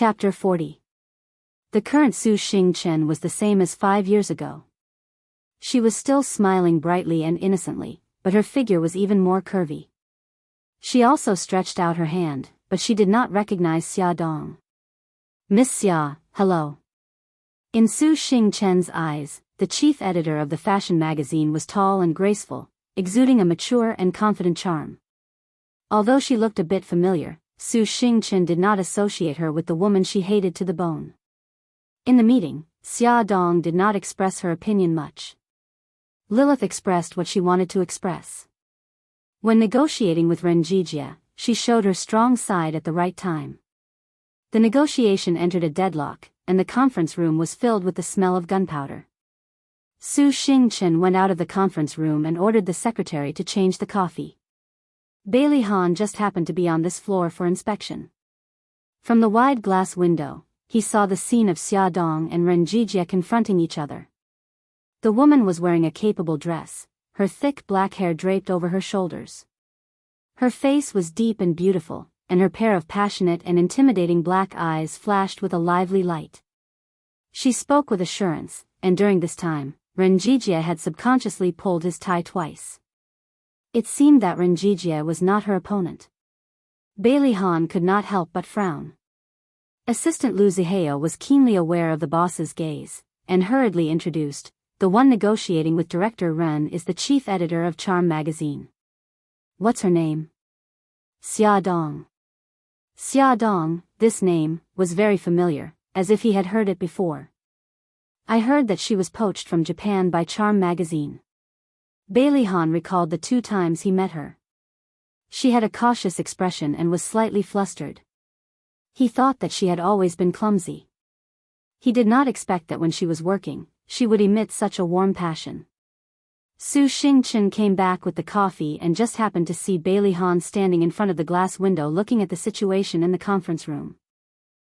Chapter 40. The current Su Xingchen was the same as 5 years ago. She was still smiling brightly and innocently, but her figure was even more curvy. She also stretched out her hand, but she did not recognize Xia Dong. "Miss Xia, hello." In Su Xingchen's eyes, the chief editor of the fashion magazine was tall and graceful, exuding a mature and confident charm. Although she looked a bit familiar, Su Xingchen did not associate her with the woman she hated to the bone. In the meeting, Xia Dong did not express her opinion much. Lilith expressed what she wanted to express. When negotiating with Ren Jijia, she showed her strong side at the right time. The negotiation entered a deadlock, and the conference room was filled with the smell of gunpowder. Su Xingchen went out of the conference room and ordered the secretary to change the coffee. Bailey Han just happened to be on this floor for inspection. From the wide glass window, he saw the scene of Xia Dong and Ren Jijia confronting each other. The woman was wearing a capable dress, her thick black hair draped over her shoulders. Her face was deep and beautiful, and her pair of passionate and intimidating black eyes flashed with a lively light. She spoke with assurance, and during this time, Ren Jijia had subconsciously pulled his tie twice. It seemed that Ren Jijia was not her opponent. Bailey Han could not help but frown. Assistant Lu Zihao was keenly aware of the boss's gaze, and hurriedly introduced, "The one negotiating with Director Ren is the chief editor of Charm magazine." "What's her name?" "Xia Dong." Xia Dong, this name, was very familiar, as if he had heard it before. "I heard that she was poached from Japan by Charm magazine." Bailey Han recalled the 2 times he met her. She had a cautious expression and was slightly flustered. He thought that she had always been clumsy. He did not expect that when she was working, she would emit such a warm passion. Su Xingchen came back with the coffee and just happened to see Bailey Han standing in front of the glass window looking at the situation in the conference room.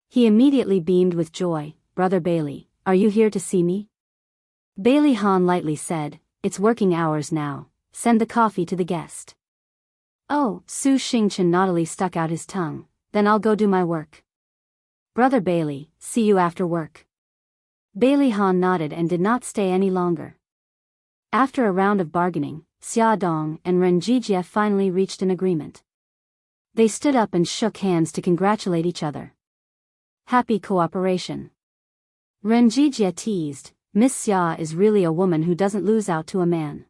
He immediately beamed with joy. "Brother Bailey, are you here to see me?" Bailey Han lightly said, "It's working hours now, send the coffee to the guest." "Oh," Su Xingchen naughtily stuck out his tongue, "then I'll go do my work." "Brother Bailey, see you after work." Bailey Han nodded and did not stay any longer. After a round of bargaining, Xia Dong and Ren Jijia finally reached an agreement. They stood up and shook hands to congratulate each other. Happy cooperation. Ren Jijia teased, "Miss Xia is really a woman who doesn't lose out to a man.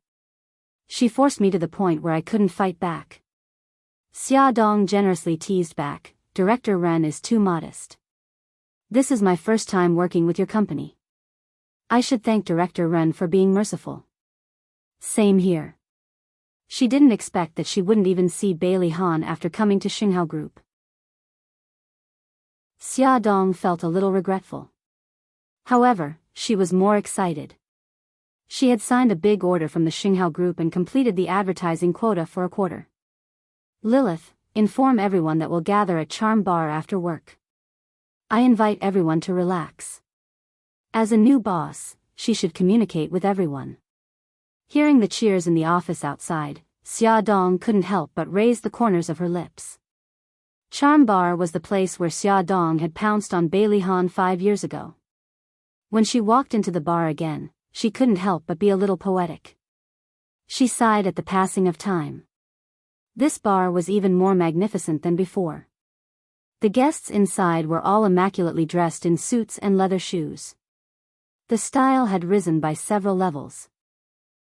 She forced me to the point where I couldn't fight back." Xia Dong generously teased back, "Director Ren is too modest. This is my first time working with your company. I should thank Director Ren for being merciful." "Same here." She didn't expect that she wouldn't even see Bailey Han after coming to Xinghao Group. Xia Dong felt a little regretful. However, she was more excited. She had signed a big order from the Xinghao Group and completed the advertising quota for a quarter. "Lilith, inform everyone that we'll gather at Charm Bar after work. I invite everyone to relax. As a new boss, she should communicate with everyone." Hearing the cheers in the office outside, Xia Dong couldn't help but raise the corners of her lips. Charm Bar was the place where Xia Dong had pounced on Bailey Han 5 years ago. When she walked into the bar again, she couldn't help but be a little poetic. She sighed at the passing of time. This bar was even more magnificent than before. The guests inside were all immaculately dressed in suits and leather shoes. The style had risen by several levels.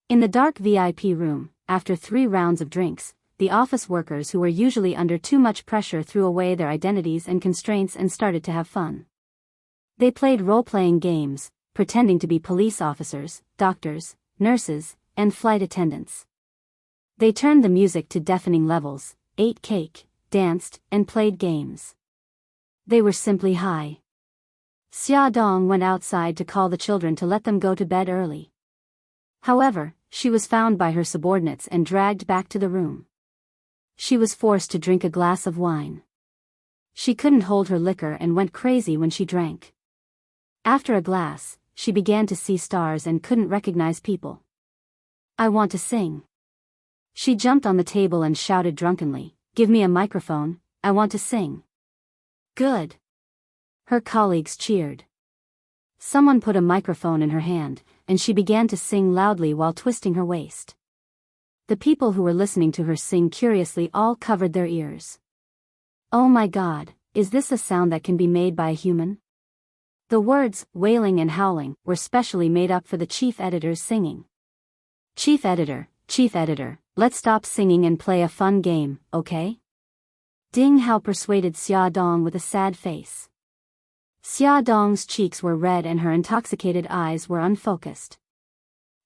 In the dark VIP room, after 3 rounds of drinks, the office workers who were usually under too much pressure threw away their identities and constraints and started to have fun. They played role-playing games, pretending to be police officers, doctors, nurses, and flight attendants. They turned the music to deafening levels, ate cake, danced, and played games. They were simply high. Xia Dong went outside to call the children to let them go to bed early. However, she was found by her subordinates and dragged back to the room. She was forced to drink a glass of wine. She couldn't hold her liquor and went crazy when she drank. After a glass, she began to see stars and couldn't recognize people. "I want to sing." She jumped on the table and shouted drunkenly, "Give me a microphone, I want to sing." "Good." Her colleagues cheered. Someone put a microphone in her hand, and she began to sing loudly while twisting her waist. The people who were listening to her sing curiously all covered their ears. Oh my God, is this a sound that can be made by a human? The words, wailing and howling, were specially made up for the chief editor's singing. Chief editor, let's stop singing and play a fun game, okay? Ding Hao persuaded Xia Dong with a sad face. Xia Dong's cheeks were red and her intoxicated eyes were unfocused.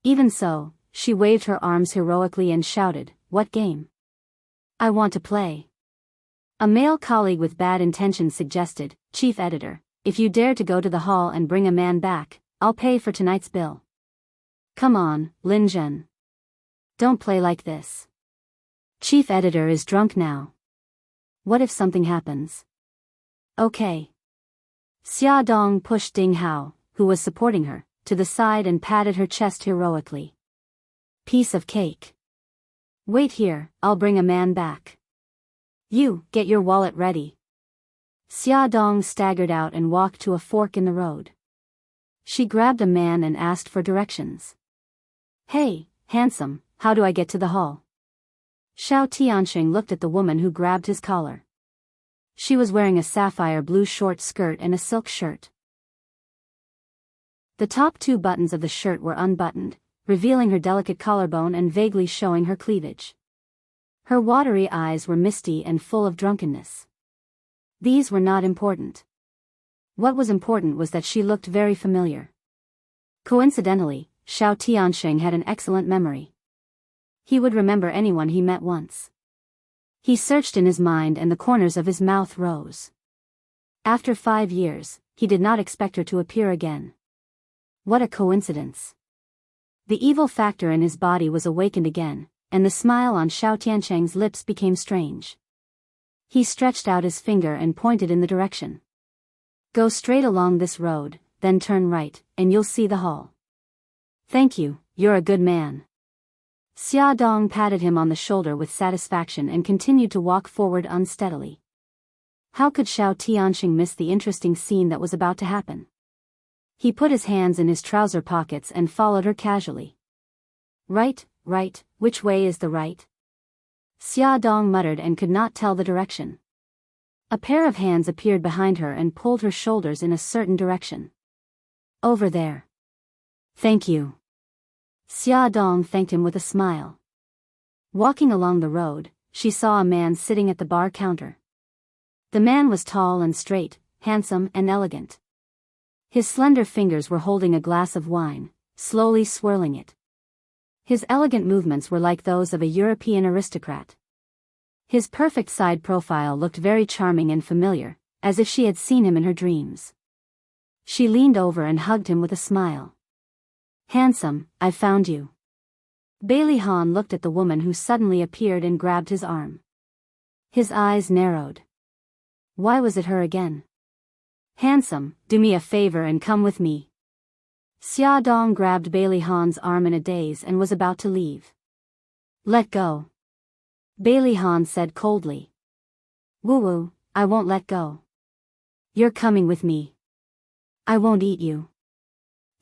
Even so, she waved her arms heroically and shouted, "What game? I want to play." A male colleague with bad intentions suggested, "Chief editor, if you dare to go to the hall and bring a man back, I'll pay for tonight's bill." Come on, Lin Zhen. Don't play like this. Chief editor is drunk now. What if something happens? Okay. Xia Dong pushed Ding Hao, who was supporting her, to the side and patted her chest heroically. Piece of cake. Wait here, I'll bring a man back. You, get your wallet ready. Xia Dong staggered out and walked to a fork in the road. She grabbed a man and asked for directions. Hey, handsome, how do I get to the hall? Xiao Tianxing looked at the woman who grabbed his collar. She was wearing a sapphire blue short skirt and a silk shirt. The top two buttons of the shirt were unbuttoned, revealing her delicate collarbone and vaguely showing her cleavage. Her watery eyes were misty and full of drunkenness. These were not important. What was important was that she looked very familiar. Coincidentally, Xiao Tianxing had an excellent memory. He would remember anyone he met once. He searched in his mind and the corners of his mouth rose. After 5 years, he did not expect her to appear again. What a coincidence. The evil factor in his body was awakened again, and the smile on Xiao Tianxing's lips became strange. He stretched out his finger and pointed in the direction. Go straight along this road, then turn right, and you'll see the hall. Thank you, you're a good man. Xia Dong patted him on the shoulder with satisfaction and continued to walk forward unsteadily. How could Xiao Tianxing miss the interesting scene that was about to happen? He put his hands in his trouser pockets and followed her casually. Right, which way is the right? Xia Dong muttered and could not tell the direction. A pair of hands appeared behind her and pulled her shoulders in a certain direction. Over there. Thank you. Xia Dong thanked him with a smile. Walking along the road, she saw a man sitting at the bar counter. The man was tall and straight, handsome and elegant. His slender fingers were holding a glass of wine, slowly swirling it. His elegant movements were like those of a European aristocrat. His perfect side profile looked very charming and familiar, as if she had seen him in her dreams. She leaned over and hugged him with a smile. Handsome, I found you. Bailey Han looked at the woman who suddenly appeared and grabbed his arm. His eyes narrowed. Why was it her again? Handsome, do me a favor and come with me. Xia Dong grabbed Bailey Han's arm in a daze and was about to leave. Let go. Bailey Han said coldly. Woo-woo, I won't let go. You're coming with me. I won't eat you.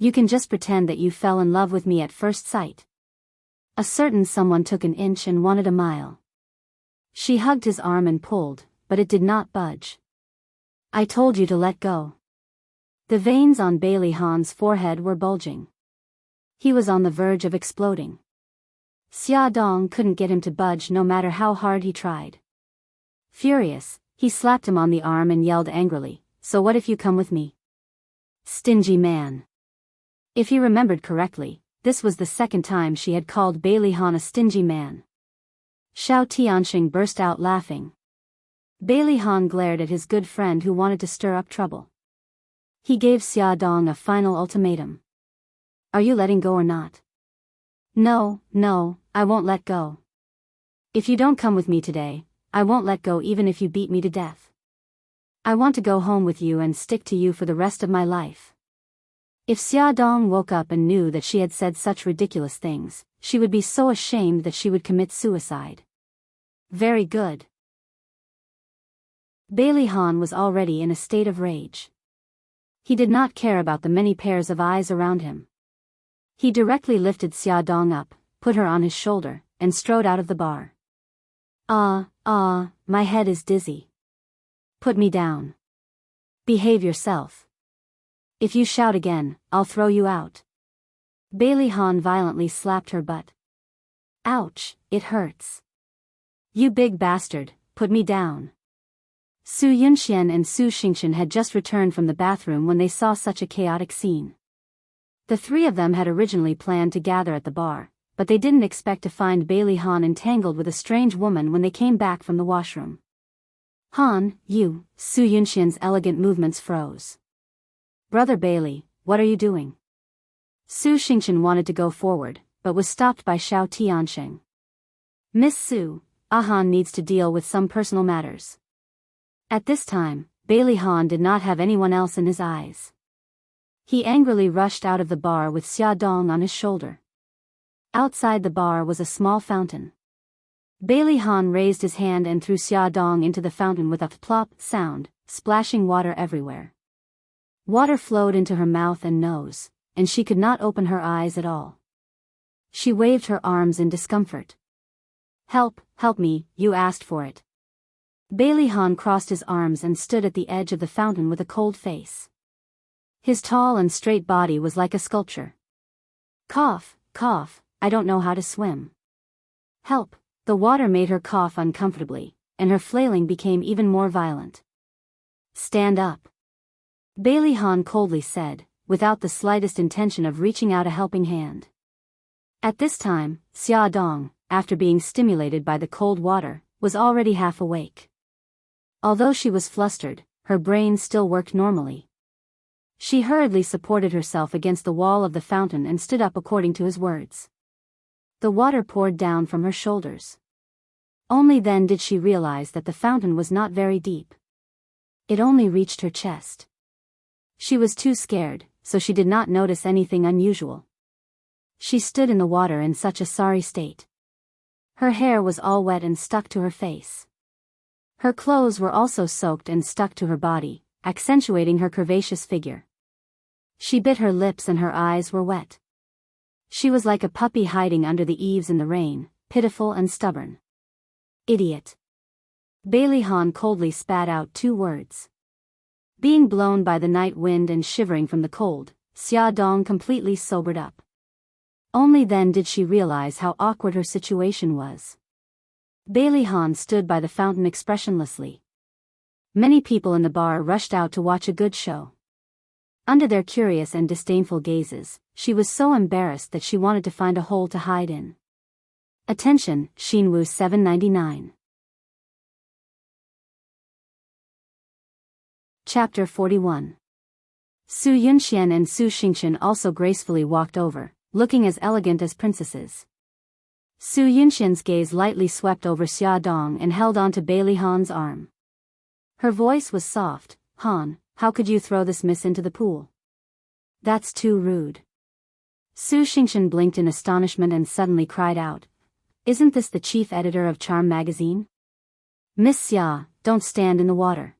You can just pretend that you fell in love with me at first sight. A certain someone took an inch and wanted a mile. She hugged his arm and pulled, but it did not budge. I told you to let go. The veins on Bailey Han's forehead were bulging. He was on the verge of exploding. Xia Dong couldn't get him to budge no matter how hard he tried. Furious, he slapped him on the arm and yelled angrily, So what if you come with me? Stingy man. If he remembered correctly, this was the second time she had called Bailey Han a stingy man. Xiao Tianxing burst out laughing. Bailey Han glared at his good friend who wanted to stir up trouble. He gave Xia Dong a final ultimatum. Are you letting go or not? No, I won't let go. If you don't come with me today, I won't let go even if you beat me to death. I want to go home with you and stick to you for the rest of my life. If Xia Dong woke up and knew that she had said such ridiculous things, she would be so ashamed that she would commit suicide. Very good. Bailey Han was already in a state of rage. He did not care about the many pairs of eyes around him. He directly lifted Xia Dong up, put her on his shoulder, and strode out of the bar. My head is dizzy. Put me down. Behave yourself. If you shout again, I'll throw you out. Bailey Han violently slapped her butt. Ouch, it hurts. You big bastard, put me down. Su Yunxian and Su Xingqian had just returned from the bathroom when they saw such a chaotic scene. The three of them had originally planned to gather at the bar, but they didn't expect to find Bailey Han entangled with a strange woman when they came back from the washroom. Han, you, Su Yunxian's elegant movements froze. Brother Bailey, what are you doing? Su Xingqian wanted to go forward, but was stopped by Xiao Tiansheng. Miss Su, Han needs to deal with some personal matters. At this time, Bailey Han did not have anyone else in his eyes. He angrily rushed out of the bar with Xia Dong on his shoulder. Outside the bar was a small fountain. Bailey Han raised his hand and threw Xia Dong into the fountain with a plop sound, splashing water everywhere. Water flowed into her mouth and nose, and she could not open her eyes at all. She waved her arms in discomfort. Help me, you asked for it. Bailey Han crossed his arms and stood at the edge of the fountain with a cold face. His tall and straight body was like a sculpture. Cough, I don't know how to swim. Help, the water made her cough uncomfortably, and her flailing became even more violent. Stand up. Bailey Han coldly said, without the slightest intention of reaching out a helping hand. At this time, Xia Dong, after being stimulated by the cold water, was already half awake. Although she was flustered, her brain still worked normally. She hurriedly supported herself against the wall of the fountain and stood up according to his words. The water poured down from her shoulders. Only then did she realize that the fountain was not very deep. It only reached her chest. She was too scared, so she did not notice anything unusual. She stood in the water in such a sorry state. Her hair was all wet and stuck to her face. Her clothes were also soaked and stuck to her body, accentuating her curvaceous figure. She bit her lips and her eyes were wet. She was like a puppy hiding under the eaves in the rain, pitiful and stubborn. Idiot. Bailey Han coldly spat out 2 words. Being blown by the night wind and shivering from the cold, Xia Dong completely sobered up. Only then did she realize how awkward her situation was. Bailey Han stood by the fountain expressionlessly. Many people in the bar rushed out to watch a good show. Under their curious and disdainful gazes, she was so embarrassed that she wanted to find a hole to hide in. Attention, Xinwu 799. Chapter 41. Su Yunxian and Su Xingqian also gracefully walked over, looking as elegant as princesses. Su Yunxian's gaze lightly swept over Xia Dong and held onto Bailey Han's arm. Her voice was soft. Han, how could you throw this miss into the pool? That's too rude. Su Xingqian blinked in astonishment and suddenly cried out. Isn't this the chief editor of Charm magazine? Miss Xia, don't stand in the water.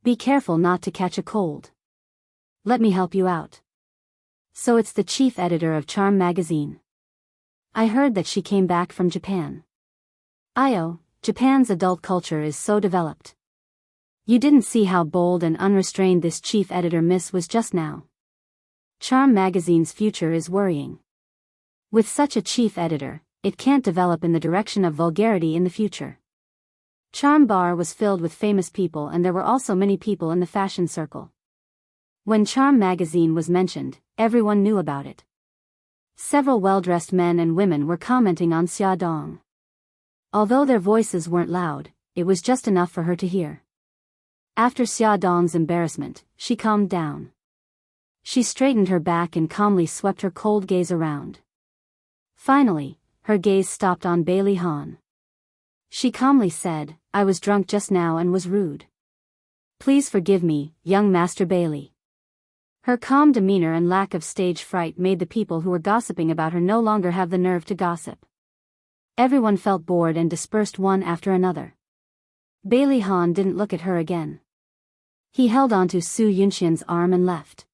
Be careful not to catch a cold. Let me help you out. So it's the chief editor of Charm magazine. I heard that she came back from Japan. Japan's adult culture is so developed. You didn't see how bold and unrestrained this chief editor miss was just now. Charm magazine's future is worrying. With such a chief editor, it can't develop in the direction of vulgarity in the future. Charm Bar was filled with famous people and there were also many people in the fashion circle. When Charm magazine was mentioned, everyone knew about it. Several well-dressed men and women were commenting on Xia Dong. Although their voices weren't loud, it was just enough for her to hear. After Xia Dong's embarrassment, she calmed down. She straightened her back and calmly swept her cold gaze around. Finally, her gaze stopped on Bailey Han. She calmly said, I was drunk just now and was rude. Please forgive me, young Master Bailey. Her calm demeanor and lack of stage fright made the people who were gossiping about her no longer have the nerve to gossip. Everyone felt bored and dispersed one after another. Bailey Han didn't look at her again. He held onto Su Yunxian's arm and left.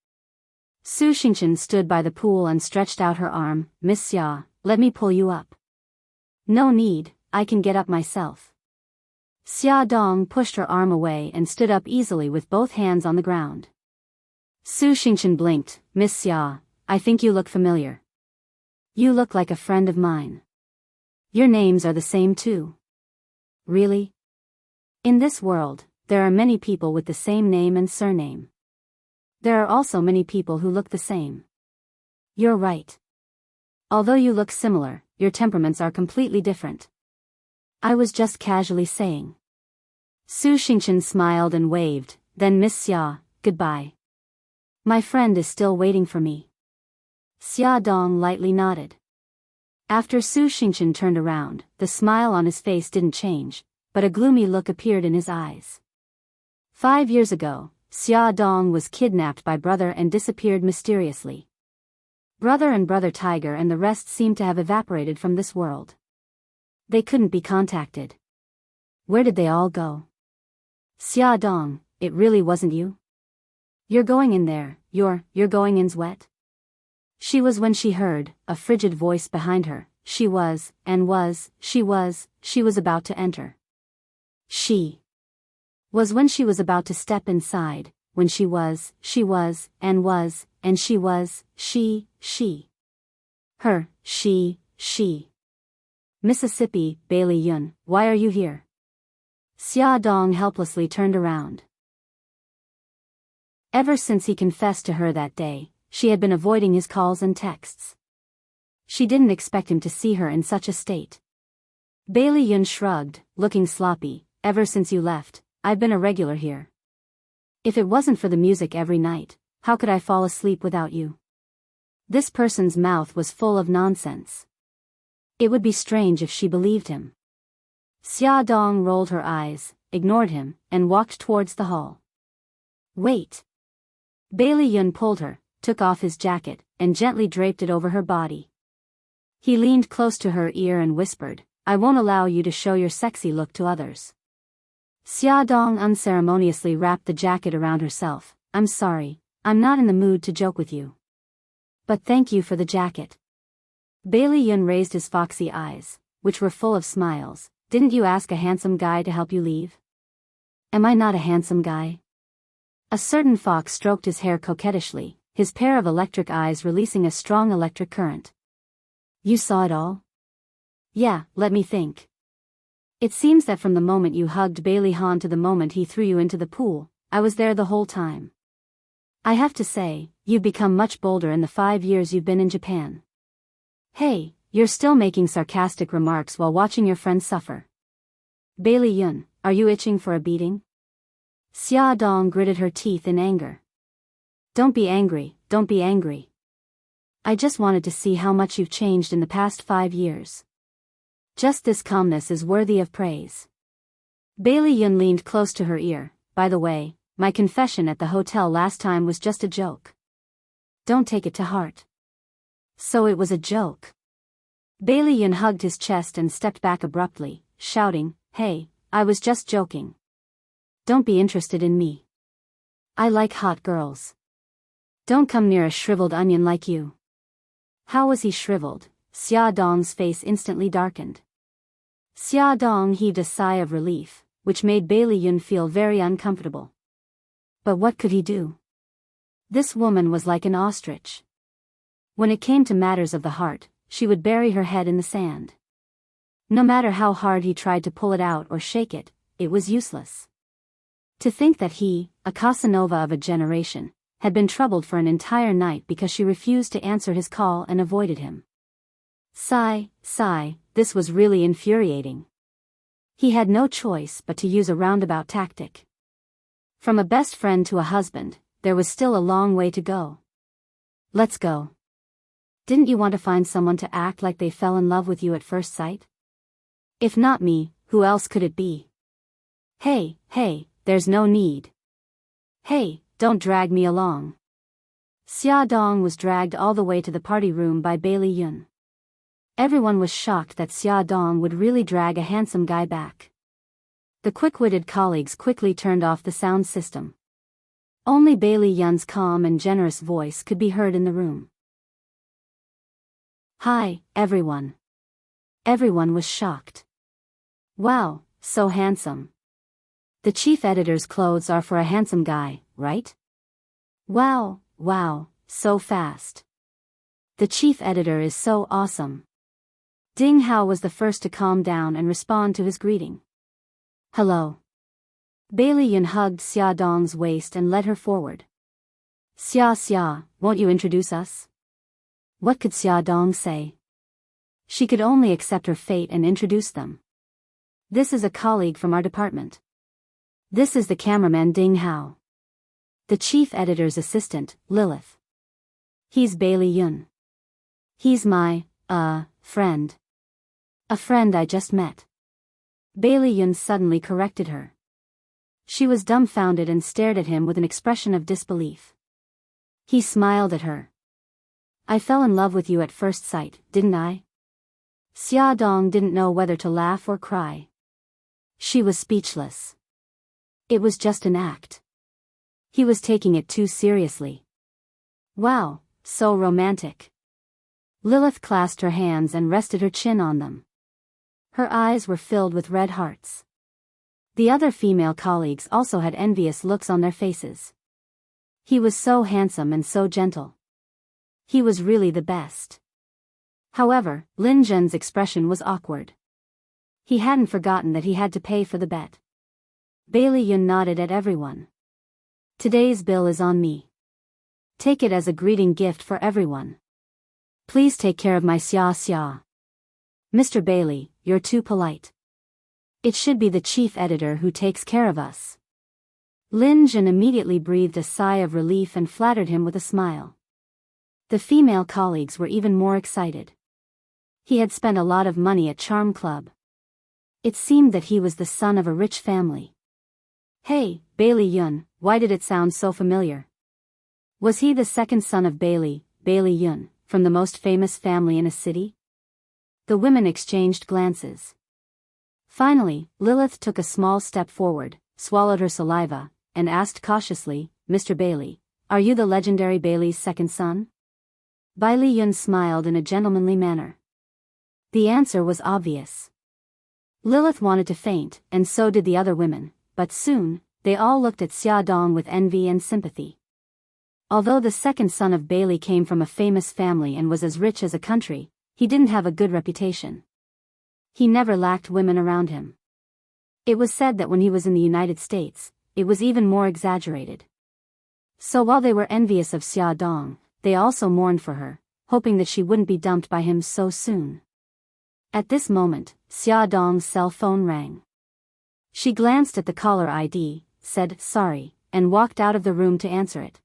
Su Xingqian stood by the pool and stretched out her arm. Miss Xia, let me pull you up. No need, I can get up myself. Xia Dong pushed her arm away and stood up easily with both hands on the ground. Su Xingqian blinked. Miss Xia, I think you look familiar. You look like a friend of mine. Your names are the same too. Really? In this world, there are many people with the same name and surname. There are also many people who look the same. You're right. Although you look similar, your temperaments are completely different. I was just casually saying. Su Xingqian smiled and waved, then Miss Xia, goodbye. My friend is still waiting for me. Xia Dong lightly nodded. After Su Xingqian turned around, the smile on his face didn't change, but a gloomy look appeared in his eyes. 5 years ago, Xia Dong was kidnapped by brother and disappeared mysteriously. Brother and brother Tiger and the rest seemed to have evaporated from this world. They couldn't be contacted. Where did they all go? Xia Dong, it really wasn't you? You're going in there, you're going in's wet? She was when she heard a frigid voice behind her. She was about to enter. She was when she was about to step inside, when she. Mississippi, Bailey Yun, why are you here? Xia Dong helplessly turned around. Ever since he confessed to her that day, she had been avoiding his calls and texts. She didn't expect him to see her in such a state. Bailey Yun shrugged, looking sloppy. Ever since you left, I've been a regular here. If it wasn't for the music every night, how could I fall asleep without you? This person's mouth was full of nonsense. It would be strange if she believed him. Xia Dong rolled her eyes, ignored him, and walked towards the hall. Wait. Bailey Yun pulled her, took off his jacket, and gently draped it over her body. He leaned close to her ear and whispered, I won't allow you to show your sexy look to others. Xia Dong unceremoniously wrapped the jacket around herself. I'm sorry, I'm not in the mood to joke with you. But thank you for the jacket. Bailey Yun raised his foxy eyes, which were full of smiles. Didn't you ask a handsome guy to help you leave? Am I not a handsome guy? A certain fox stroked his hair coquettishly, his pair of electric eyes releasing a strong electric current. You saw it all? Yeah, let me think. It seems that from the moment you hugged Bailey Han to the moment he threw you into the pool, I was there the whole time. I have to say, you've become much bolder in the 5 years you've been in Japan. Hey, you're still making sarcastic remarks while watching your friends suffer. Bailey Yun, are you itching for a beating? Xia Dong gritted her teeth in anger. Don't be angry, don't be angry. I just wanted to see how much you've changed in the past 5 years. Just this calmness is worthy of praise. Bailey Yun leaned close to her ear. By the way, my confession at the hotel last time was just a joke. Don't take it to heart. So it was a joke. Bailey Yun hugged his chest and stepped back abruptly, shouting, Hey, I was just joking. Don't be interested in me. I like hot girls. Don't come near a shriveled onion like you. How was he shriveled? Xia Dong's face instantly darkened. Xia Dong heaved a sigh of relief, which made Bailey Yun feel very uncomfortable. But what could he do? This woman was like an ostrich. When it came to matters of the heart, she would bury her head in the sand. No matter how hard he tried to pull it out or shake it, it was useless. To think that he, a Casanova of a generation, had been troubled for an entire night because she refused to answer his call and avoided him. Sigh, this was really infuriating. He had no choice but to use a roundabout tactic. From a best friend to a husband, there was still a long way to go. Let's go. Didn't you want to find someone to act like they fell in love with you at first sight? If not me, who else could it be? Hey, there's no need. Hey, don't drag me along. Xia Dong was dragged all the way to the party room by Bailey Yun. Everyone was shocked that Xia Dong would really drag a handsome guy back. The quick-witted colleagues quickly turned off the sound system. Only Bailey Yun's calm and generous voice could be heard in the room. Hi, everyone. Everyone was shocked. Wow, so handsome. The chief editor's clothes are for a handsome guy, right? Wow, so fast. The chief editor is so awesome. Ding Hao was the first to calm down and respond to his greeting. Hello. Bailey Yun hugged Xia Dong's waist and led her forward. Xia, won't you introduce us? What could Xia Dong say? She could only accept her fate and introduce them. This is a colleague from our department. This is the cameraman Ding Hao. The chief editor's assistant, Lilith. He's Bailey Yun. He's my, friend. A friend I just met. Bailey Yun suddenly corrected her. She was dumbfounded and stared at him with an expression of disbelief. He smiled at her. I fell in love with you at first sight, didn't I? Xia Dong didn't know whether to laugh or cry. She was speechless. It was just an act. He was taking it too seriously. Wow, so romantic. Lilith clasped her hands and rested her chin on them. Her eyes were filled with red hearts. The other female colleagues also had envious looks on their faces. He was so handsome and so gentle. He was really the best. However, Lin Zhen's expression was awkward. He hadn't forgotten that he had to pay for the bet. Bailey Yun nodded at everyone. Today's bill is on me. Take it as a greeting gift for everyone. Please take care of my Xia. Mr. Bailey, you're too polite. It should be the chief editor who takes care of us. Lin Zhen immediately breathed a sigh of relief and flattered him with a smile. The female colleagues were even more excited. He had spent a lot of money at Charm Club. It seemed that he was the son of a rich family. Hey, Bailey Yun, why did it sound so familiar? Was he the second son of Bailey Yun, from the most famous family in a city? The women exchanged glances. Finally, Lilith took a small step forward, swallowed her saliva, and asked cautiously, Mr. Bailey, are you the legendary Bailey's second son? Bailey Yun smiled in a gentlemanly manner. The answer was obvious. Lilith wanted to faint, and so did the other women, but soon, they all looked at Xia Dong with envy and sympathy. Although the second son of Bailey came from a famous family and was as rich as a country, he didn't have a good reputation. He never lacked women around him. It was said that when he was in the United States, it was even more exaggerated. So while they were envious of Xia Dong, they also mourned for her, hoping that she wouldn't be dumped by him so soon. At this moment, Xia Dong's cell phone rang. She glanced at the caller ID, said sorry, and walked out of the room to answer it.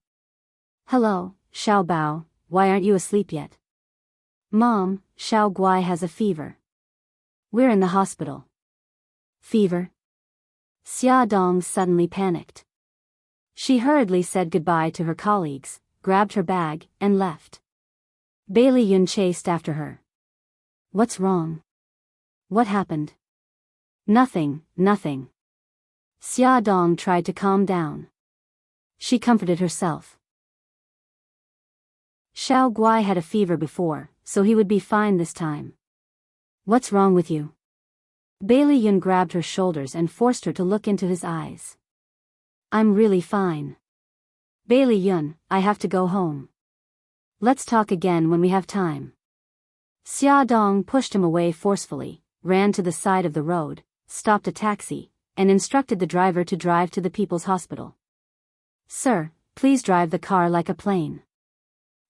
Hello, Xiao Bao, why aren't you asleep yet? Mom, Xiao Guai has a fever. We're in the hospital. Fever? Xia Dong suddenly panicked. She hurriedly said goodbye to her colleagues, grabbed her bag, and left. Bailey Yun chased after her. What's wrong? What happened? Nothing. Xia Dong tried to calm down. She comforted herself. Xiao Guai had a fever before, so he would be fine this time. What's wrong with you? Bailey Yun grabbed her shoulders and forced her to look into his eyes. I'm really fine. Bailey Yun, I have to go home. Let's talk again when we have time. Xia Dong pushed him away forcefully, ran to the side of the road, stopped a taxi, and instructed the driver to drive to the People's Hospital. Sir, please drive the car like a plane.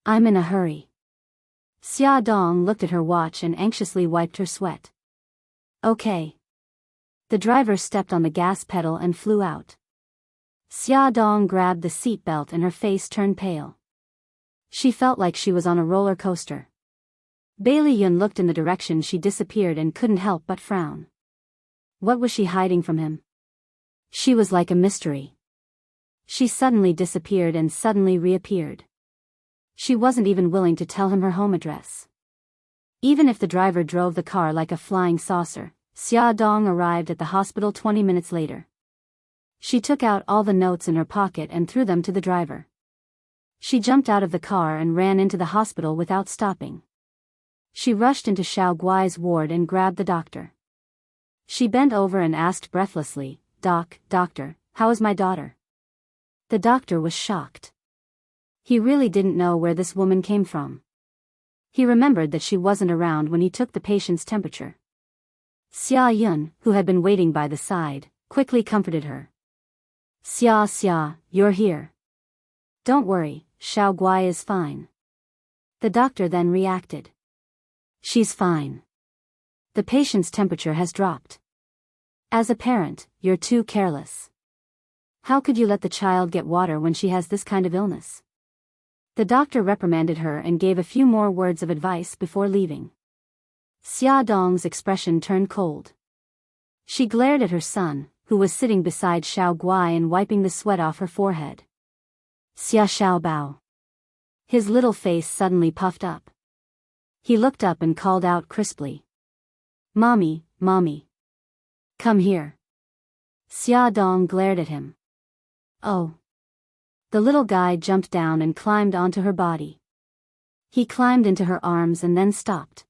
I'm in a hurry. Xia Dong looked at her watch and anxiously wiped her sweat. Okay. The driver stepped on the gas pedal and flew out. Xia Dong grabbed the seat belt and her face turned pale. She felt like she was on a roller coaster. Bailey Yun looked in the direction she disappeared and couldn't help but frown. What was she hiding from him? She was like a mystery. She suddenly disappeared and suddenly reappeared. She wasn't even willing to tell him her home address. Even if the driver drove the car like a flying saucer, Xia Dong arrived at the hospital 20 minutes later. She took out all the notes in her pocket and threw them to the driver. She jumped out of the car and ran into the hospital without stopping. She rushed into Xiao Guai's ward and grabbed the doctor. She bent over and asked breathlessly, Doctor, how is my daughter?" The doctor was shocked. He really didn't know where this woman came from. He remembered that she wasn't around when he took the patient's temperature. Xia Yun, who had been waiting by the side, quickly comforted her. Xia, you're here. Don't worry, Xiao Guai is fine." The doctor then reacted. "She's fine. The patient's temperature has dropped. As a parent, you're too careless. How could you let the child get water when she has this kind of illness?" The doctor reprimanded her and gave a few more words of advice before leaving. Xia Dong's expression turned cold. She glared at her son, who was sitting beside Xiao Guai and wiping the sweat off her forehead. Xia Xiaobao. His little face suddenly puffed up. He looked up and called out crisply. Mommy. Come here." Xia Dong glared at him. "Oh." The little guy jumped down and climbed onto her body. He climbed into her arms and then stopped.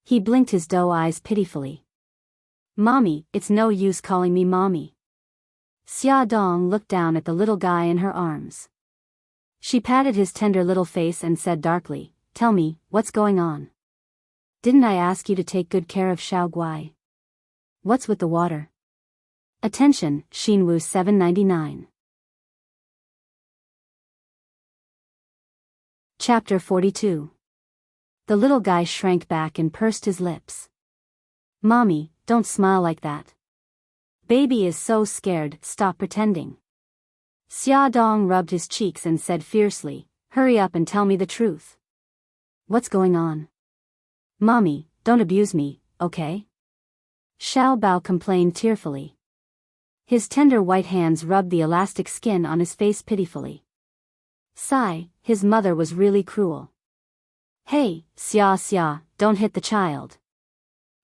He blinked his doe eyes pitifully. "Mommy, it's no use calling me mommy." Xia Dong looked down at the little guy in her arms. She patted his tender little face and said darkly, "Tell me, what's going on? Didn't I ask you to take good care of Xiao Guai? What's with the water?" Attention, Xinwu 799. Chapter 42. The little guy shrank back and pursed his lips. "Mommy, don't smile like that. Baby is so scared, stop pretending." Xia Dong rubbed his cheeks and said fiercely, "Hurry up and tell me the truth. What's going on?" "Mommy, don't abuse me, okay?" Xiao Bao complained tearfully. His tender white hands rubbed the elastic skin on his face pitifully. Sigh, his mother was really cruel. "Hey, Xia, don't hit the child."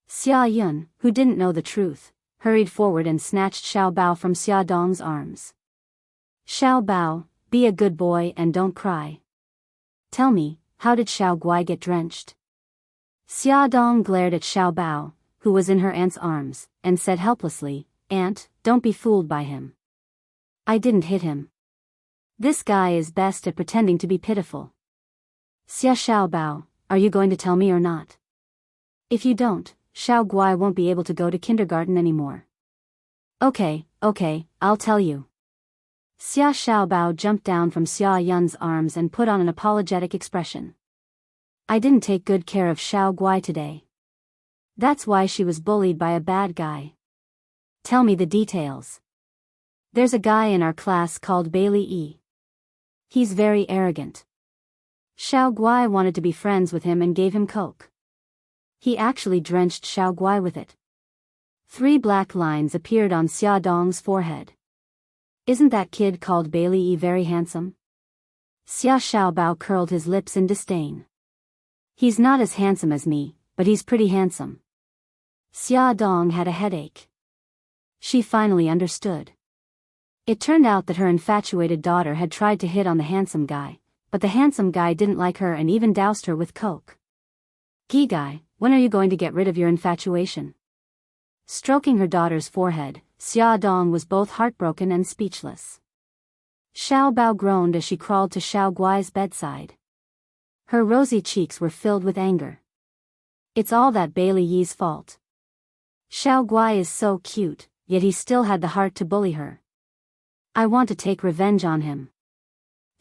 Xia Yun, who didn't know the truth, hurried forward and snatched Xiao Bao from Xia Dong's arms. "Xiao Bao, be a good boy and don't cry. Tell me, how did Xiao Guai get drenched?" Xia Dong glared at Xiao Bao, who was in her aunt's arms, and said helplessly, "Aunt, don't be fooled by him. I didn't hit him. This guy is best at pretending to be pitiful." "Xia Xiao Bao, are you going to tell me or not? If you don't, Xiao Guai won't be able to go to kindergarten anymore." Okay, I'll tell you." Xia Xiaobao jumped down from Xia Yun's arms and put on an apologetic expression. "I didn't take good care of Xiao Guai today. That's why she was bullied by a bad guy." "Tell me the details." "There's a guy in our class called Bailey E. He's very arrogant. Xiao Guai wanted to be friends with him and gave him coke. He actually drenched Xiao Guai with it." 3 black lines appeared on Xia Dong's forehead. "Isn't that kid called Bailey E very handsome?" Xia Xiaobao curled his lips in disdain. "He's not as handsome as me, but he's pretty handsome." Xia Dong had a headache. She finally understood. It turned out that her infatuated daughter had tried to hit on the handsome guy, but the handsome guy didn't like her and even doused her with coke. "Guy, when are you going to get rid of your infatuation?" Stroking her daughter's forehead, Xia Dong was both heartbroken and speechless. Xiao Bao groaned as she crawled to Xiao Guai's bedside. Her rosy cheeks were filled with anger. "It's all that Bailey Yi's fault. Xiao Guai is so cute, yet he still had the heart to bully her. I want to take revenge on him."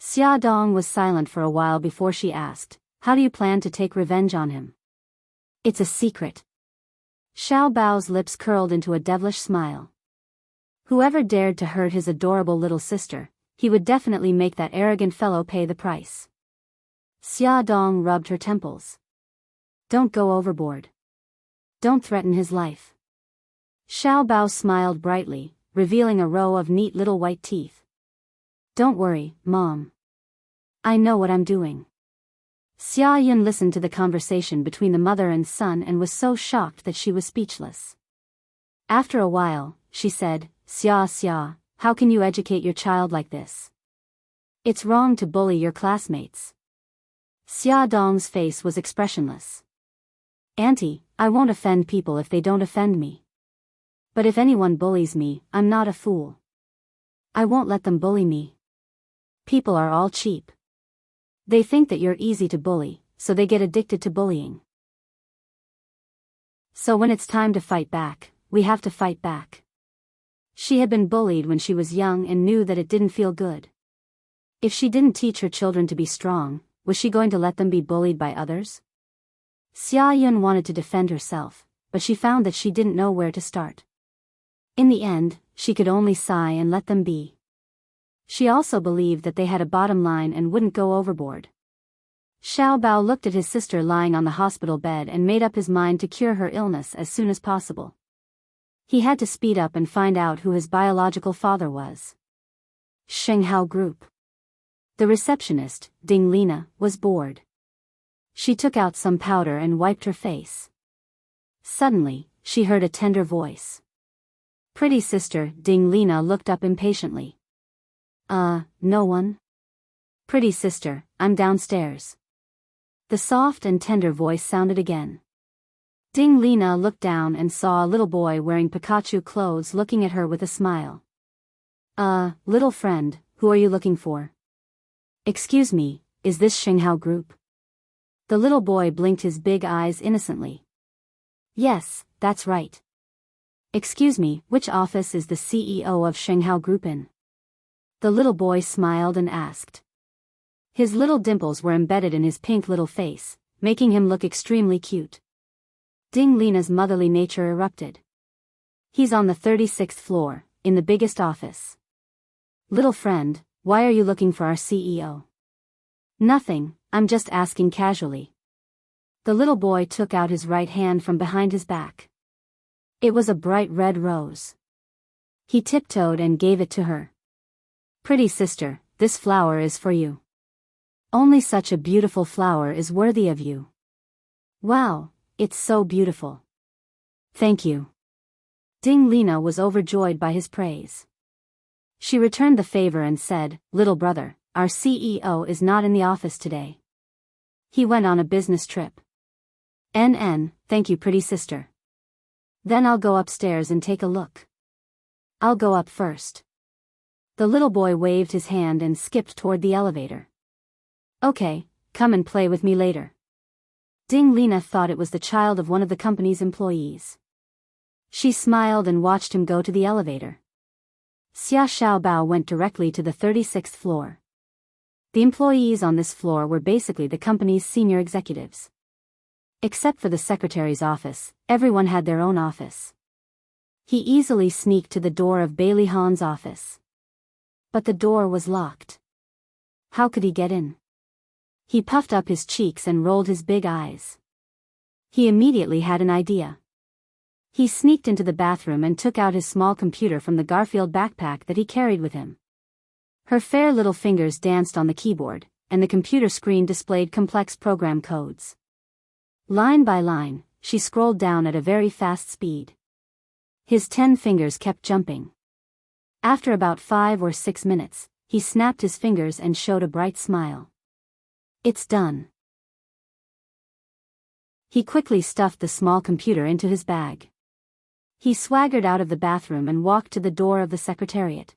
Xia Dong was silent for a while before she asked, "How do you plan to take revenge on him?" "It's a secret." Xiao Bao's lips curled into a devilish smile. Whoever dared to hurt his adorable little sister, he would definitely make that arrogant fellow pay the price. Xia Dong rubbed her temples. "Don't go overboard. Don't threaten his life." Xiao Bao smiled brightly, revealing a row of neat little white teeth. "Don't worry, Mom. I know what I'm doing." Xia Yun listened to the conversation between the mother and son and was so shocked that she was speechless. After a while, she said, Xia, how can you educate your child like this? It's wrong to bully your classmates. Xia Dong's face was expressionless. Auntie, I won't offend people if they don't offend me. But if anyone bullies me, I'm not a fool. I won't let them bully me. People are all cheap. They think that you're easy to bully, so they get addicted to bullying. So when it's time to fight back, we have to fight back. She had been bullied when she was young and knew that it didn't feel good. If she didn't teach her children to be strong, was she going to let them be bullied by others? Xia Yun wanted to defend herself, but she found that she didn't know where to start. In the end, she could only sigh and let them be. She also believed that they had a bottom line and wouldn't go overboard. Xiao Bao looked at his sister lying on the hospital bed and made up his mind to cure her illness as soon as possible. He had to speed up and find out who his biological father was. Shenghao Group. The receptionist, Ding Lina, was bored. She took out some powder and wiped her face. Suddenly, she heard a tender voice. Pretty sister, Ding Lina looked up impatiently. No one? Pretty sister, I'm downstairs. The soft and tender voice sounded again. Ding Lina looked down and saw a little boy wearing Pikachu clothes looking at her with a smile. Little friend, who are you looking for? Excuse me, is this Shenghao Group? The little boy blinked his big eyes innocently. Yes, that's right. Excuse me, which office is the CEO of Shenghao Group in? The little boy smiled and asked. His little dimples were embedded in his pink little face, making him look extremely cute. Ding Lina's motherly nature erupted. He's on the 36th floor, in the biggest office. Little friend, why are you looking for our CEO? Nothing, I'm just asking casually. The little boy took out his right hand from behind his back. It was a bright red rose. He tiptoed and gave it to her. Pretty sister, this flower is for you. Only such a beautiful flower is worthy of you. Wow, it's so beautiful. Thank you. Ding Lina was overjoyed by his praise. She returned the favor and said, Little brother, our CEO is not in the office today. He went on a business trip. Thank you pretty sister. Then I'll go upstairs and take a look. I'll go up first. The little boy waved his hand and skipped toward the elevator. Okay, come and play with me later. Ding Lina thought it was the child of one of the company's employees. She smiled and watched him go to the elevator. Xia Xiaobao went directly to the 36th floor. The employees on this floor were basically the company's senior executives. Except for the secretary's office, everyone had their own office. He easily sneaked to the door of Bailey Han's office. But the door was locked. How could he get in? He puffed up his cheeks and rolled his big eyes. He immediately had an idea. He sneaked into the bathroom and took out his small computer from the Garfield backpack that he carried with him. Her fair little fingers danced on the keyboard, and the computer screen displayed complex program codes. Line by line, she scrolled down at a very fast speed. His 10 fingers kept jumping. After about 5 or 6 minutes, he snapped his fingers and showed a bright smile. It's done. He quickly stuffed the small computer into his bag. He swaggered out of the bathroom and walked to the door of the secretariat.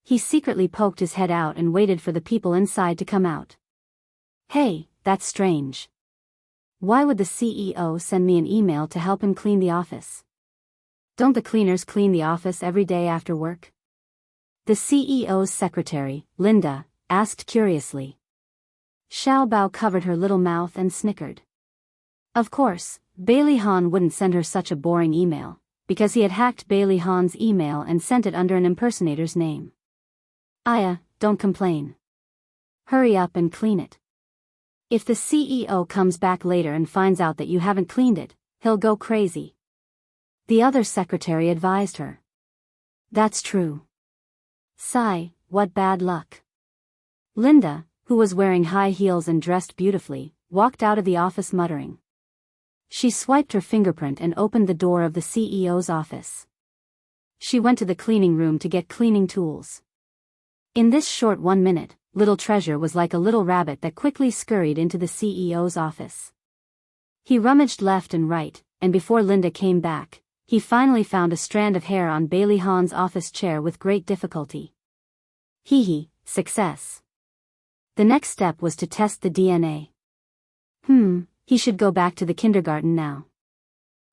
He secretly poked his head out and waited for the people inside to come out. Hey, that's strange. Why would the CEO send me an email to help him clean the office? Don't the cleaners clean the office every day after work? The CEO's secretary, Linda, asked curiously. Xiao Bao covered her little mouth and snickered. Of course, Bailey Han wouldn't send her such a boring email, because he had hacked Bailey Han's email and sent it under an impersonator's name. Aya, don't complain. Hurry up and clean it. If the CEO comes back later and finds out that you haven't cleaned it, he'll go crazy. The other secretary advised her. That's true. Sigh, what bad luck. Linda, who was wearing high heels and dressed beautifully, walked out of the office muttering. She swiped her fingerprint and opened the door of the CEO's office. She went to the cleaning room to get cleaning tools. In this short 1 minute, little Treasure was like a little rabbit that quickly scurried into the CEO's office. He rummaged left and right, and before Linda came back, he finally found a strand of hair on Bailey Hahn's office chair with great difficulty. Hee, success. The next step was to test the DNA. He should go back to the kindergarten now.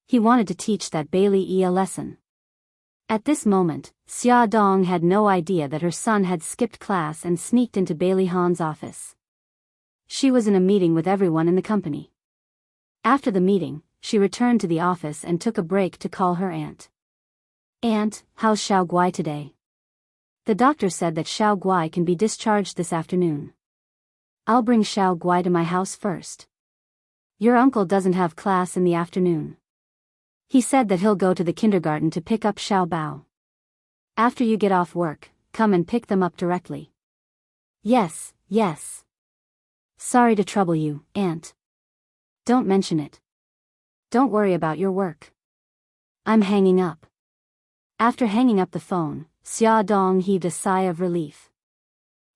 He wanted to teach that Bailey a lesson. At this moment, Xia Dong had no idea that her son had skipped class and sneaked into Bailey Hahn's office. She was in a meeting with everyone in the company. After the meeting, she returned to the office and took a break to call her aunt. "Aunt, how's Xiao Guai today?" "The doctor said that Xiao Guai can be discharged this afternoon." "I'll bring Xiao Guai to my house first." "Your uncle doesn't have class in the afternoon. He said that he'll go to the kindergarten to pick up Xiao Bao. After you get off work, come and pick them up directly." Yes. Sorry to trouble you, Aunt." "Don't mention it. Don't worry about your work. I'm hanging up." After hanging up the phone, Xia Dong heaved a sigh of relief.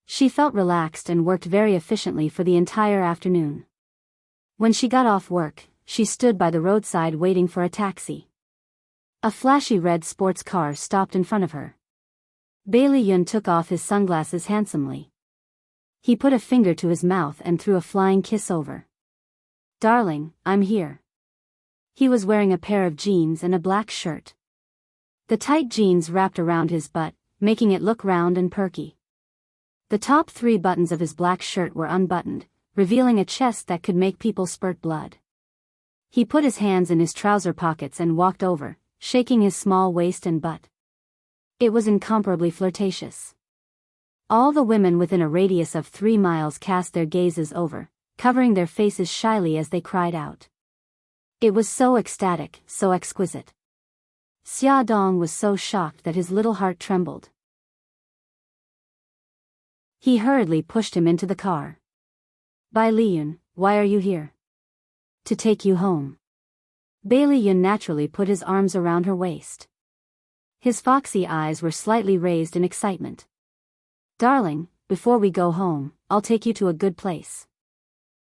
She felt relaxed and worked very efficiently for the entire afternoon. When she got off work, she stood by the roadside waiting for a taxi. A flashy red sports car stopped in front of her. Bailey Yun took off his sunglasses handsomely. He put a finger to his mouth and threw a flying kiss over. "Darling, I'm here." He was wearing a pair of jeans and a black shirt. The tight jeans wrapped around his butt, making it look round and perky. The top 3 buttons of his black shirt were unbuttoned, revealing a chest that could make people spurt blood. He put his hands in his trouser pockets and walked over, shaking his small waist and butt. It was incomparably flirtatious. All the women within a radius of 3 miles cast their gazes over, covering their faces shyly as they cried out. It was so ecstatic, so exquisite. Xia Dong was so shocked that his little heart trembled. He hurriedly pushed him into the car. "Bai Liyun, why are you here?" "To take you home." Bailey Yun naturally put his arms around her waist. His foxy eyes were slightly raised in excitement. "Darling, before we go home, I'll take you to a good place."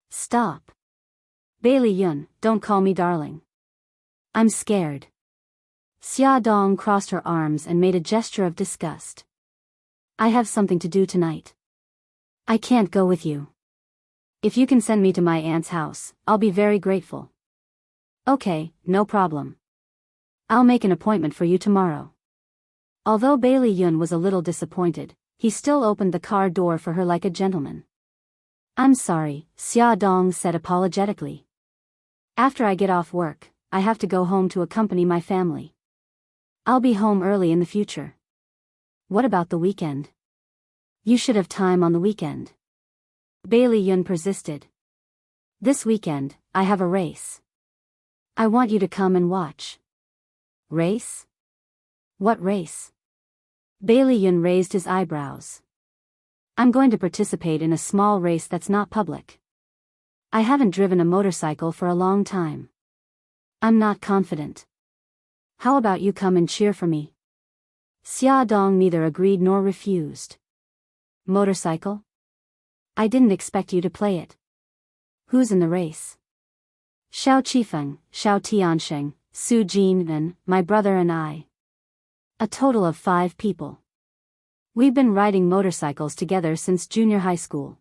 "Stop. Bailey Yun, don't call me darling. I'm scared." Xia Dong crossed her arms and made a gesture of disgust. "I have something to do tonight. I can't go with you. If you can send me to my aunt's house, I'll be very grateful." "Okay, no problem. I'll make an appointment for you tomorrow." Although Bailey Yun was a little disappointed, he still opened the car door for her like a gentleman. "I'm sorry," Xia Dong said apologetically. "After I get off work, I have to go home to accompany my family. I'll be home early in the future." "What about the weekend? You should have time on the weekend." Bailey Yun persisted. "This weekend, I have a race. I want you to come and watch." "Race? What race?" Bailey Yun raised his eyebrows. "I'm going to participate in a small race that's not public. I haven't driven a motorcycle for a long time. I'm not confident. How about you come and cheer for me?" Xia Dong neither agreed nor refused. "Motorcycle? I didn't expect you to play it. Who's in the race?" "Xiao Qifeng, Xiao Tiansheng, Su Jinwen, my brother and I. A total of 5 people. We've been riding motorcycles together since junior high school.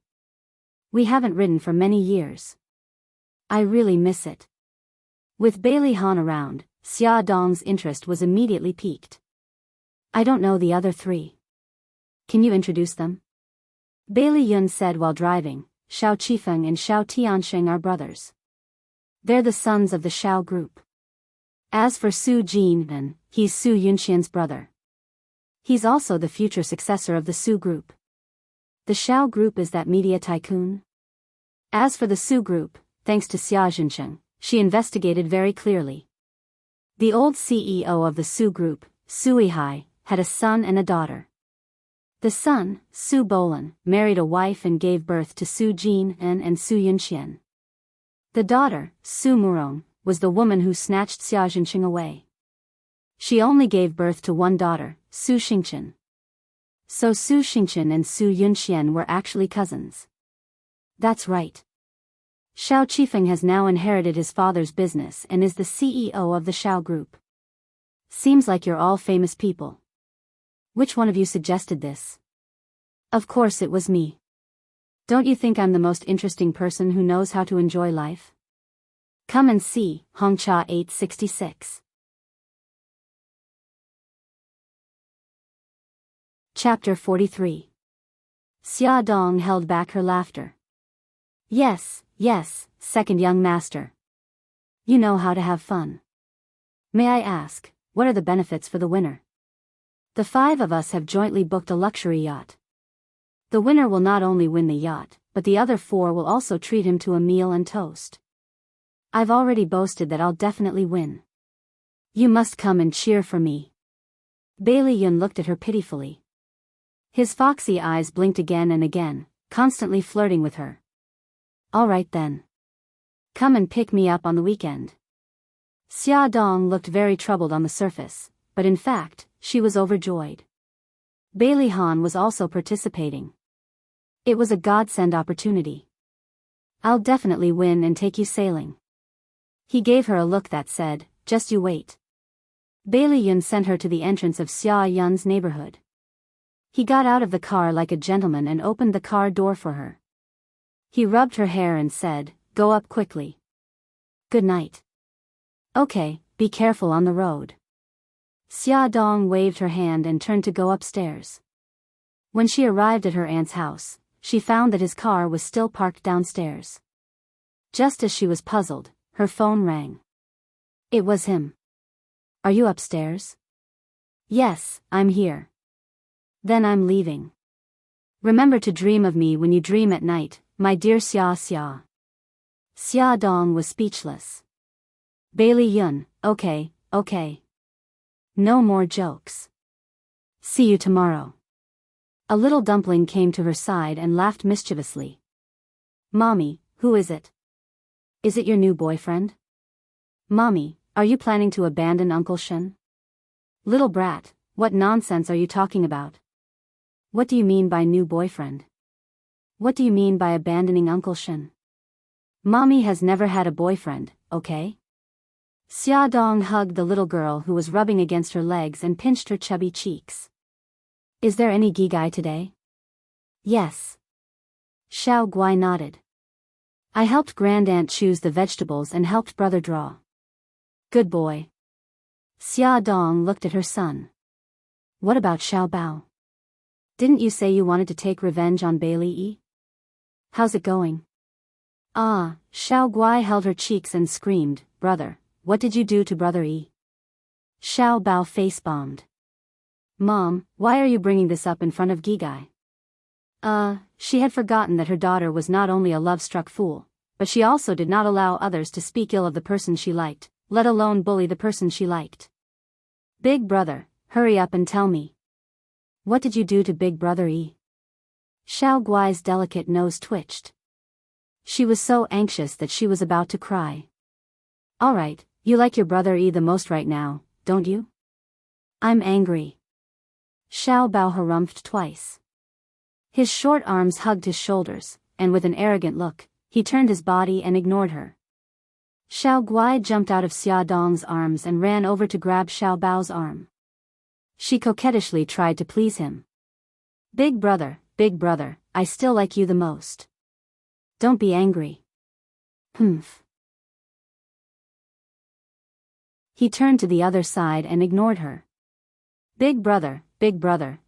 We haven't ridden for many years. I really miss it." With Bailey Han around, Xia Dong's interest was immediately piqued. "I don't know the other 3. Can you introduce them?" Bailey Yun said while driving. "Xiao Qifeng and Xiao Tiansheng are brothers. They're the sons of the Xiao group. As for Su Jinwen, he's Su Yunxian's brother. He's also the future successor of the Su group. The Xiao group is that media tycoon." As for the Su group, thanks to Xia Jinsheng, she investigated very clearly. The old CEO of the Su group, Su Yihai, had a son and a daughter. The son, Su Bolan, married a wife and gave birth to Su Jin and Su Yunxian. The daughter, Su Murong, was the woman who snatched Xia Jinsheng away. She only gave birth to one daughter, Su Xingchen. So Su Xingchen and Su Yunxian were actually cousins. That's right. Xiao Qifeng has now inherited his father's business and is the CEO of the Xiao Group. Seems like you're all famous people. Which one of you suggested this? Of course it was me. Don't you think I'm the most interesting person who knows how to enjoy life? Come and see, Hongcha 866. Chapter 43. Xia Dong held back her laughter. Yes, second young master. You know how to have fun. May I ask, what are the benefits for the winner? The 5 of us have jointly booked a luxury yacht. The winner will not only win the yacht, but the other 4 will also treat him to a meal and toast. I've already boasted that I'll definitely win. You must come and cheer for me. Bailey Yun looked at her pitifully. His foxy eyes blinked again and again, constantly flirting with her. All right then. Come and pick me up on the weekend. Xia Dong looked very troubled on the surface, but in fact, she was overjoyed. Bailey Han was also participating. It was a godsend opportunity. I'll definitely win and take you sailing. He gave her a look that said, just you wait. Bailey Yun sent her to the entrance of Xia Yun's neighborhood. He got out of the car like a gentleman and opened the car door for her. He rubbed her hair and said, go up quickly. Good night. Okay, be careful on the road. Xia Dong waved her hand and turned to go upstairs. When she arrived at her aunt's house, she found that his car was still parked downstairs. Just as she was puzzled, her phone rang. It was him. Are you upstairs? Yes, I'm here. Then I'm leaving. Remember to dream of me when you dream at night, my dear Xia. Xia Dong was speechless. Bailey Yun, okay. No more jokes. See you tomorrow. A little dumpling came to her side and laughed mischievously. Mommy, who is it? Is it your new boyfriend? Mommy, are you planning to abandon Uncle Shen? Little brat, what nonsense are you talking about? What do you mean by new boyfriend? What do you mean by abandoning Uncle Shen? Mommy has never had a boyfriend, okay? Xia Dong hugged the little girl who was rubbing against her legs and pinched her chubby cheeks. Is there any gigai today? Yes. Xiao Guai nodded. I helped Grandaunt choose the vegetables and helped brother draw. Good boy. Xia Dong looked at her son. What about Xiao Bao? Didn't you say you wanted to take revenge on Bailey Yi? How's it going? Ah, Xiao Guai held her cheeks and screamed, brother, what did you do to brother Yi? Xiao Bao face-bombed. Mom, why are you bringing this up in front of Gigai? She had forgotten that her daughter was not only a love-struck fool, but she also did not allow others to speak ill of the person she liked, let alone bully the person she liked. Big brother, hurry up and tell me. What did you do to big brother Yi? Xiao Guai's delicate nose twitched. She was so anxious that she was about to cry. All right, you like your brother Yi the most right now, don't you? I'm angry. Xiao Bao harumphed twice. His short arms hugged his shoulders, and with an arrogant look, he turned his body and ignored her. Xiao Guai jumped out of Xia Dong's arms and ran over to grab Xiao Bao's arm. She coquettishly tried to please him. Big brother, I still like you the most. Don't be angry. Humph. He turned to the other side and ignored her. Big brother,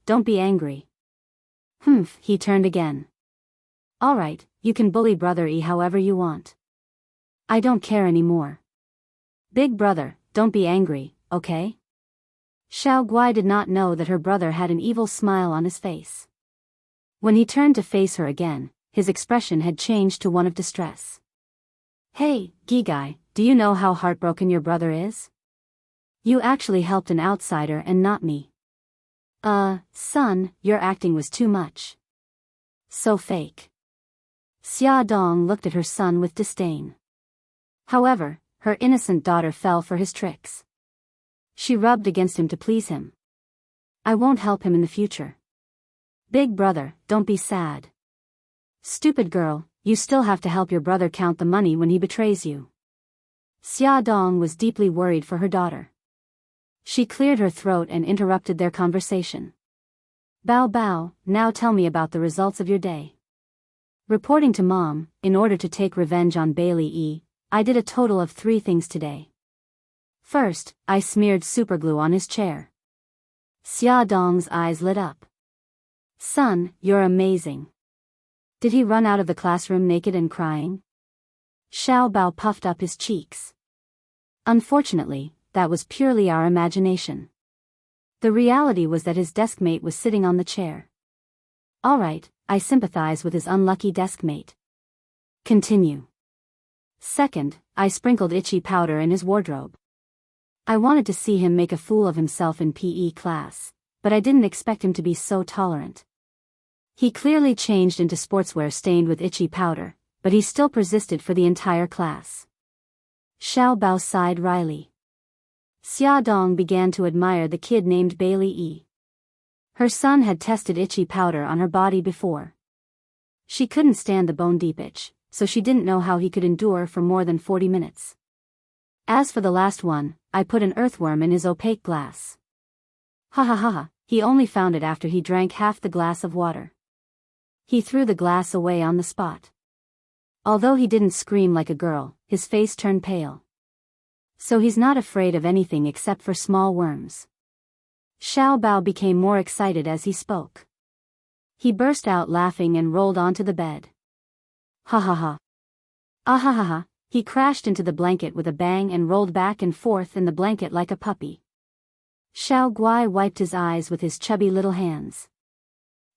don't be angry. Humph, he turned again. All right, you can bully brother E however you want. I don't care anymore. Big brother, don't be angry, okay? Xiao Guai did not know that her brother had an evil smile on his face. When he turned to face her again, his expression had changed to one of distress. Hey, Gigai, do you know how heartbroken your brother is? You actually helped an outsider and not me. Son, your acting was too much. So fake. Xia Dong looked at her son with disdain. However, her innocent daughter fell for his tricks. She rubbed against him to please him. I won't help him in the future. Big brother, don't be sad. Stupid girl, you still have to help your brother count the money when he betrays you. Xia Dong was deeply worried for her daughter. She cleared her throat and interrupted their conversation. Bao Bao, now tell me about the results of your day. Reporting to Mom, in order to take revenge on Bailey E, I did a total of 3 things today. First, I smeared superglue on his chair. Xia Dong's eyes lit up. Son, you're amazing. Did he run out of the classroom naked and crying? Xiao Bao puffed up his cheeks. Unfortunately, that was purely our imagination. The reality was that his deskmate was sitting on the chair. All right, I sympathize with his unlucky deskmate. Continue. Second, I sprinkled itchy powder in his wardrobe. I wanted to see him make a fool of himself in PE class, but I didn't expect him to be so tolerant. He clearly changed into sportswear stained with itchy powder, but he still persisted for the entire class. Xiao Bao sighed wryly. Xia Dong began to admire the kid named Bailey E. Her son had tested itchy powder on her body before. She couldn't stand the bone-deep itch, so she didn't know how he could endure for more than 40 minutes. As for the last one, I put an earthworm in his opaque glass. Ha ha ha ha, he only found it after he drank half the glass of water. He threw the glass away on the spot. Although he didn't scream like a girl, his face turned pale. So he's not afraid of anything except for small worms. Xiao Bao became more excited as he spoke. He burst out laughing and rolled onto the bed. Ha ha ha. Ah ha ha ha. He crashed into the blanket with a bang and rolled back and forth in the blanket like a puppy. Xiao Guai wiped his eyes with his chubby little hands.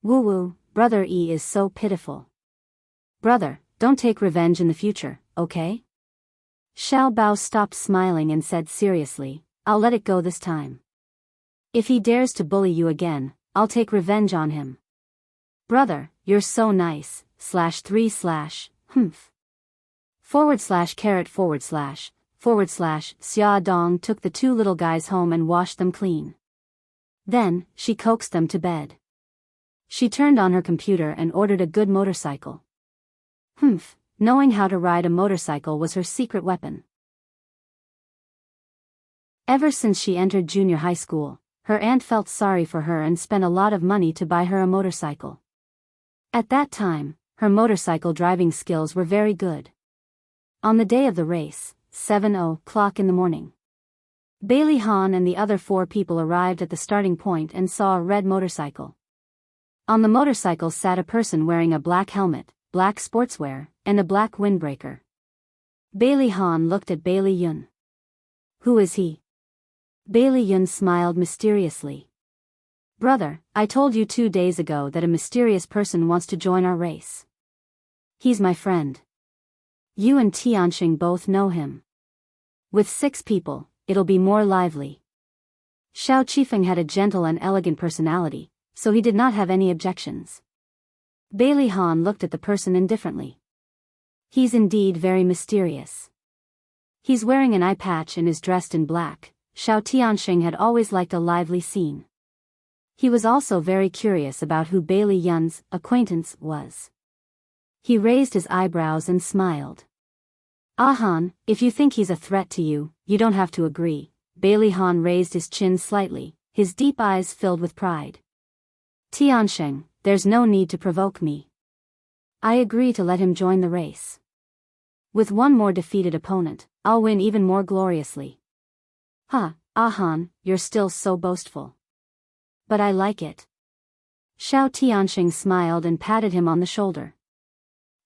Woo-woo, Brother E is so pitiful. Brother, don't take revenge in the future, okay? Xiao Bao stopped smiling and said seriously, I'll let it go this time. If he dares to bully you again, I'll take revenge on him. Brother, you're so nice, /3/, // Xia Dong took the 2 little guys home and washed them clean. Then, she coaxed them to bed. She turned on her computer and ordered a good motorcycle. Knowing how to ride a motorcycle was her secret weapon. Ever since she entered junior high school, her aunt felt sorry for her and spent a lot of money to buy her a motorcycle. At that time, her motorcycle driving skills were very good. On the day of the race, 7:00 in the morning, Bailey Han and the other 4 people arrived at the starting point and saw a red motorcycle. On the motorcycle sat a person wearing a black helmet, black sportswear, and a black windbreaker. Bailey Han looked at Bailey Yun. Who is he? Bailey Yun smiled mysteriously. Brother, I told you 2 days ago that a mysterious person wants to join our race. He's my friend. You and Tianxing both know him. With 6 people, it'll be more lively. Xiao Qifeng had a gentle and elegant personality, so he did not have any objections. Bailey Han looked at the person indifferently. He's indeed very mysterious. He's wearing an eye patch and is dressed in black. Xiao Tianxing had always liked a lively scene. He was also very curious about who Bailey Yun's acquaintance was. He raised his eyebrows and smiled. Han, if you think he's a threat to you, you don't have to agree. Bailey Han raised his chin slightly, his deep eyes filled with pride. Tianxing, there's no need to provoke me. I agree to let him join the race. With one more defeated opponent, I'll win even more gloriously. Han, you're still so boastful. But I like it. Xiao Tianxing smiled and patted him on the shoulder.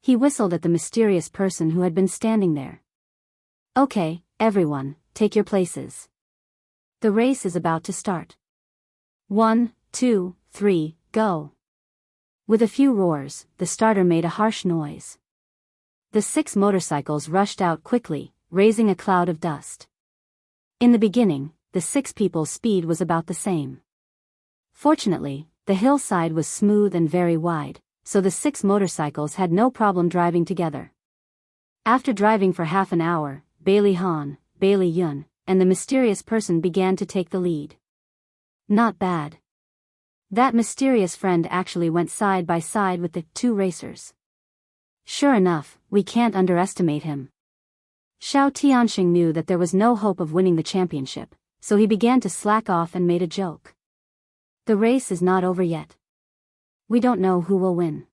He whistled at the mysterious person who had been standing there. Okay, everyone, take your places. The race is about to start. 1, 2, 3, go. With a few roars, the starter made a harsh noise. The 6 motorcycles rushed out quickly, raising a cloud of dust. In the beginning, the 6 people's speed was about the same. Fortunately, the hillside was smooth and very wide, so the 6 motorcycles had no problem driving together. After driving for half an hour, Bailey Han, Bailey Yun, and the mysterious person began to take the lead. Not bad. That mysterious friend actually went side by side with the two racers. Sure enough, we can't underestimate him. Xiao Tianxing knew that there was no hope of winning the championship, so he began to slack off and made a joke. The race is not over yet. We don't know who will win.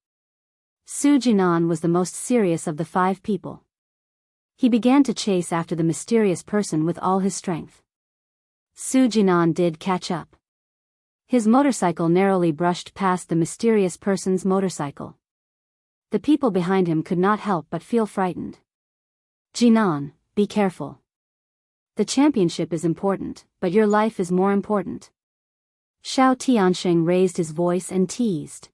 Su Jinan was the most serious of the 5 people. He began to chase after the mysterious person with all his strength. Su Jinan did catch up. His motorcycle narrowly brushed past the mysterious person's motorcycle. The people behind him could not help but feel frightened. Jinan, be careful. The championship is important, but your life is more important. Xiao Tianxing raised his voice and teased.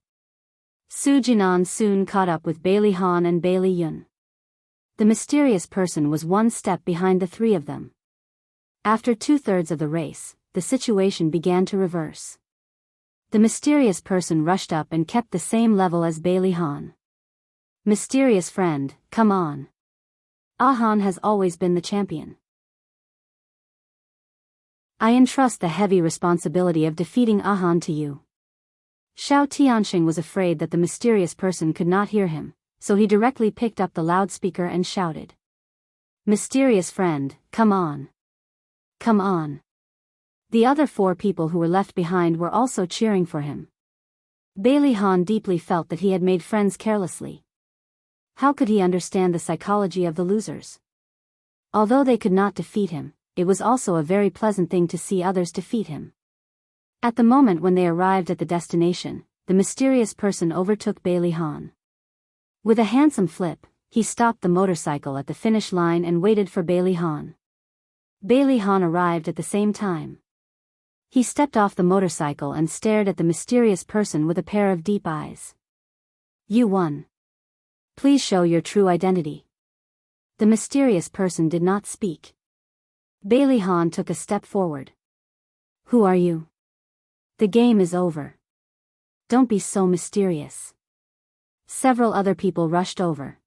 Su Jinan soon caught up with Bai Lihan and Bai Liyun. The mysterious person was one step behind the 3 of them. After 2/3 of the race, the situation began to reverse. The mysterious person rushed up and kept the same level as Bai Lihan. Mysterious friend, come on. Ahan has always been the champion. I entrust the heavy responsibility of defeating Ahan to you. Xiao Tianxing was afraid that the mysterious person could not hear him, so he directly picked up the loudspeaker and shouted. Mysterious friend, come on. Come on. The other 4 people who were left behind were also cheering for him. Bai Lihan deeply felt that he had made friends carelessly. How could he understand the psychology of the losers? Although they could not defeat him, it was also a very pleasant thing to see others defeat him. At the moment when they arrived at the destination, the mysterious person overtook Bai Lihan. With a handsome flip, he stopped the motorcycle at the finish line and waited for Bai Lihan. Bai Lihan arrived at the same time. He stepped off the motorcycle and stared at the mysterious person with a pair of deep eyes. You won. Please show your true identity. The mysterious person did not speak. Bai Lihan took a step forward. Who are you? The game is over. Don't be so mysterious. Several other people rushed over.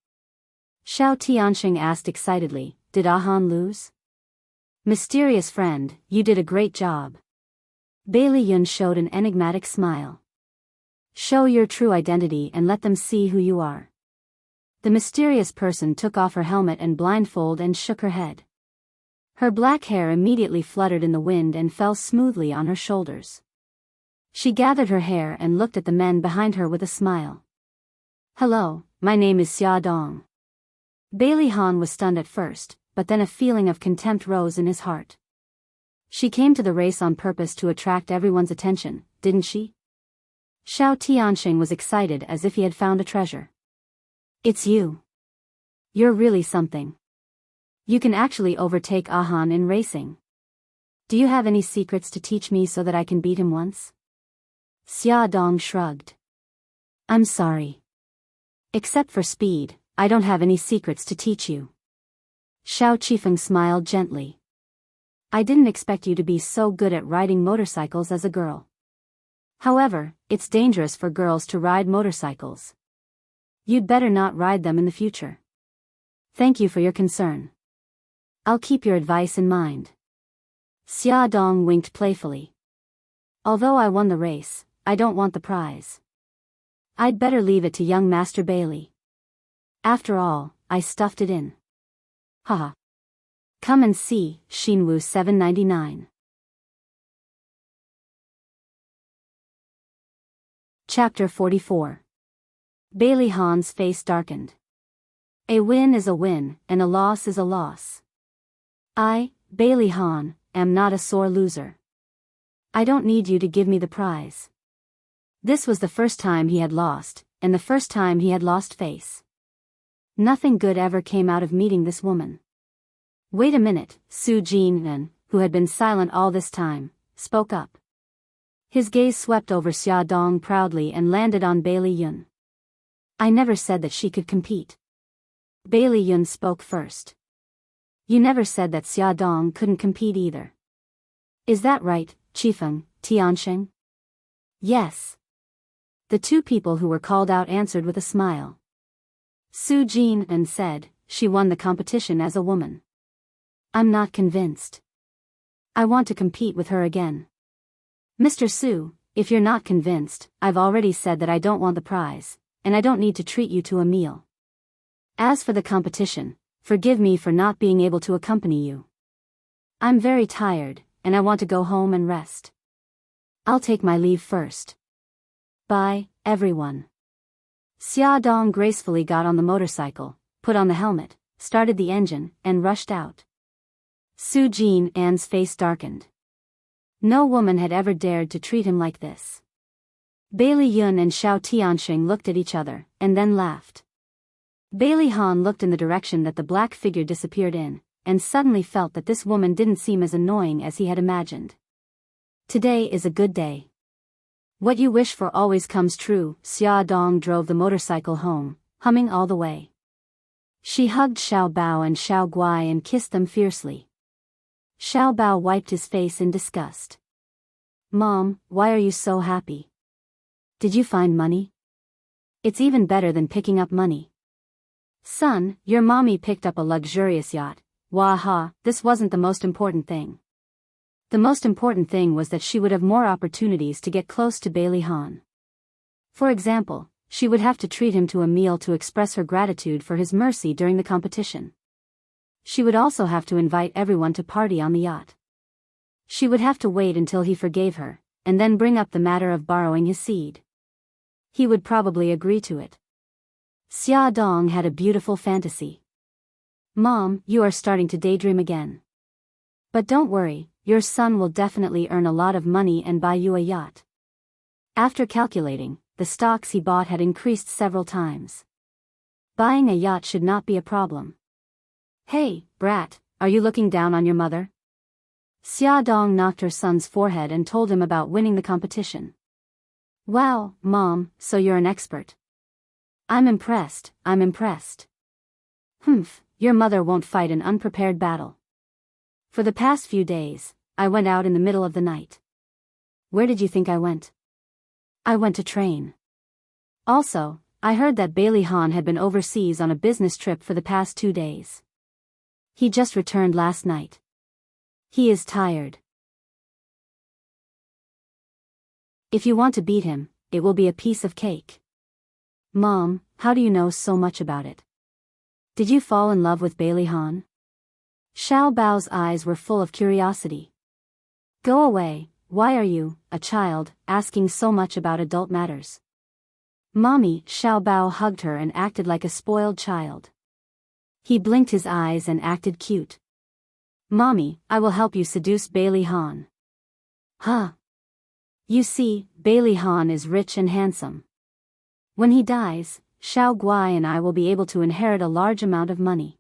Xiao Tianxing asked excitedly, did Ahan lose? Mysterious friend, you did a great job. Bai Liyun showed an enigmatic smile. Show your true identity and let them see who you are. The mysterious person took off her helmet and blindfold and shook her head. Her black hair immediately fluttered in the wind and fell smoothly on her shoulders. She gathered her hair and looked at the men behind her with a smile. Hello, my name is Xia Dong. Bai Lihan was stunned at first, but then a feeling of contempt rose in his heart. She came to the race on purpose to attract everyone's attention, didn't she? Xiao Tianxing was excited as if he had found a treasure. It's you. You're really something. You can actually overtake Ahan in racing. Do you have any secrets to teach me so that I can beat him once? Xia Dong shrugged. I'm sorry. Except for speed, I don't have any secrets to teach you. Xiao Qifeng smiled gently. I didn't expect you to be so good at riding motorcycles as a girl. However, it's dangerous for girls to ride motorcycles. You'd better not ride them in the future. Thank you for your concern. I'll keep your advice in mind. Xia Dong winked playfully. Although I won the race, I don't want the prize. I'd better leave it to young Master Bailey. After all, I stuffed it in. Haha. Come and see, Xinwu 799. Chapter 44. Bai Lihan's face darkened. A win is a win, and a loss is a loss. I, Bai Lihan, am not a sore loser. I don't need you to give me the prize. This was the first time he had lost, and the first time he had lost face. Nothing good ever came out of meeting this woman. Wait a minute, Su Jinan, who had been silent all this time, spoke up. His gaze swept over Xia Dong proudly and landed on Bai Liyun. I never said that she could compete. Bai Liyun spoke first. You never said that Xia Dong couldn't compete either. Is that right, Qifeng, Tianxing? Yes. The 2 people who were called out answered with a smile. Su Jinan said, she won the competition as a woman. I'm not convinced. I want to compete with her again. Mr. Su, if you're not convinced, I've already said that I don't want the prize, and I don't need to treat you to a meal. As for the competition, forgive me for not being able to accompany you. I'm very tired, and I want to go home and rest. I'll take my leave first. Bye, everyone. Xiaodong gracefully got on the motorcycle, put on the helmet, started the engine, and rushed out. Su Jin An's face darkened. No woman had ever dared to treat him like this. Bailey Yun and Xiao Tianxing looked at each other, and then laughed. Bailey Han looked in the direction that the black figure disappeared in, and suddenly felt that this woman didn't seem as annoying as he had imagined. Today is a good day. What you wish for always comes true. Xia Dong drove the motorcycle home, humming all the way. She hugged Xiao Bao and Xiao Guai and kissed them fiercely. Xiao Bao wiped his face in disgust. Mom, why are you so happy? Did you find money? It's even better than picking up money. Son, your mommy picked up a luxurious yacht. Waha, this wasn't the most important thing. The most important thing was that she would have more opportunities to get close to Bailey Han. For example, she would have to treat him to a meal to express her gratitude for his mercy during the competition. She would also have to invite everyone to party on the yacht. She would have to wait until he forgave her, and then bring up the matter of borrowing his seed. He would probably agree to it. Xia Dong had a beautiful fantasy. Mom, you are starting to daydream again. But don't worry, your son will definitely earn a lot of money and buy you a yacht. After calculating, the stocks he bought had increased several times. Buying a yacht should not be a problem. Hey, brat, are you looking down on your mother? Xia Dong knocked her son's forehead and told him about winning the competition. Wow, Mom, so you're an expert. I'm impressed. Humph, your mother won't fight an unprepared battle. For the past few days, I went out in the middle of the night. Where did you think I went? I went to train. Also, I heard that Bailey Han had been overseas on a business trip for the past 2 days. He just returned last night. He is tired. If you want to beat him, it will be a piece of cake. Mom, how do you know so much about it? Did you fall in love with Bailey Han? Xiao Bao's eyes were full of curiosity. Go away, why are you, a child, asking so much about adult matters? Mommy, Xiao Bao hugged her and acted like a spoiled child. He blinked his eyes and acted cute. Mommy, I will help you seduce Bailey Han. Huh? You see, Bailey Han is rich and handsome. When he dies, Xiao Guai and I will be able to inherit a large amount of money.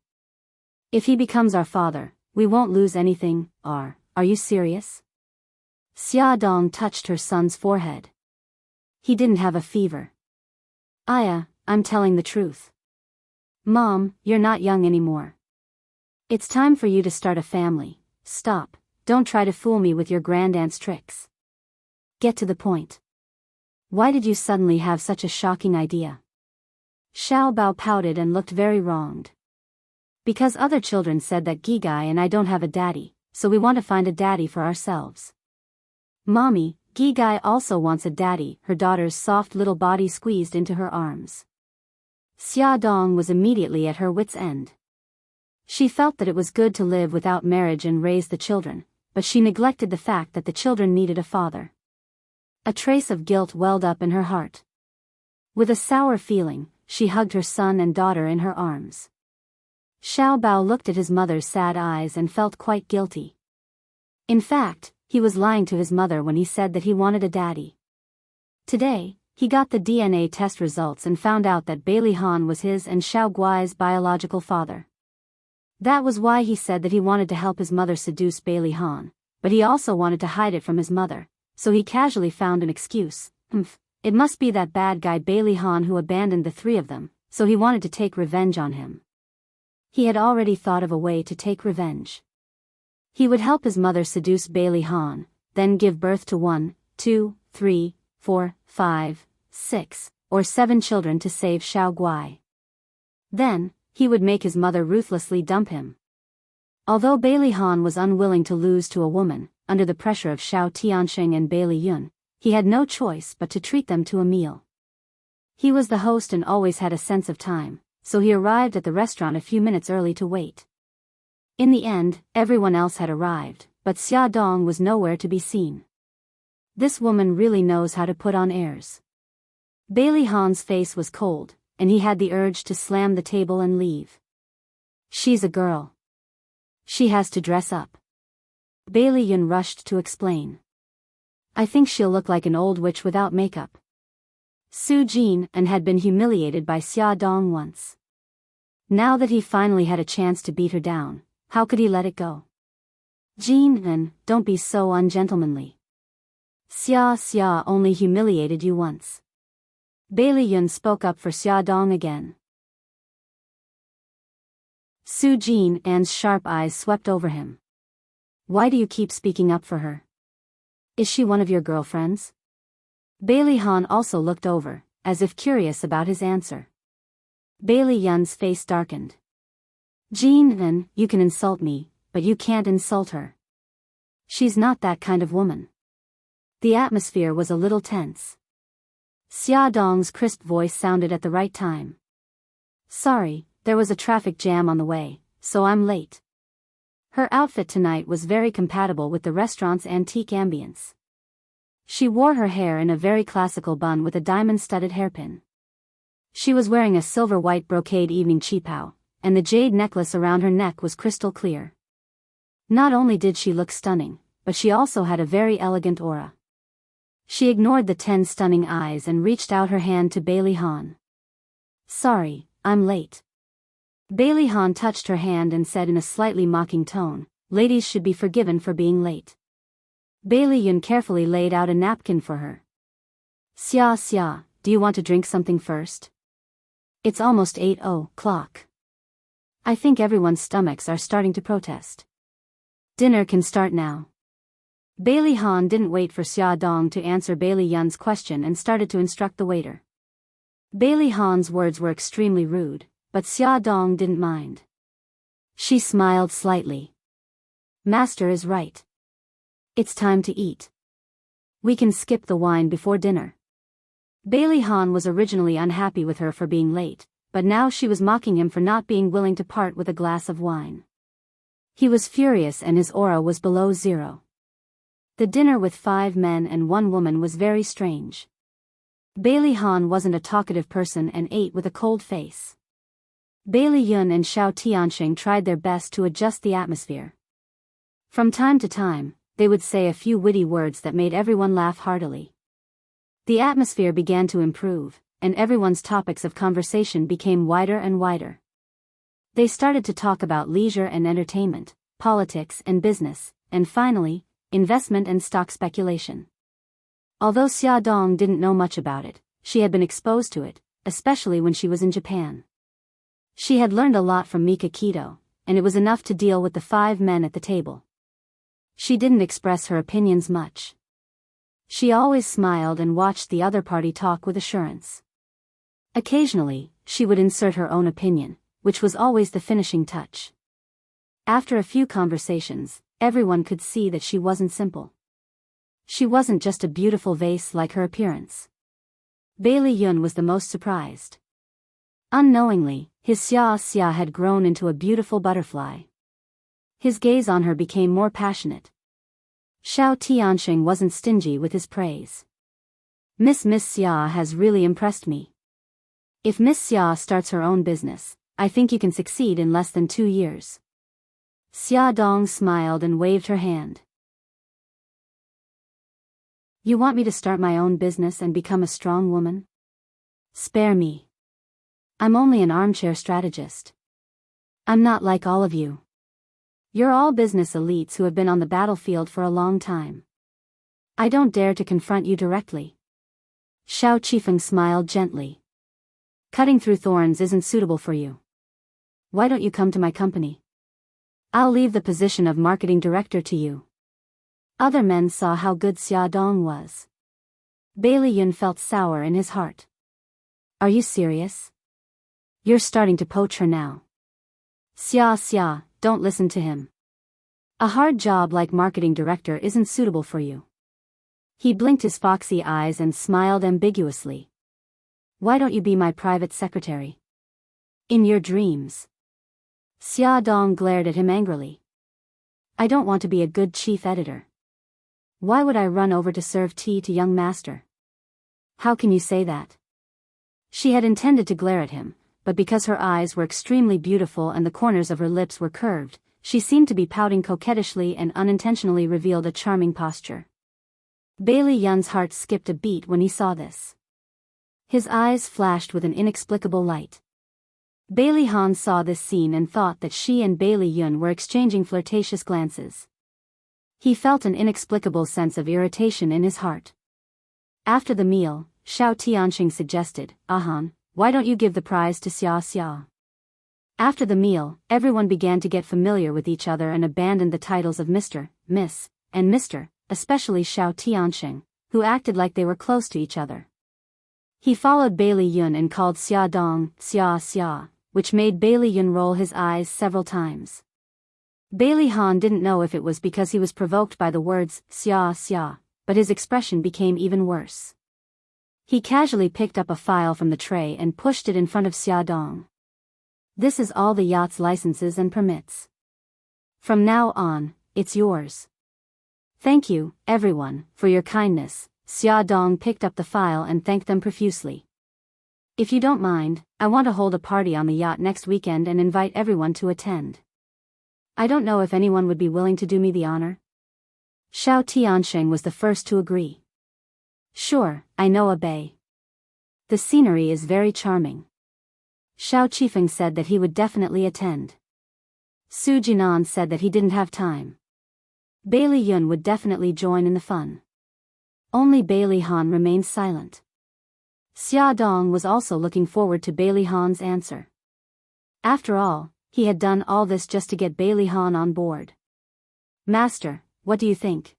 If he becomes our father, we won't lose anything. Are you serious? Xia Dong touched her son's forehead. He didn't have a fever. Aya, I'm telling the truth. Mom, you're not young anymore. It's time for you to start a family. Stop, don't try to fool me with your grandaunt's tricks. Get to the point. Why did you suddenly have such a shocking idea? Xiao Bao pouted and looked very wronged. Because other children said that Gigai and I don't have a daddy, so we want to find a daddy for ourselves. Mommy, Gigai also wants a daddy. Her daughter's soft little body squeezed into her arms. Xia Dong was immediately at her wit's end. She felt that it was good to live without marriage and raise the children, but she neglected the fact that the children needed a father. A trace of guilt welled up in her heart. With a sour feeling, she hugged her son and daughter in her arms. Xiao Bao looked at his mother's sad eyes and felt quite guilty. In fact, he was lying to his mother when he said that he wanted a daddy. Today, he got the DNA test results and found out that Bailey Han was his and Xiao Guai's biological father. That was why he said that he wanted to help his mother seduce Bailey Han, but he also wanted to hide it from his mother, so he casually found an excuse. It must be that bad guy Bailey Han who abandoned the 3 of them, so he wanted to take revenge on him. He had already thought of a way to take revenge. He would help his mother seduce Bailey Han, then give birth to 1, 2, 3, 4, 5, 6, or 7 children to save Xiao Guai. Then, he would make his mother ruthlessly dump him. Although Bailey Han was unwilling to lose to a woman, under the pressure of Xiao Tianxing and Bailey Yun, he had no choice but to treat them to a meal. He was the host and always had a sense of time, so he arrived at the restaurant a few minutes early to wait. In the end, everyone else had arrived, but Xia Dong was nowhere to be seen. This woman really knows how to put on airs. Bailey Han's face was cold, and he had the urge to slam the table and leave. She's a girl. She has to dress up. Bailey Yun rushed to explain. I think she'll look like an old witch without makeup. Su Jin and had been humiliated by Xia Dong once. Now that he finally had a chance to beat her down, how could he let it go? Jin, don't be so ungentlemanly. Xia only humiliated you once. Bailey Yun spoke up for Xia Dong again. Su Jin's sharp eyes swept over him. Why do you keep speaking up for her? Is she one of your girlfriends? Bailey Han also looked over, as if curious about his answer. Bailey Yun's face darkened. Jin, you can insult me, but you can't insult her. She's not that kind of woman. The atmosphere was a little tense. Xia Dong's crisp voice sounded at the right time. Sorry, there was a traffic jam on the way, so I'm late. Her outfit tonight was very compatible with the restaurant's antique ambience. She wore her hair in a very classical bun with a diamond-studded hairpin. She was wearing a silver-white brocade evening qipao, and the jade necklace around her neck was crystal clear. Not only did she look stunning, but she also had a very elegant aura. She ignored the 10 stunning eyes and reached out her hand to Bailey Han. Sorry, I'm late. Bailey Han touched her hand and said in a slightly mocking tone, ladies should be forgiven for being late. Bailey Yun carefully laid out a napkin for her. Xia, do you want to drink something first? It's almost 8:00. I think everyone's stomachs are starting to protest. Dinner can start now. Bailey Han didn't wait for Xia Dong to answer Bailey Yun's question and started to instruct the waiter. Bailey Han's words were extremely rude, but Xia Dong didn't mind. She smiled slightly. Master is right. It's time to eat. We can skip the wine before dinner. Bailey Han was originally unhappy with her for being late, but now she was mocking him for not being willing to part with a glass of wine. He was furious and his aura was below zero. The dinner with 5 men and 1 woman was very strange. Bailey Han wasn't a talkative person and ate with a cold face. Bailey Yun and Xiao Tianxing tried their best to adjust the atmosphere. From time to time, they would say a few witty words that made everyone laugh heartily. The atmosphere began to improve, and everyone's topics of conversation became wider and wider. They started to talk about leisure and entertainment, politics and business, and finally, investment and stock speculation. Although Xia Dong didn't know much about it, she had been exposed to it, especially when she was in Japan. She had learned a lot from Mika Keto, and it was enough to deal with the 5 men at the table. She didn't express her opinions much. She always smiled and watched the other party talk with assurance. Occasionally, she would insert her own opinion, which was always the finishing touch. After a few conversations, everyone could see that she wasn't simple. She wasn't just a beautiful vase like her appearance. Bailey Yun was the most surprised. Unknowingly, his Xia had grown into a beautiful butterfly. His gaze on her became more passionate. Xiao Tianxing wasn't stingy with his praise. Miss Xia has really impressed me. If Miss Xia starts her own business, I think you can succeed in less than 2 years. Xia Dong smiled and waved her hand. You want me to start my own business and become a strong woman? Spare me. I'm only an armchair strategist. I'm not like all of you. You're all business elites who have been on the battlefield for a long time. I don't dare to confront you directly. Xiao Qifeng smiled gently. Cutting through thorns isn't suitable for you. Why don't you come to my company? I'll leave the position of marketing director to you. Other men saw how good Xia Dong was. Bailey Yun felt sour in his heart. Are you serious? You're starting to poach her now. Xia, don't listen to him. A hard job like marketing director isn't suitable for you. He blinked his foxy eyes and smiled ambiguously. Why don't you be my private secretary? In your dreams. Xia Dong glared at him angrily. I don't want to be a good chief editor. Why would I run over to serve tea to young master? How can you say that? She had intended to glare at him, but because her eyes were extremely beautiful and the corners of her lips were curved, she seemed to be pouting coquettishly and unintentionally revealed a charming posture. Bailey Yun's heart skipped a beat when he saw this. His eyes flashed with an inexplicable light. Bailey Han saw this scene and thought that she and Bailey Yun were exchanging flirtatious glances. He felt an inexplicable sense of irritation in his heart. After the meal, Xiao Tianxing suggested, Han, why don't you give the prize to Xia Xia? After the meal, everyone began to get familiar with each other and abandoned the titles of Mr., Miss, and Mr., especially Xiao Tianxing, who acted like they were close to each other. He followed Bailey Yun and called Xia Dong, Xia Xia, which made Bailey Yun roll his eyes several times. Bailey Han didn't know if it was because he was provoked by the words, Xia Xia, but his expression became even worse. He casually picked up a file from the tray and pushed it in front of Xia Dong. This is all the yacht's licenses and permits. From now on, it's yours. Thank you, everyone, for your kindness. Xia Dong picked up the file and thanked them profusely. If you don't mind, I want to hold a party on the yacht next weekend and invite everyone to attend. I don't know if anyone would be willing to do me the honor. Xiao Tianxing was the first to agree. Sure, I know a bay. The scenery is very charming. Xiao Qifeng said that he would definitely attend. Su Jinan said that he didn't have time. Bailey Yun would definitely join in the fun. Only Bailey Han remained silent. Xia Dong was also looking forward to Bailey Han's answer. After all, he had done all this just to get Bailey Han on board. Master, what do you think?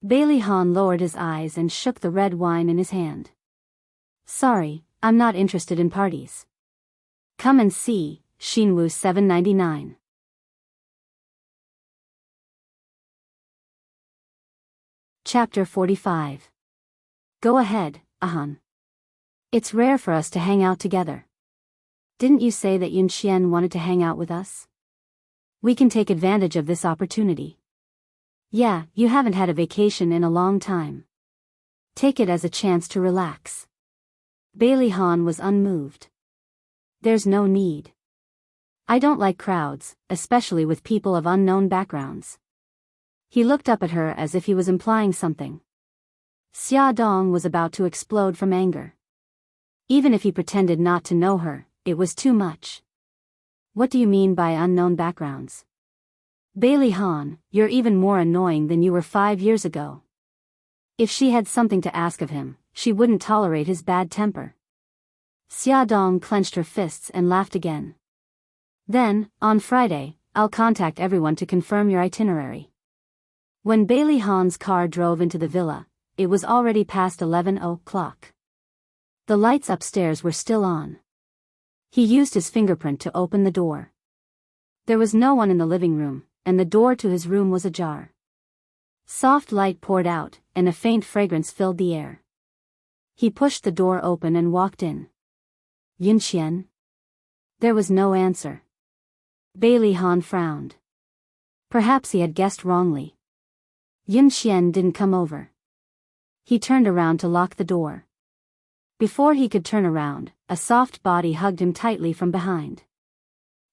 Bailey Han lowered his eyes and shook the red wine in his hand. Sorry, I'm not interested in parties. Come and see, Xinwu 799. Chapter 45. Go ahead, Han. It's rare for us to hang out together. Didn't you say that Yun Xian wanted to hang out with us? We can take advantage of this opportunity. Yeah, you haven't had a vacation in a long time. Take it as a chance to relax. Bailey Han was unmoved. There's no need. I don't like crowds, especially with people of unknown backgrounds. He looked up at her as if he was implying something. Xia Dong was about to explode from anger. Even if he pretended not to know her, it was too much. What do you mean by unknown backgrounds? Bailey Han, you're even more annoying than you were 5 years ago. If she had something to ask of him, she wouldn't tolerate his bad temper. Xia Dong clenched her fists and laughed again. Then, on Friday, I'll contact everyone to confirm your itinerary. When Bailey Han's car drove into the villa, it was already past 11 o'clock. The lights upstairs were still on. He used his fingerprint to open the door. There was no one in the living room, and the door to his room was ajar. Soft light poured out, and a faint fragrance filled the air. He pushed the door open and walked in. Yun Xian? There was no answer. Bailey Han frowned. Perhaps he had guessed wrongly. Yun Xian didn't come over. He turned around to lock the door. Before he could turn around, a soft body hugged him tightly from behind.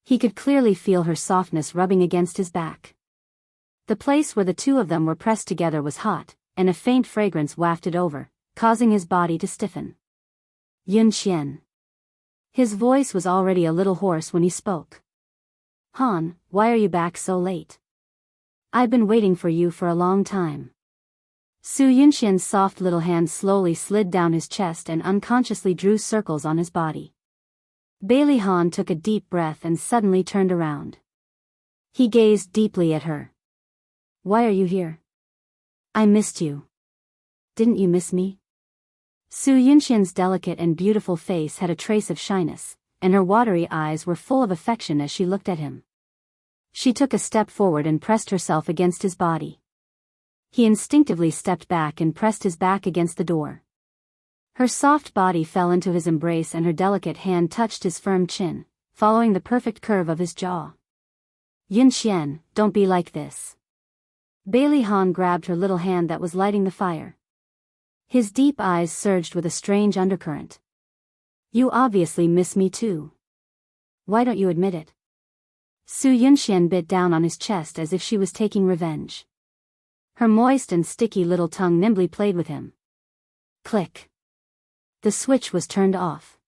He could clearly feel her softness rubbing against his back. The place where the two of them were pressed together was hot, and a faint fragrance wafted over, causing his body to stiffen. Yun Xian. His voice was already a little hoarse when he spoke. Han, why are you back so late? I've been waiting for you for a long time. Su Yunxian's soft little hand slowly slid down his chest and unconsciously drew circles on his body. Bailey Han took a deep breath and suddenly turned around. He gazed deeply at her. Why are you here? I missed you. Didn't you miss me? Su Yunxian's delicate and beautiful face had a trace of shyness, and her watery eyes were full of affection as she looked at him. She took a step forward and pressed herself against his body. He instinctively stepped back and pressed his back against the door. Her soft body fell into his embrace and her delicate hand touched his firm chin, following the perfect curve of his jaw. Yunxian, don't be like this. Bailey Han grabbed her little hand that was lighting the fire. His deep eyes surged with a strange undercurrent. You obviously miss me too. Why don't you admit it? Su Yunxian bit down on his chest as if she was taking revenge. Her moist and sticky little tongue nimbly played with him. Click. The switch was turned off.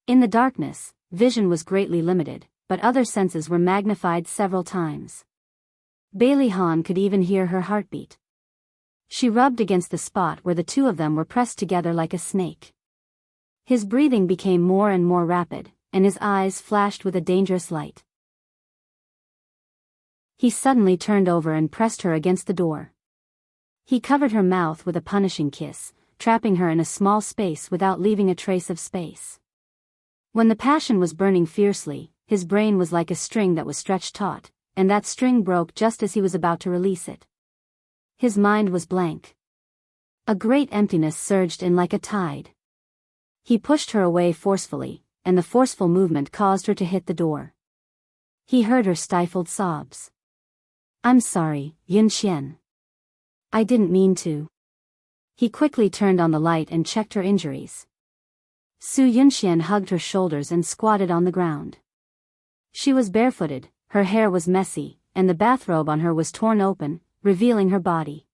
In the darkness, vision was greatly limited, but other senses were magnified several times. Bailey Han could even hear her heartbeat. She rubbed against the spot where the two of them were pressed together like a snake. His breathing became more and more rapid, and his eyes flashed with a dangerous light. He suddenly turned over and pressed her against the door. He covered her mouth with a punishing kiss, trapping her in a small space without leaving a trace of space. When the passion was burning fiercely, his brain was like a string that was stretched taut, and that string broke just as he was about to release it. His mind was blank. A great emptiness surged in like a tide. He pushed her away forcefully, and the forceful movement caused her to hit the door. He heard her stifled sobs. I'm sorry, Yunxian. I didn't mean to. He quickly turned on the light and checked her injuries. Su Yunxian hugged her shoulders and squatted on the ground. She was barefooted, her hair was messy, and the bathrobe on her was torn open, revealing her body.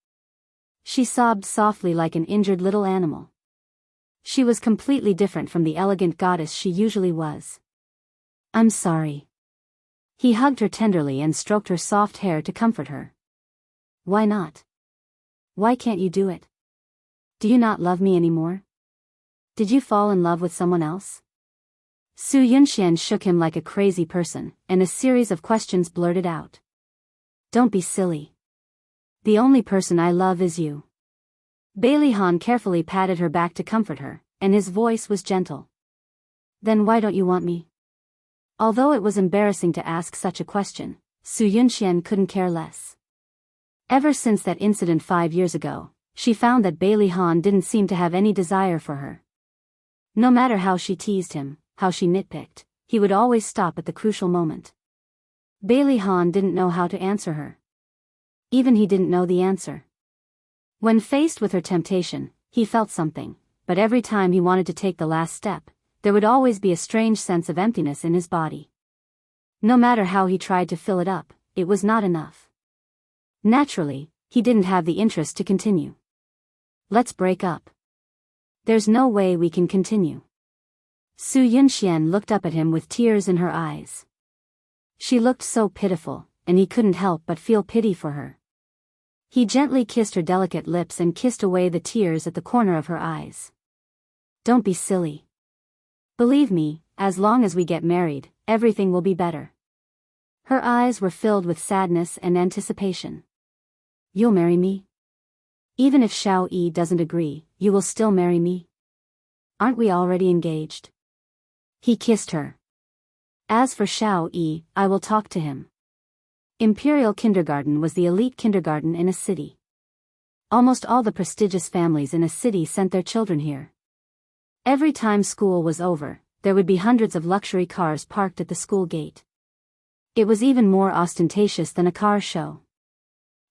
She sobbed softly like an injured little animal. She was completely different from the elegant goddess she usually was. I'm sorry. He hugged her tenderly and stroked her soft hair to comfort her. Why not? Why can't you do it? Do you not love me anymore? Did you fall in love with someone else? Su Yunxian shook him like a crazy person, and a series of questions blurted out. Don't be silly. The only person I love is you. Bailey Han carefully patted her back to comfort her, and his voice was gentle. Then why don't you want me? Although it was embarrassing to ask such a question, Su Yunxian couldn't care less. Ever since that incident 5 years ago, she found that Bailey Han didn't seem to have any desire for her. No matter how she teased him, how she nitpicked, he would always stop at the crucial moment. Bailey Han didn't know how to answer her. Even he didn't know the answer. When faced with her temptation, he felt something, but every time he wanted to take the last step, there would always be a strange sense of emptiness in his body. No matter how he tried to fill it up, it was not enough. Naturally, he didn't have the interest to continue. Let's break up. There's no way we can continue. Su Yunxian looked up at him with tears in her eyes. She looked so pitiful, and he couldn't help but feel pity for her. He gently kissed her delicate lips and kissed away the tears at the corner of her eyes. Don't be silly. Believe me, as long as we get married, everything will be better. Her eyes were filled with sadness and anticipation. You'll marry me? Even if Xiao Yi doesn't agree, you will still marry me? Aren't we already engaged? He kissed her. As for Xiao Yi, I will talk to him. Imperial Kindergarten was the elite kindergarten in a city. Almost all the prestigious families in a city sent their children here. Every time school was over, there would be hundreds of luxury cars parked at the school gate. It was even more ostentatious than a car show.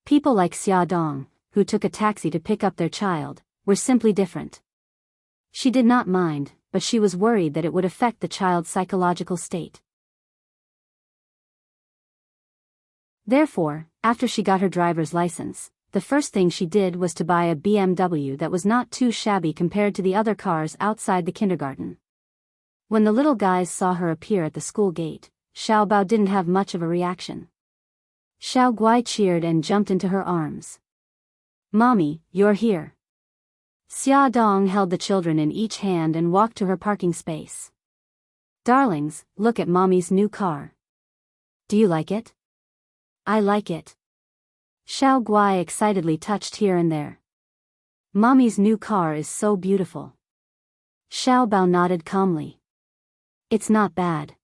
People like Xia Dong, who took a taxi to pick up their child, were simply different. She did not mind, but she was worried that it would affect the child's psychological state. Therefore, after she got her driver's license, the first thing she did was to buy a BMW that was not too shabby compared to the other cars outside the kindergarten. When the little guys saw her appear at the school gate, Xiao Bao didn't have much of a reaction. Xiao Guai cheered and jumped into her arms. Mommy, you're here. Xia Dong held the children in each hand and walked to her parking space. Darlings, look at Mommy's new car. Do you like it? I like it. Xiao Guai excitedly touched here and there. Mommy's new car is so beautiful. Xiao Bao nodded calmly. It's not bad.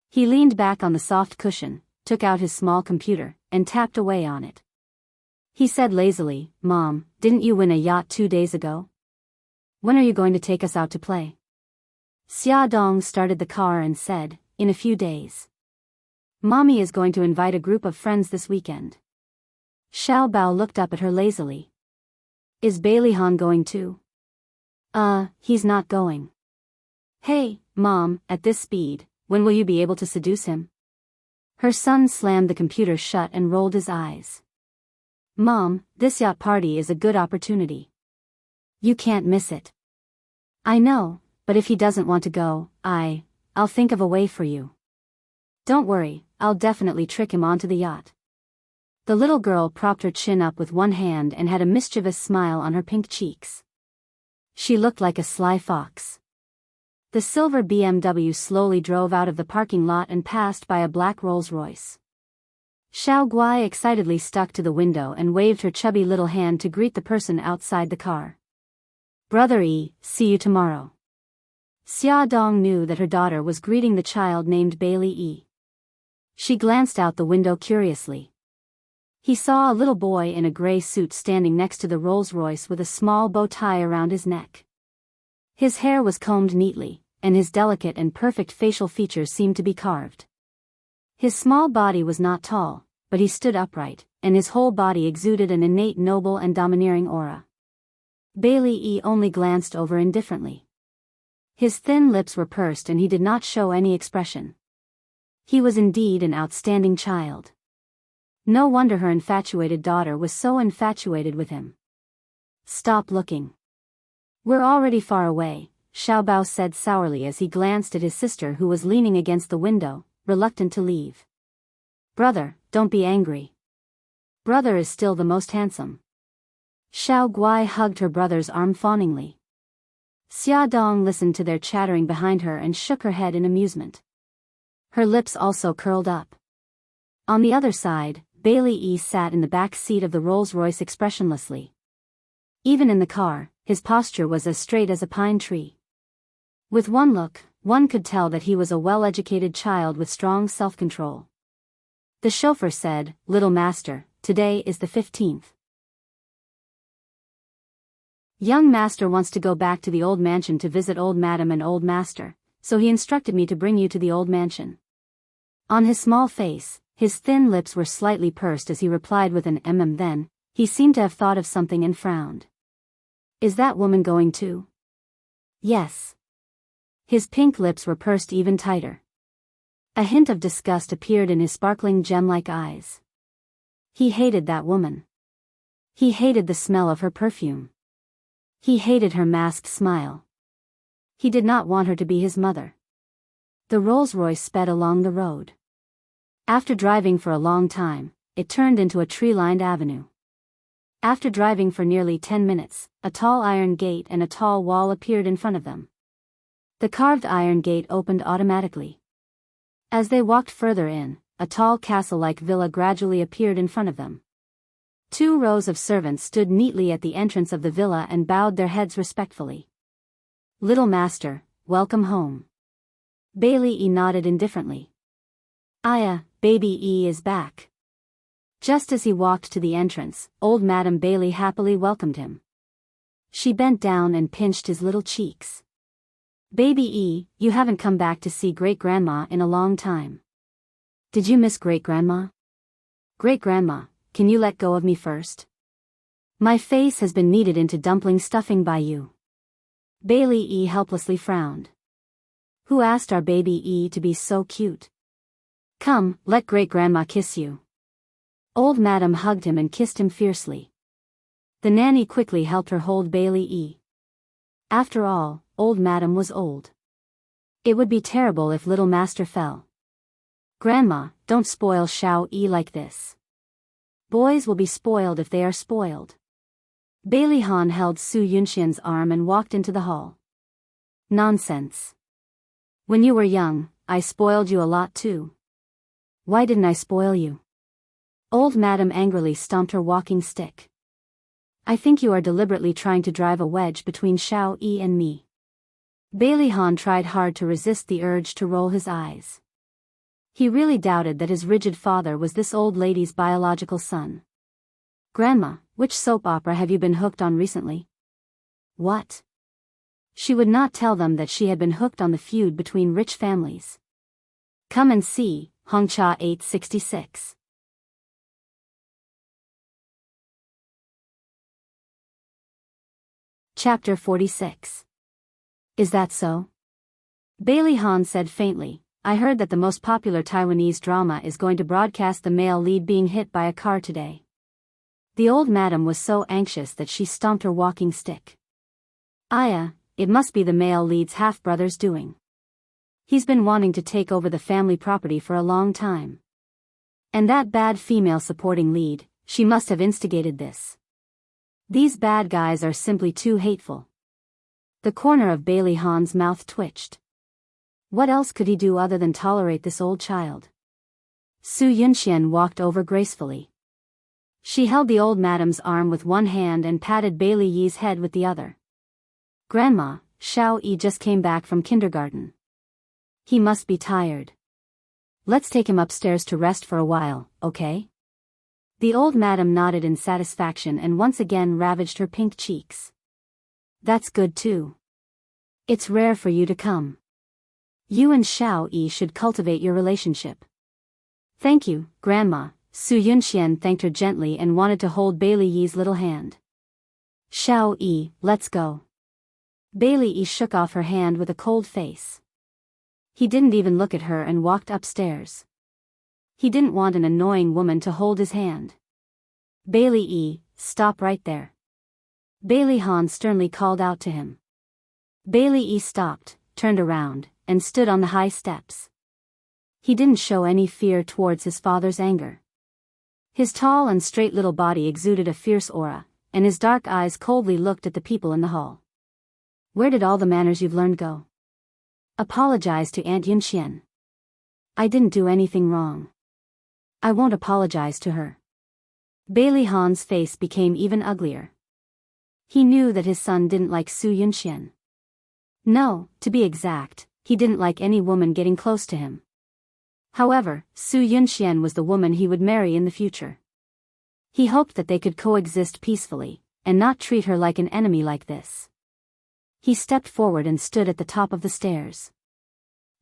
He leaned back on the soft cushion, took out his small computer, and tapped away on it. He said lazily, "Mom, didn't you win a yacht 2 days ago? When are you going to take us out to play?" Xiaodong started the car and said, "In a few days. Mommy is going to invite a group of friends this weekend." Xiao Bao looked up at her lazily. "Is Bailey Han going too?" He's not going." "Hey, Mom, at this speed, when will you be able to seduce him?" Her son slammed the computer shut and rolled his eyes. "Mom, this yacht party is a good opportunity. You can't miss it." "I know, but if he doesn't want to go, I'll think of a way for you. Don't worry, I'll definitely trick him onto the yacht." The little girl propped her chin up with one hand and had a mischievous smile on her pink cheeks. She looked like a sly fox. The silver BMW slowly drove out of the parking lot and passed by a black Rolls-Royce. Xiao Guai excitedly stuck to the window and waved her chubby little hand to greet the person outside the car. "Brother Yi, see you tomorrow." Xia Dong knew that her daughter was greeting the child named Bailey Yi. She glanced out the window curiously. He saw a little boy in a gray suit standing next to the Rolls-Royce with a small bow tie around his neck. His hair was combed neatly, and his delicate and perfect facial features seemed to be carved. His small body was not tall, but he stood upright, and his whole body exuded an innate noble and domineering aura. Bailey Yi only glanced over indifferently. His thin lips were pursed and he did not show any expression. He was indeed an outstanding child. No wonder her infatuated daughter was so infatuated with him. "Stop looking. We're already far away," Xiao Bao said sourly as he glanced at his sister who was leaning against the window, reluctant to leave. "Brother, don't be angry. Brother is still the most handsome." Xiao Guai hugged her brother's arm fawningly. Xia Dong listened to their chattering behind her and shook her head in amusement. Her lips also curled up. On the other side, Bailey Yi sat in the back seat of the Rolls-Royce expressionlessly. Even in the car, his posture was as straight as a pine tree. With one look, one could tell that he was a well-educated child with strong self-control. The chauffeur said, "Little master, today is the 15th. Young master wants to go back to the old mansion to visit old madam and old master, so he instructed me to bring you to the old mansion." On his small face, his thin lips were slightly pursed as he replied with an then, he seemed to have thought of something and frowned. "Is that woman going too?" "Yes." His pink lips were pursed even tighter. A hint of disgust appeared in his sparkling gem-like eyes. He hated that woman. He hated the smell of her perfume. He hated her masked smile. He did not want her to be his mother. The Rolls-Royce sped along the road. After driving for a long time, it turned into a tree-lined avenue. After driving for nearly 10 minutes, a tall iron gate and a tall wall appeared in front of them. The carved iron gate opened automatically. As they walked further in, a tall castle-like villa gradually appeared in front of them. 2 rows of servants stood neatly at the entrance of the villa and bowed their heads respectfully. "Little master, welcome home." Bailey Yi nodded indifferently. "Aya, baby E is back." Just as he walked to the entrance, old Madam Bailey happily welcomed him. She bent down and pinched his little cheeks. "Baby E, you haven't come back to see great-grandma in a long time. Did you miss great-grandma? Great-grandma, can you let go of me first? My face has been kneaded into dumpling stuffing by you." Bailey E helplessly frowned. "Who asked our baby E to be so cute? Come, let great-grandma kiss you." Old Madam hugged him and kissed him fiercely. The nanny quickly helped her hold Bailey E. After all, old Madam was old. It would be terrible if little master fell. "Grandma, don't spoil Xiao E like this. Boys will be spoiled if they are spoiled." Bailey Han held Su Yunxian's arm and walked into the hall. "Nonsense. When you were young, I spoiled you a lot too. Why didn't I spoil you?" Old Madam angrily stomped her walking stick. "I think you are deliberately trying to drive a wedge between Xiao E and me." Bailey Han tried hard to resist the urge to roll his eyes. He really doubted that his rigid father was this old lady's biological son. "Grandma, which soap opera have you been hooked on recently?" "What?" She would not tell them that she had been hooked on the feud between rich families. Come and see, Hongcha 866. Chapter 46. Is that so? Bailey Han said faintly, "I heard that the most popular Taiwanese drama is going to broadcast the male lead being hit by a car today." The old madam was so anxious that she stomped her walking stick. "Aya, it must be the male lead's half-brother's doing. He's been wanting to take over the family property for a long time. And that bad female supporting lead, she must have instigated this. These bad guys are simply too hateful." The corner of Bailey Han's mouth twitched. What else could he do other than tolerate this old child? Su Yunxian walked over gracefully. She held the old madam's arm with one hand and patted Bailey Yi's head with the other. "Grandma, Xiao Yi just came back from kindergarten. He must be tired. Let's take him upstairs to rest for a while, okay?" The old madam nodded in satisfaction and once again ravaged her pink cheeks. "That's good too. It's rare for you to come. You and Xiao Yi should cultivate your relationship." "Thank you, Grandma." Su Yunxian thanked her gently and wanted to hold Bailey Yi's little hand. "Xiao Yi, let's go." Bailey Yi shook off her hand with a cold face. He didn't even look at her and walked upstairs. He didn't want an annoying woman to hold his hand. "Bailey Yi, stop right there." Bailey Han sternly called out to him. Bailey Yi stopped, turned around, and stood on the high steps. He didn't show any fear towards his father's anger. His tall and straight little body exuded a fierce aura, and his dark eyes coldly looked at the people in the hall. "Where did all the manners you've learned go? Apologize to Aunt Yunxian." "I didn't do anything wrong. I won't apologize to her." Bailey Han's face became even uglier. He knew that his son didn't like Su Yunxian. No, to be exact, he didn't like any woman getting close to him. However, Su Yunxian was the woman he would marry in the future. He hoped that they could coexist peacefully, and not treat her like an enemy like this. He stepped forward and stood at the top of the stairs.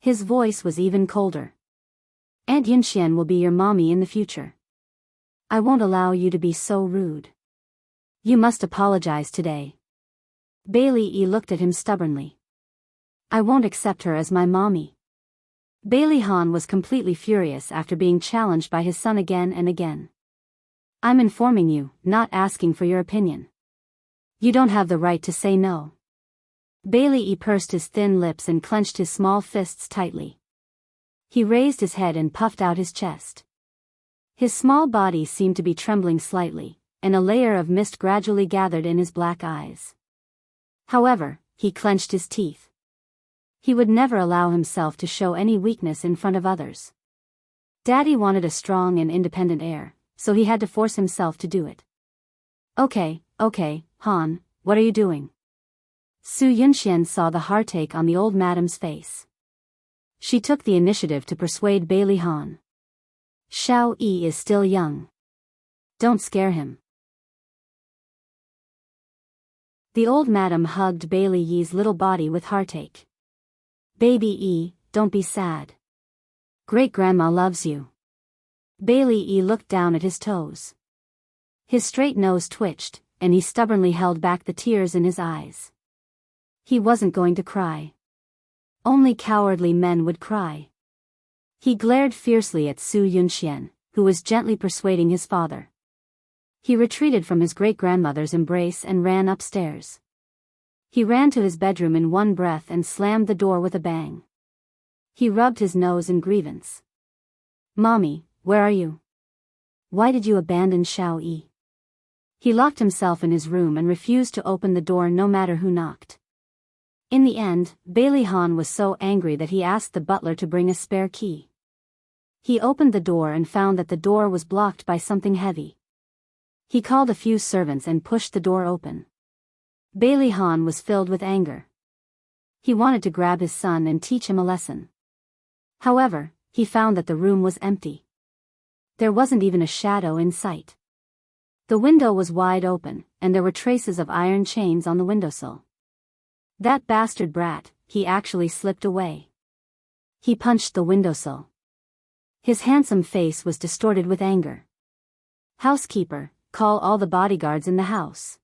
His voice was even colder. "Aunt Yunxian will be your mommy in the future. I won't allow you to be so rude. You must apologize today." Bailey Yi looked at him stubbornly. "I won't accept her as my mommy." Bailey Han was completely furious after being challenged by his son again and again. "I'm informing you, not asking for your opinion. You don't have the right to say no." Bailey Yi pursed his thin lips and clenched his small fists tightly. He raised his head and puffed out his chest. His small body seemed to be trembling slightly, and a layer of mist gradually gathered in his black eyes. However, he clenched his teeth. He would never allow himself to show any weakness in front of others. Daddy wanted a strong and independent heir, so he had to force himself to do it. Okay, Han, what are you doing?" Su Yunxian saw the heartache on the old madam's face. She took the initiative to persuade Bailey Han. "Xiao Yi is still young. Don't scare him." The old madam hugged Bailey Yi's little body with heartache. "Baby Yi, don't be sad. Great-grandma loves you." Bailey Yi looked down at his toes. His straight nose twitched, and he stubbornly held back the tears in his eyes. He wasn't going to cry. Only cowardly men would cry. He glared fiercely at Su Yunxian, who was gently persuading his father. He retreated from his great-grandmother's embrace and ran upstairs. He ran to his bedroom in one breath and slammed the door with a bang. He rubbed his nose in grievance. "Mommy, where are you? Why did you abandon Xiao Yi?" He locked himself in his room and refused to open the door no matter who knocked. In the end, Bailey Han was so angry that he asked the butler to bring a spare key. He opened the door and found that the door was blocked by something heavy. He called a few servants and pushed the door open. Bailey Han was filled with anger. He wanted to grab his son and teach him a lesson. However, he found that the room was empty. There wasn't even a shadow in sight. The window was wide open, and there were traces of iron chains on the windowsill. That bastard brat, he actually slipped away. He punched the windowsill. His handsome face was distorted with anger. Housekeeper, call all the bodyguards in the house.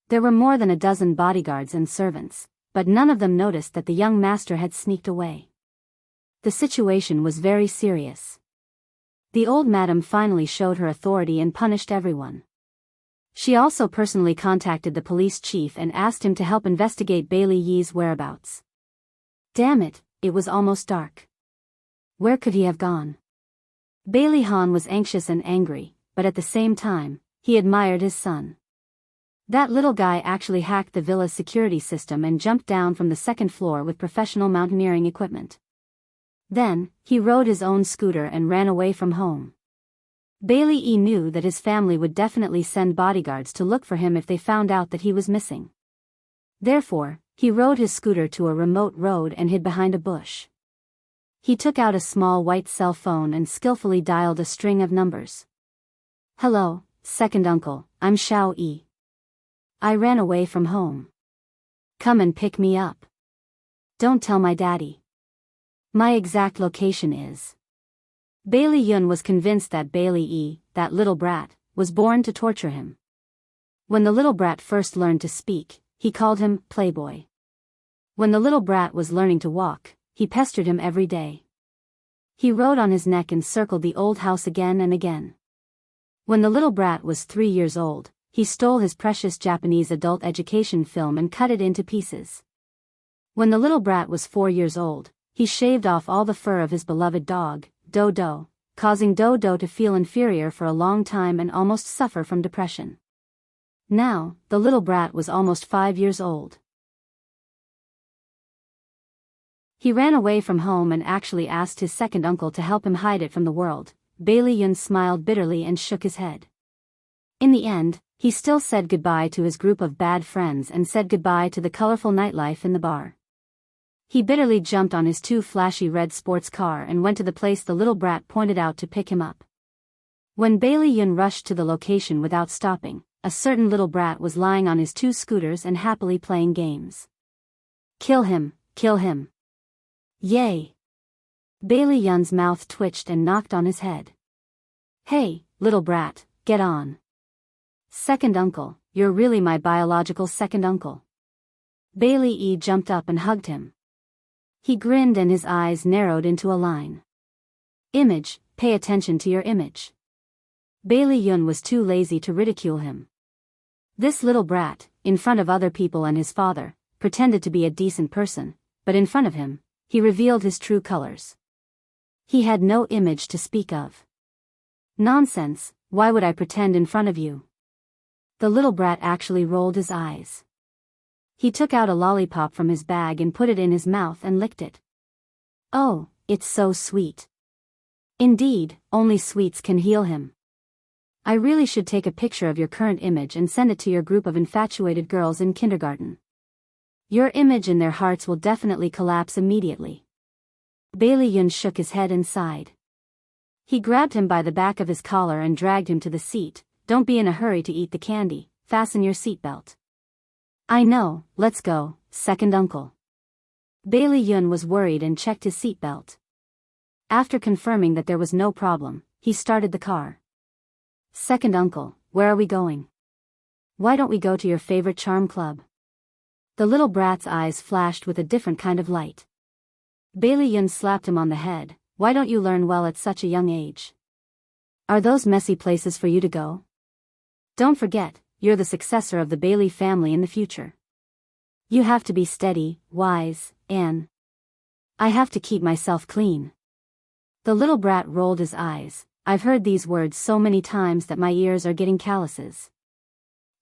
There were more than a dozen bodyguards and servants, but none of them noticed that the young master had sneaked away. The situation was very serious. The old madam finally showed her authority and punished everyone. She also personally contacted the police chief and asked him to help investigate Bailey Yee's whereabouts. Damn it, it was almost dark. Where could he have gone? Bailey Han was anxious and angry, but at the same time, he admired his son. That little guy actually hacked the villa's security system and jumped down from the second floor with professional mountaineering equipment. Then, he rode his own scooter and ran away from home. Bailey Yi knew that his family would definitely send bodyguards to look for him if they found out that he was missing. Therefore, he rode his scooter to a remote road and hid behind a bush. He took out a small white cell phone and skillfully dialed a string of numbers. Hello, second uncle, I'm Xiao Yi. I ran away from home. Come and pick me up. Don't tell my daddy. My exact location is. Bailey Yun was convinced that Bailey Yi, that little brat, was born to torture him. When the little brat first learned to speak, he called him Playboy. When the little brat was learning to walk, he pestered him every day. He rode on his neck and circled the old house again and again. When the little brat was 3 years old, he stole his precious Japanese adult education film and cut it into pieces. When the little brat was 4 years old, he shaved off all the fur of his beloved dog, Dodo, causing Dodo to feel inferior for a long time and almost suffer from depression. Now, the little brat was almost 5 years old. He ran away from home and actually asked his second uncle to help him hide it from the world. Bailey Yun smiled bitterly and shook his head. In the end, he still said goodbye to his group of bad friends and said goodbye to the colorful nightlife in the bar. He bitterly jumped on his 2 flashy red sports car and went to the place the little brat pointed out to pick him up. When Bailey Yun rushed to the location without stopping, a certain little brat was lying on his 2 scooters and happily playing games. Kill him, kill him. Yay! Bailey Yun's mouth twitched and knocked on his head. Hey, little brat, get on. Second uncle, you're really my biological second uncle. Bailey E jumped up and hugged him. He grinned and his eyes narrowed into a line. Image, pay attention to your image. Bailey Yun was too lazy to ridicule him. This little brat, in front of other people and his father, pretended to be a decent person, but in front of him, he revealed his true colors. He had no image to speak of. Nonsense, why would I pretend in front of you? The little brat actually rolled his eyes. He took out a lollipop from his bag and put it in his mouth and licked it. Oh, it's so sweet. Indeed, only sweets can heal him. I really should take a picture of your current image and send it to your group of infatuated girls in kindergarten. Your image in their hearts will definitely collapse immediately. Bailey Yun shook his head and sighed. He grabbed him by the back of his collar and dragged him to the seat. Don't be in a hurry to eat the candy, fasten your seatbelt. I know, let's go, second uncle. Bailey Yun was worried and checked his seatbelt. After confirming that there was no problem, he started the car. Second uncle, where are we going? Why don't we go to your favorite charm club? The little brat's eyes flashed with a different kind of light. Bailey Yun slapped him on the head. Why don't you learn well at such a young age? Are those messy places for you to go? Don't forget, you're the successor of the Bailey family in the future. You have to be steady, wise, and I have to keep myself clean. The little brat rolled his eyes. I've heard these words so many times that my ears are getting calluses.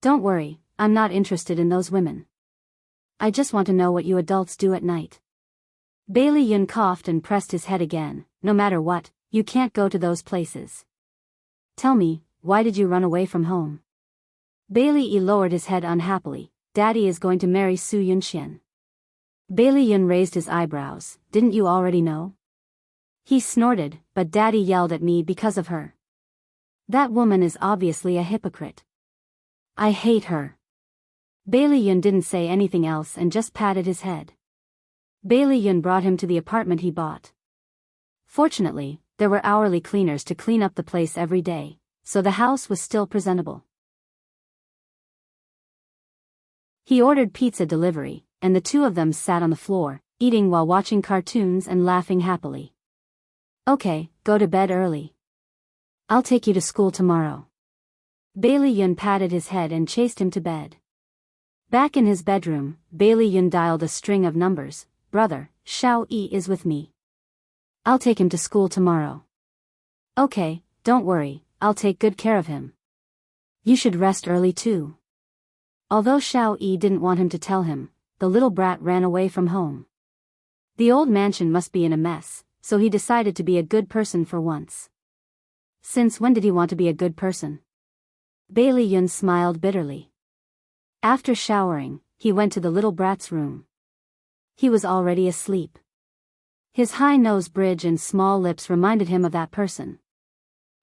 Don't worry, I'm not interested in those women. I just want to know what you adults do at night. Bailey Yun coughed and pressed his head again. No matter what, you can't go to those places. Tell me, why did you run away from home? Bailey Yi lowered his head unhappily. Daddy is going to marry Su Yunxian. Bailey Yun raised his eyebrows. Didn't you already know? He snorted, but Daddy yelled at me because of her. That woman is obviously a hypocrite. I hate her. Bailey Yun didn't say anything else and just patted his head. Bailey Yun brought him to the apartment he bought. Fortunately, there were hourly cleaners to clean up the place every day, so the house was still presentable. He ordered pizza delivery, and the two of them sat on the floor, eating while watching cartoons and laughing happily. Okay, go to bed early. I'll take you to school tomorrow. Bailey Yun patted his head and chased him to bed. Back in his bedroom, Bailey Yun dialed a string of numbers. Brother, Xiao Yi is with me. I'll take him to school tomorrow. Okay, don't worry, I'll take good care of him. You should rest early too. Although Xiao Yi didn't want him to tell him, the little brat ran away from home. The old mansion must be in a mess, so he decided to be a good person for once. Since when did he want to be a good person? Bailey Yun smiled bitterly. After showering, he went to the little brat's room. He was already asleep. His high nose bridge and small lips reminded him of that person.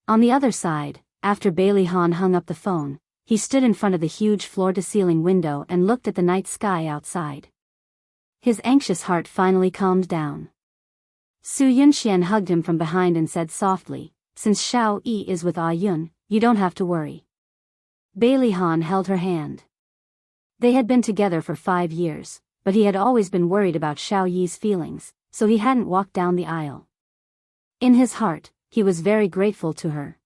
On the other side, after Bailey Han hung up the phone, he stood in front of the huge floor-to-ceiling window and looked at the night sky outside. His anxious heart finally calmed down. Su Yunxian hugged him from behind and said softly, "Since Xiao Yi is with Ah Yun, you don't have to worry." Bailey Han held her hand. They had been together for 5 years, but he had always been worried about Xiao Yi's feelings, so he hadn't walked down the aisle. In his heart, he was very grateful to her.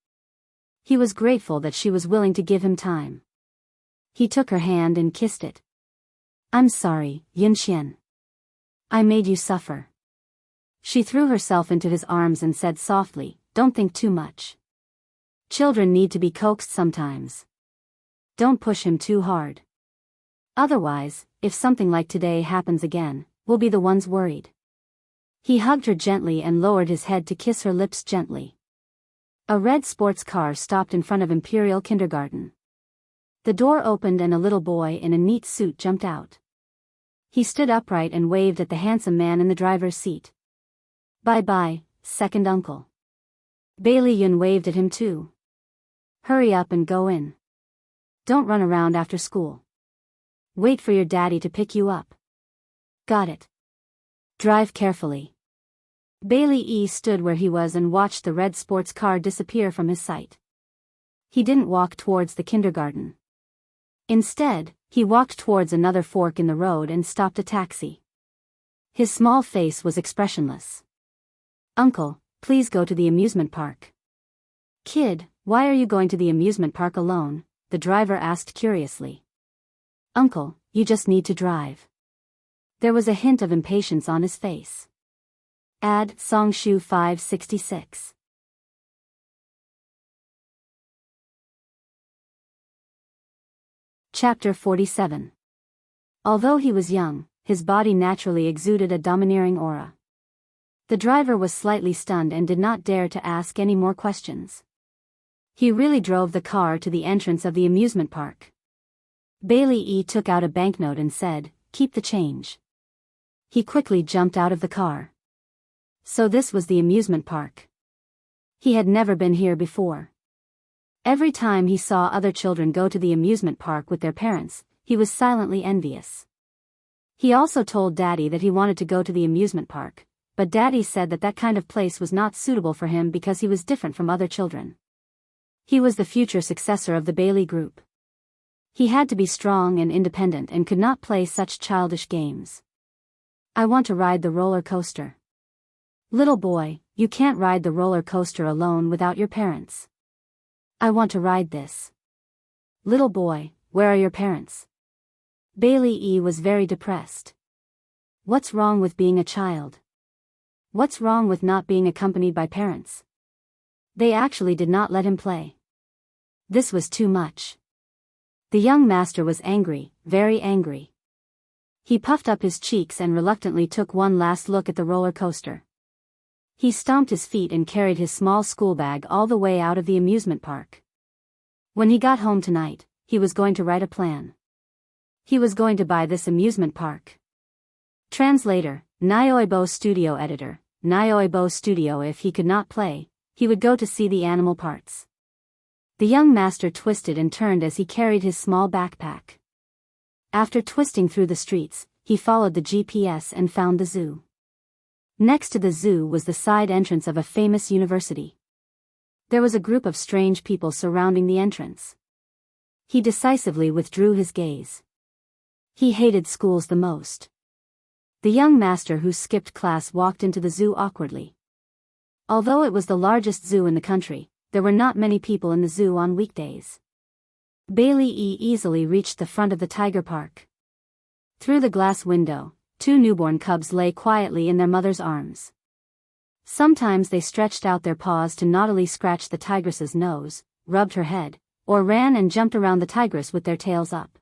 He was grateful that she was willing to give him time. He took her hand and kissed it. "I'm sorry, Yunxian. I made you suffer." She threw herself into his arms and said softly, "Don't think too much. Children need to be coaxed sometimes. Don't push him too hard. Otherwise, if something like today happens again, we'll be the ones worried." He hugged her gently and lowered his head to kiss her lips gently. A red sports car stopped in front of Imperial Kindergarten. The door opened and a little boy in a neat suit jumped out. He stood upright and waved at the handsome man in the driver's seat. "Bye-bye, second uncle." Bailey Yun waved at him too. "Hurry up and go in. Don't run around after school. Wait for your daddy to pick you up." "Got it. Drive carefully." Bailey E stood where he was and watched the red sports car disappear from his sight. He didn't walk towards the kindergarten. Instead, he walked towards another fork in the road and stopped a taxi. His small face was expressionless. "Uncle, please go to the amusement park." "Kid, why are you going to the amusement park alone?" the driver asked curiously. "Uncle, you just need to drive." There was a hint of impatience on his face. Ad Songshu 566. Chapter 47. Although he was young, his body naturally exuded a domineering aura. The driver was slightly stunned and did not dare to ask any more questions. He really drove the car to the entrance of the amusement park. Bailey E took out a banknote and said, "Keep the change." He quickly jumped out of the car. So this was the amusement park. He had never been here before. Every time he saw other children go to the amusement park with their parents, he was silently envious. He also told Daddy that he wanted to go to the amusement park, but Daddy said that that kind of place was not suitable for him because he was different from other children. He was the future successor of the Bailey Group. He had to be strong and independent and could not play such childish games. "I want to ride the roller coaster." "Little boy, you can't ride the roller coaster alone without your parents." "I want to ride this." "Little boy, where are your parents?" Bailey E was very depressed. What's wrong with being a child? What's wrong with not being accompanied by parents? They actually did not let him play. This was too much. The young master was angry, very angry. He puffed up his cheeks and reluctantly took one last look at the roller coaster. He stomped his feet and carried his small school bag all the way out of the amusement park. When he got home tonight, he was going to write a plan. He was going to buy this amusement park. Translator, Nyoibo Studio Editor, Nyoibo Studio. If he could not play, he would go to see the animal parts. The young master twisted and turned as he carried his small backpack. After twisting through the streets, he followed the GPS and found the zoo. Next to the zoo was the side entrance of a famous university. There was a group of strange people surrounding the entrance. He decisively withdrew his gaze. He hated schools the most. The young master who skipped class walked into the zoo awkwardly. Although it was the largest zoo in the country, there were not many people in the zoo on weekdays. Bailey easily reached the front of the tiger park. Through the glass window, 2 newborn cubs lay quietly in their mother's arms. Sometimes they stretched out their paws to naughtily scratch the tigress's nose, rubbed her head, or ran and jumped around the tigress with their tails up.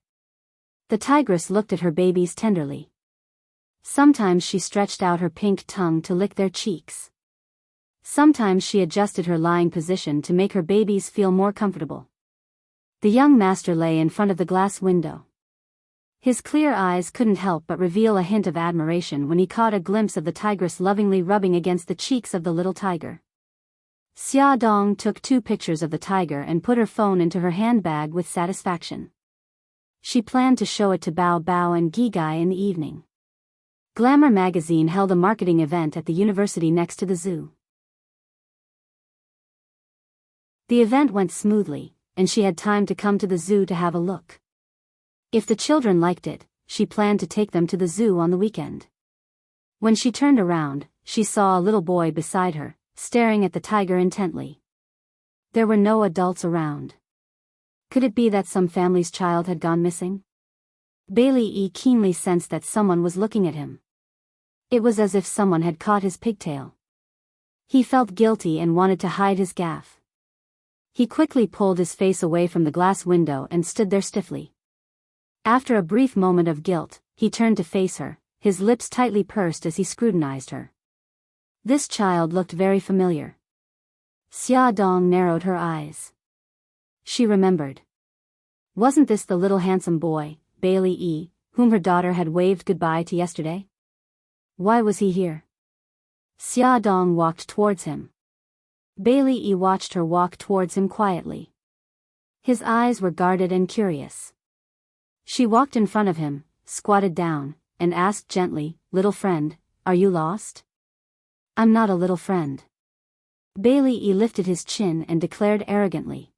The tigress looked at her babies tenderly. Sometimes she stretched out her pink tongue to lick their cheeks. Sometimes she adjusted her lying position to make her babies feel more comfortable. The young master lay in front of the glass window. His clear eyes couldn't help but reveal a hint of admiration when he caught a glimpse of the tigress lovingly rubbing against the cheeks of the little tiger. Xia Dong took 2 pictures of the tiger and put her phone into her handbag with satisfaction. She planned to show it to Bao Bao and Gigai in the evening. Glamour magazine held a marketing event at the university next to the zoo. The event went smoothly, and she had time to come to the zoo to have a look. If the children liked it, she planned to take them to the zoo on the weekend. When she turned around, she saw a little boy beside her, staring at the tiger intently. There were no adults around. Could it be that some family's child had gone missing? Bailey keenly sensed that someone was looking at him. It was as if someone had caught his pigtail. He felt guilty and wanted to hide his gaffe. He quickly pulled his face away from the glass window and stood there stiffly. After a brief moment of guilt, he turned to face her, his lips tightly pursed as he scrutinized her. This child looked very familiar. Xia Dong narrowed her eyes. She remembered. Wasn't this the little handsome boy, Bailey whom her daughter had waved goodbye to yesterday? Why was he here? Xia Dong walked towards him. Bailey watched her walk towards him quietly. His eyes were guarded and curious. She walked in front of him, squatted down, and asked gently, "Little friend, are you lost?" "I'm not a little friend." Bailey lifted his chin and declared arrogantly.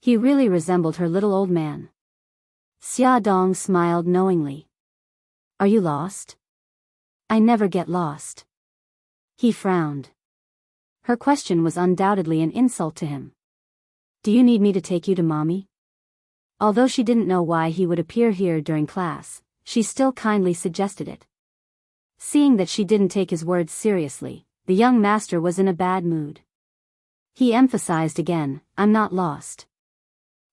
He really resembled her little old man. Xia Dong smiled knowingly. "Are you lost?" "I never get lost." He frowned. Her question was undoubtedly an insult to him. "Do you need me to take you to mommy?" Although she didn't know why he would appear here during class, she still kindly suggested it. Seeing that she didn't take his words seriously, the young master was in a bad mood. He emphasized again, "I'm not lost."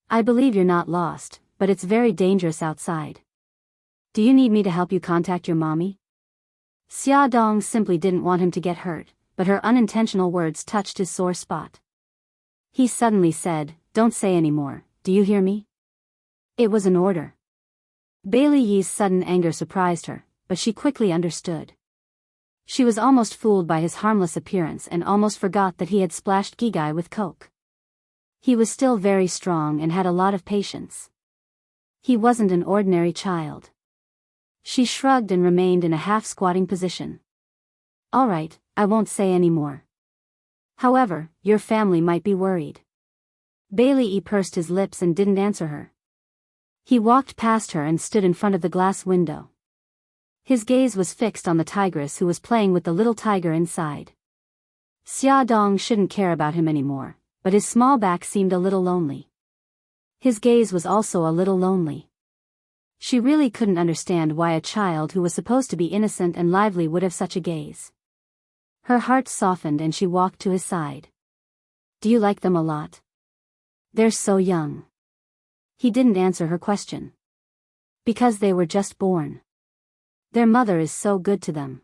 "I believe you're not lost, but it's very dangerous outside. Do you need me to help you contact your mommy?" Xia Dong simply didn't want him to get hurt, but her unintentional words touched his sore spot. He suddenly said, "Don't say any more, do you hear me?" It was an order. Bailey's sudden anger surprised her, but she quickly understood. She was almost fooled by his harmless appearance and almost forgot that he had splashed Gigai with coke. He was still very strong and had a lot of patience. He wasn't an ordinary child. She shrugged and remained in a half-squatting position. "All right, I won't say any more. However, your family might be worried." Bailey pursed his lips and didn't answer her. He walked past her and stood in front of the glass window. His gaze was fixed on the tigress who was playing with the little tiger inside. Xia Dong shouldn't care about him anymore, but his small back seemed a little lonely. His gaze was also a little lonely. She really couldn't understand why a child who was supposed to be innocent and lively would have such a gaze. Her heart softened and she walked to his side. "Do you like them a lot?" "They're so young." He didn't answer her question. "Because they were just born. Their mother is so good to them."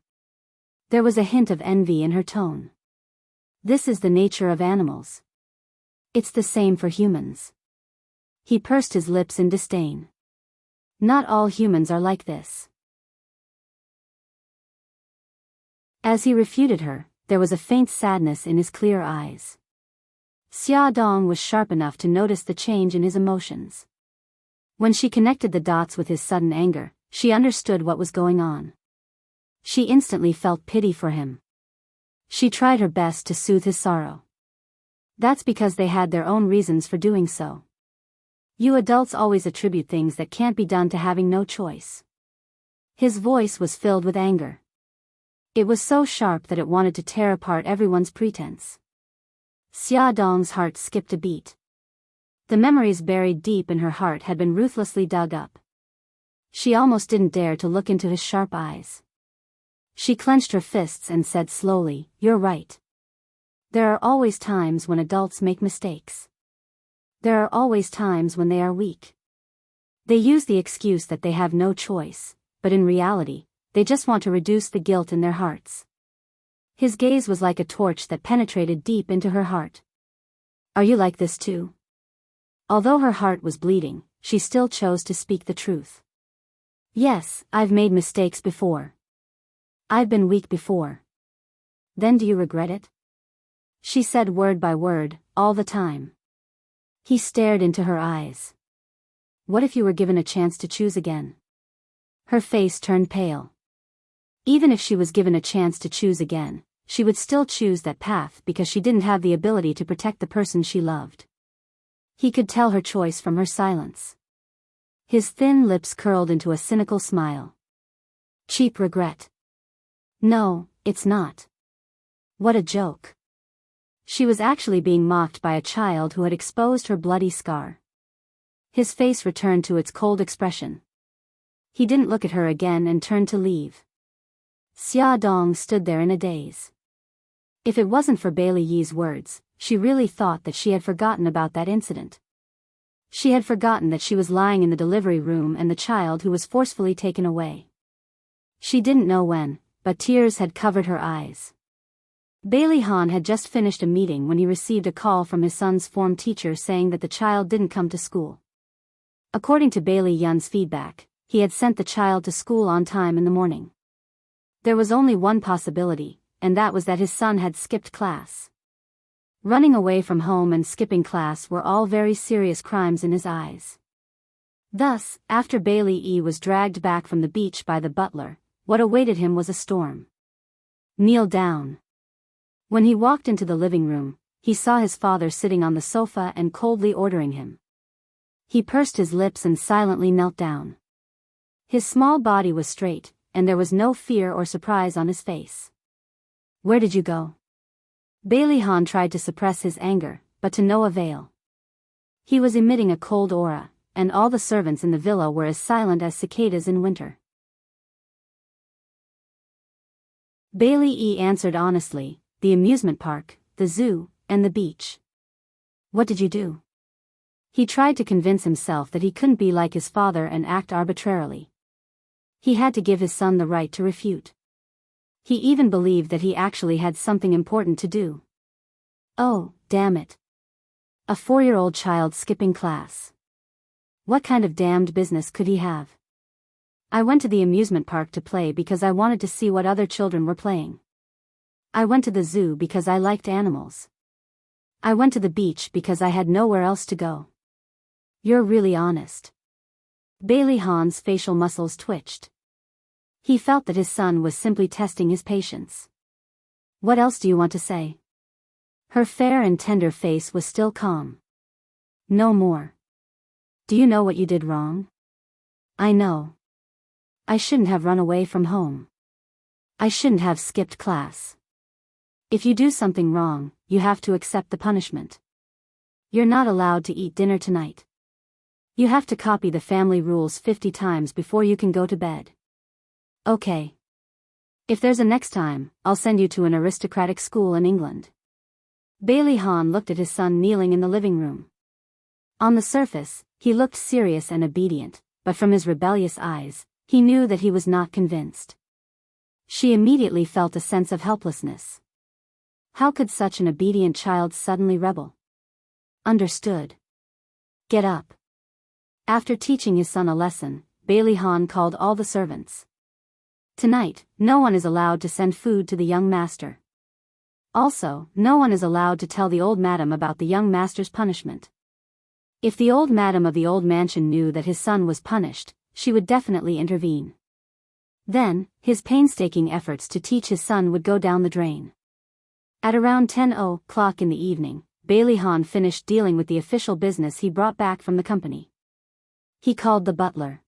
There was a hint of envy in her tone. "This is the nature of animals. It's the same for humans." He pursed his lips in disdain. "Not all humans are like this." As he refuted her, there was a faint sadness in his clear eyes. Xia Dong was sharp enough to notice the change in his emotions. When she connected the dots with his sudden anger, she understood what was going on. She instantly felt pity for him. She tried her best to soothe his sorrow. That's because they had their own reasons for doing so. You adults always attribute things that can't be done to having no choice. His voice was filled with anger. It was so sharp that it wanted to tear apart everyone's pretense. Xia Dong's heart skipped a beat. The memories buried deep in her heart had been ruthlessly dug up. She almost didn't dare to look into his sharp eyes. She clenched her fists and said slowly, "You're right. There are always times when adults make mistakes. There are always times when they are weak. They use the excuse that they have no choice, but in reality, they just want to reduce the guilt in their hearts." His gaze was like a torch that penetrated deep into her heart. "Are you like this too?" Although her heart was bleeding, she still chose to speak the truth. "Yes, I've made mistakes before. I've been weak before." "Then do you regret it?" She said word by word, all the time. He stared into her eyes. "What if you were given a chance to choose again?" Her face turned pale. Even if she was given a chance to choose again, she would still choose that path because she didn't have the ability to protect the person she loved. He could tell her choice from her silence. His thin lips curled into a cynical smile. "Cheap regret. No, it's not." What a joke. She was actually being mocked by a child who had exposed her bloody scar. His face returned to its cold expression. He didn't look at her again and turned to leave. Xia Dong stood there in a daze. If it wasn't for Bailey Yi's words, she really thought that she had forgotten about that incident. She had forgotten that she was lying in the delivery room and the child who was forcefully taken away. She didn't know when, but tears had covered her eyes. Bailey Han had just finished a meeting when he received a call from his son's form teacher saying that the child didn't come to school. According to Bailey Yun's feedback, he had sent the child to school on time in the morning. There was only one possibility, and that was that his son had skipped class. Running away from home and skipping class were all very serious crimes in his eyes. Thus, after Bailey Yi was dragged back from the beach by the butler, what awaited him was a storm. "Kneel down." When he walked into the living room, he saw his father sitting on the sofa and coldly ordering him. He pursed his lips and silently knelt down. His small body was straight, and there was no fear or surprise on his face. "Where did you go?" Bailey Han tried to suppress his anger, but to no avail. He was emitting a cold aura, and all the servants in the villa were as silent as cicadas in winter. Bailey Yi answered honestly, "The amusement park, the zoo, and the beach." "What did you do?" He tried to convince himself that he couldn't be like his father and act arbitrarily. He had to give his son the right to refute. He even believed that he actually had something important to do. Oh, damn it. A 4-year-old child skipping class. What kind of damned business could he have? "I went to the amusement park to play because I wanted to see what other children were playing. I went to the zoo because I liked animals. I went to the beach because I had nowhere else to go." "You're really honest." Bailey Han's facial muscles twitched. He felt that his son was simply testing his patience. "What else do you want to say?" Her fair and tender face was still calm. "No more. Do you know what you did wrong?" "I know. I shouldn't have run away from home. I shouldn't have skipped class. If you do something wrong, you have to accept the punishment. You're not allowed to eat dinner tonight. You have to copy the family rules 50 times before you can go to bed. Okay. If there's a next time, I'll send you to an aristocratic school in England." Bailey Han looked at his son kneeling in the living room. On the surface, he looked serious and obedient, but from his rebellious eyes, he knew that he was not convinced. She immediately felt a sense of helplessness. How could such an obedient child suddenly rebel? Understood. Get up. After teaching his son a lesson, Bailey Han called all the servants. Tonight, no one is allowed to send food to the young master. Also, no one is allowed to tell the old madam about the young master's punishment. If the old madam of the old mansion knew that his son was punished, she would definitely intervene. Then, his painstaking efforts to teach his son would go down the drain. At around 10:00 in the evening, Bailey Hahn finished dealing with the official business he brought back from the company. He called the butler.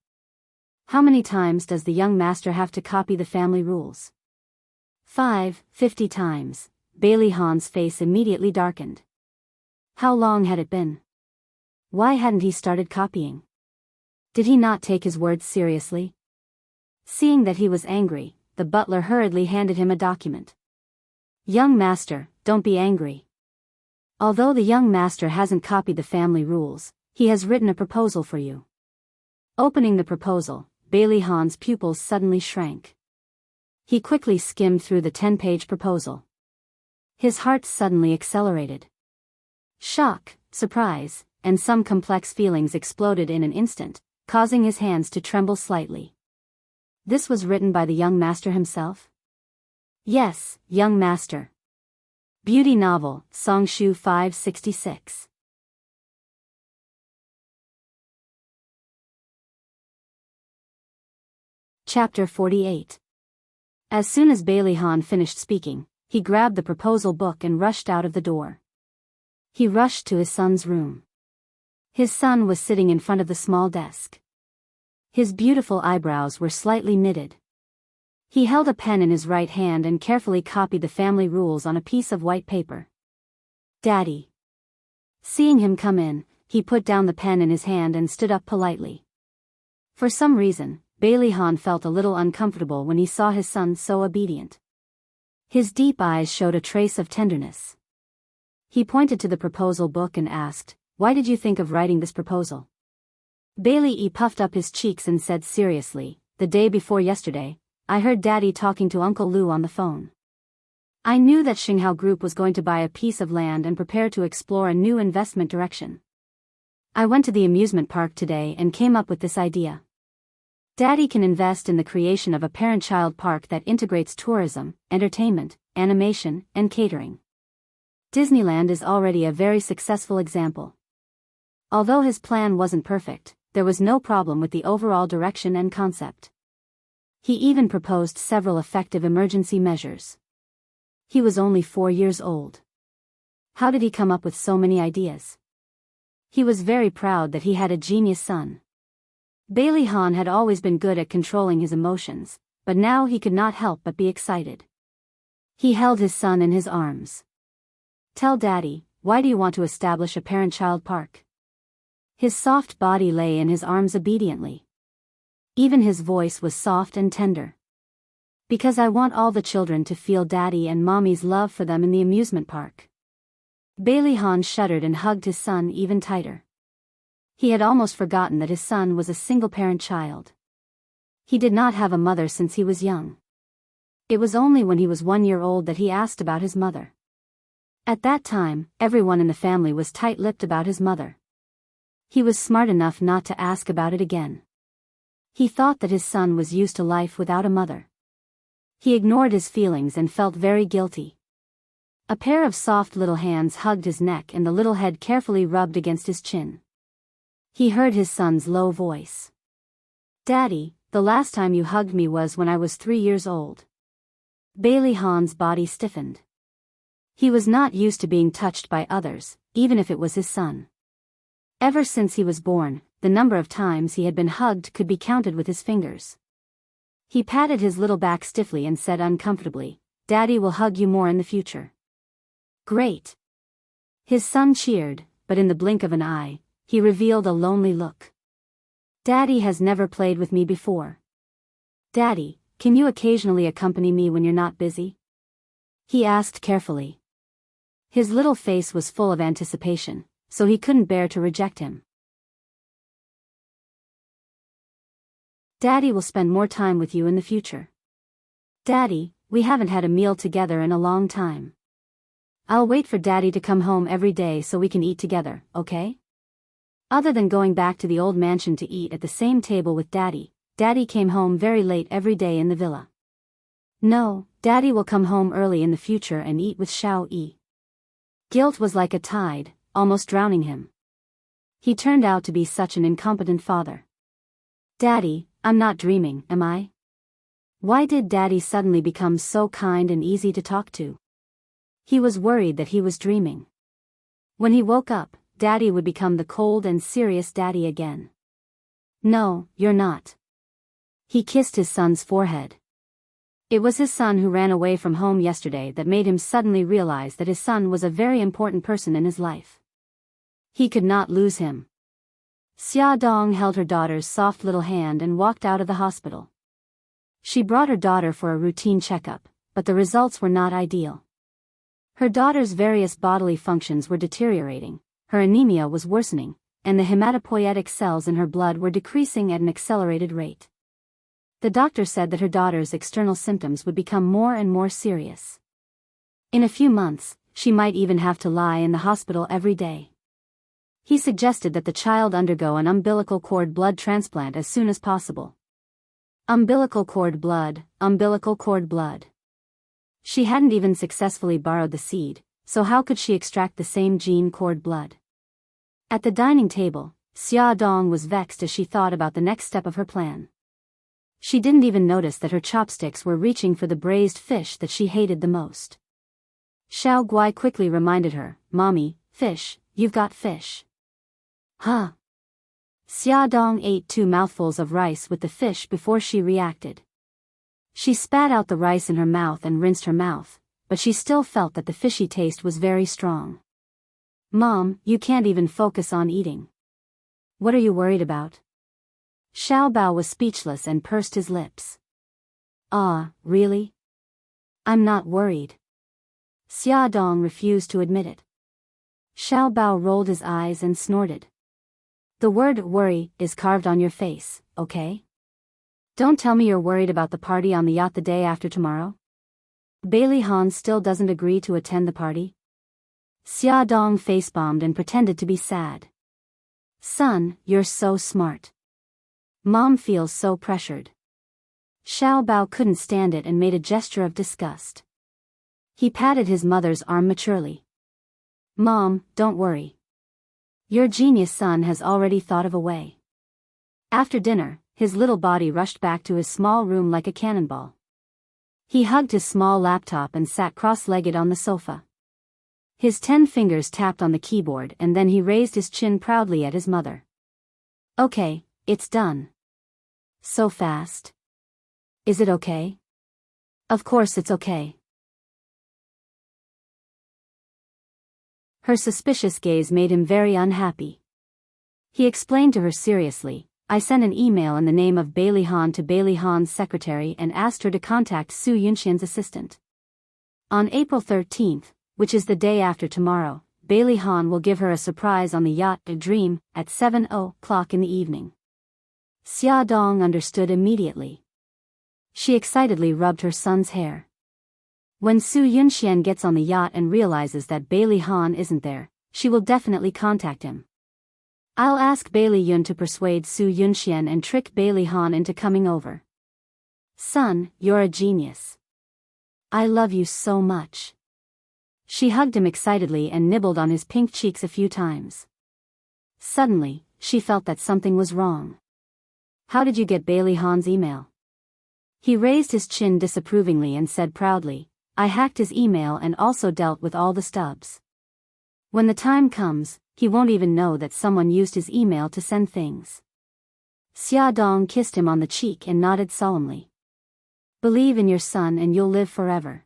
How many times does the young master have to copy the family rules? 50 times. Bailey Hahn's face immediately darkened. How long had it been? Why hadn't he started copying? Did he not take his words seriously? Seeing that he was angry, the butler hurriedly handed him a document. Young master, don't be angry. Although the young master hasn't copied the family rules, he has written a proposal for you. Opening the proposal, Bailey Hahn's pupils suddenly shrank. He quickly skimmed through the 10-page proposal. His heart suddenly accelerated. Shock, surprise, and some complex feelings exploded in an instant, causing his hands to tremble slightly. This was written by the young master himself? Yes, young master. Beauty novel, Songshu 566. Chapter 48. As soon as Bailey Hahn finished speaking, he grabbed the proposal book and rushed out of the door. He rushed to his son's room. His son was sitting in front of the small desk. His beautiful eyebrows were slightly knitted. He held a pen in his right hand and carefully copied the family rules on a piece of white paper. Daddy. Seeing him come in, he put down the pen in his hand and stood up politely. For some reason, Bailey Hahn felt a little uncomfortable when he saw his son so obedient. His deep eyes showed a trace of tenderness. He pointed to the proposal book and asked, "Why did you think of writing this proposal?" Bailey puffed up his cheeks and said seriously, "The day before yesterday, I heard Daddy talking to Uncle Lou on the phone. I knew that Xinghao Group was going to buy a piece of land and prepare to explore a new investment direction. I went to the amusement park today and came up with this idea. Daddy can invest in the creation of a parent-child park that integrates tourism, entertainment, animation, and catering. Disneyland is already a very successful example. Although his plan wasn't perfect, there was no problem with the overall direction and concept. He even proposed several effective emergency measures. He was only 4 years old. How did he come up with so many ideas? He was very proud that he had a genius son. Bailey Hahn had always been good at controlling his emotions, but now he could not help but be excited. He held his son in his arms. "Tell Daddy, why do you want to establish a parent-child park?" His soft body lay in his arms obediently. Even his voice was soft and tender. "Because I want all the children to feel Daddy and Mommy's love for them in the amusement park." Bailey Hahn shuddered and hugged his son even tighter. He had almost forgotten that his son was a single-parent child. He did not have a mother since he was young. It was only when he was 1 year old that he asked about his mother. At that time, everyone in the family was tight-lipped about his mother. He was smart enough not to ask about it again. He thought that his son was used to life without a mother. He ignored his feelings and felt very guilty. A pair of soft little hands hugged his neck and the little head carefully rubbed against his chin. He heard his son's low voice. "Daddy, the last time you hugged me was when I was 3 years old." Bailey Hahn's body stiffened. He was not used to being touched by others, even if it was his son. Ever since he was born, the number of times he had been hugged could be counted with his fingers. He patted his little back stiffly and said uncomfortably, "Daddy will hug you more in the future." "Great." His son cheered, but in the blink of an eye, he revealed a lonely look. "Daddy has never played with me before. Daddy, can you occasionally accompany me when you're not busy?" he asked carefully. His little face was full of anticipation, so he couldn't bear to reject him. "Daddy will spend more time with you in the future. Daddy, we haven't had a meal together in a long time. I'll wait for Daddy to come home every day so we can eat together, okay?" Other than going back to the old mansion to eat at the same table with Daddy, Daddy came home very late every day in the villa. No, Daddy will come home early in the future and eat with Xiao Yi. Guilt was like a tide, almost drowning him. He turned out to be such an incompetent father. Daddy, I'm not dreaming, am I? Why did Daddy suddenly become so kind and easy to talk to? He was worried that he was dreaming. When he woke up, Daddy would become the cold and serious Daddy again. No, you're not. He kissed his son's forehead. It was his son who ran away from home yesterday that made him suddenly realize that his son was a very important person in his life. He could not lose him. Xia Dong held her daughter's soft little hand and walked out of the hospital. She brought her daughter for a routine checkup, but the results were not ideal. Her daughter's various bodily functions were deteriorating, her anemia was worsening, and the hematopoietic cells in her blood were decreasing at an accelerated rate. The doctor said that her daughter's external symptoms would become more and more serious. In a few months, she might even have to lie in the hospital every day. He suggested that the child undergo an umbilical cord blood transplant as soon as possible. Umbilical cord blood, umbilical cord blood. She hadn't even successfully borrowed the seed, so how could she extract the same gene cord blood? At the dining table, Xia Dong was vexed as she thought about the next step of her plan. She didn't even notice that her chopsticks were reaching for the braised fish that she hated the most. Xiao Guai quickly reminded her, "Mommy, fish, you've got fish." Huh? Xia Dong ate 2 mouthfuls of rice with the fish before she reacted. She spat out the rice in her mouth and rinsed her mouth, but she still felt that the fishy taste was very strong. Mom, you can't even focus on eating. What are you worried about? Xiao Bao was speechless and pursed his lips. Really? I'm not worried. Xia Dong refused to admit it. Xiao Bao rolled his eyes and snorted. The word worry is carved on your face, okay? Don't tell me you're worried about the party on the yacht the day after tomorrow? Bailey Han still doesn't agree to attend the party? Xia Dong face-bombed and pretended to be sad. Son, you're so smart. Mom feels so pressured. Xiao Bao couldn't stand it and made a gesture of disgust. He patted his mother's arm maturely. Mom, don't worry. Your genius son has already thought of a way. After dinner, his little body rushed back to his small room like a cannonball. He hugged his small laptop and sat cross-legged on the sofa. His 10 fingers tapped on the keyboard and then he raised his chin proudly at his mother. Okay, it's done. So fast. Is it okay? Of course it's okay. Her suspicious gaze made him very unhappy. He explained to her seriously, I sent an email in the name of Bailey Han to Bailey Han's secretary and asked her to contact Su Yunxian's assistant. On April 13th, which is the day after tomorrow, Bailey Han will give her a surprise on the yacht A Dream at 7:00 in the evening. Xia Dong understood immediately. She excitedly rubbed her son's hair. When Su Yunxian gets on the yacht and realizes that Bailey Han isn't there, she will definitely contact him. I'll ask Bailey Yun to persuade Su Yunxian and trick Bailey Han into coming over. Son, you're a genius. I love you so much. She hugged him excitedly and nibbled on his pink cheeks a few times. Suddenly, she felt that something was wrong. How did you get Bailey Han's email? He raised his chin disapprovingly and said proudly, I hacked his email and also dealt with all the stubs. When the time comes, he won't even know that someone used his email to send things. Xia Dong kissed him on the cheek and nodded solemnly. Believe in your son and you'll live forever.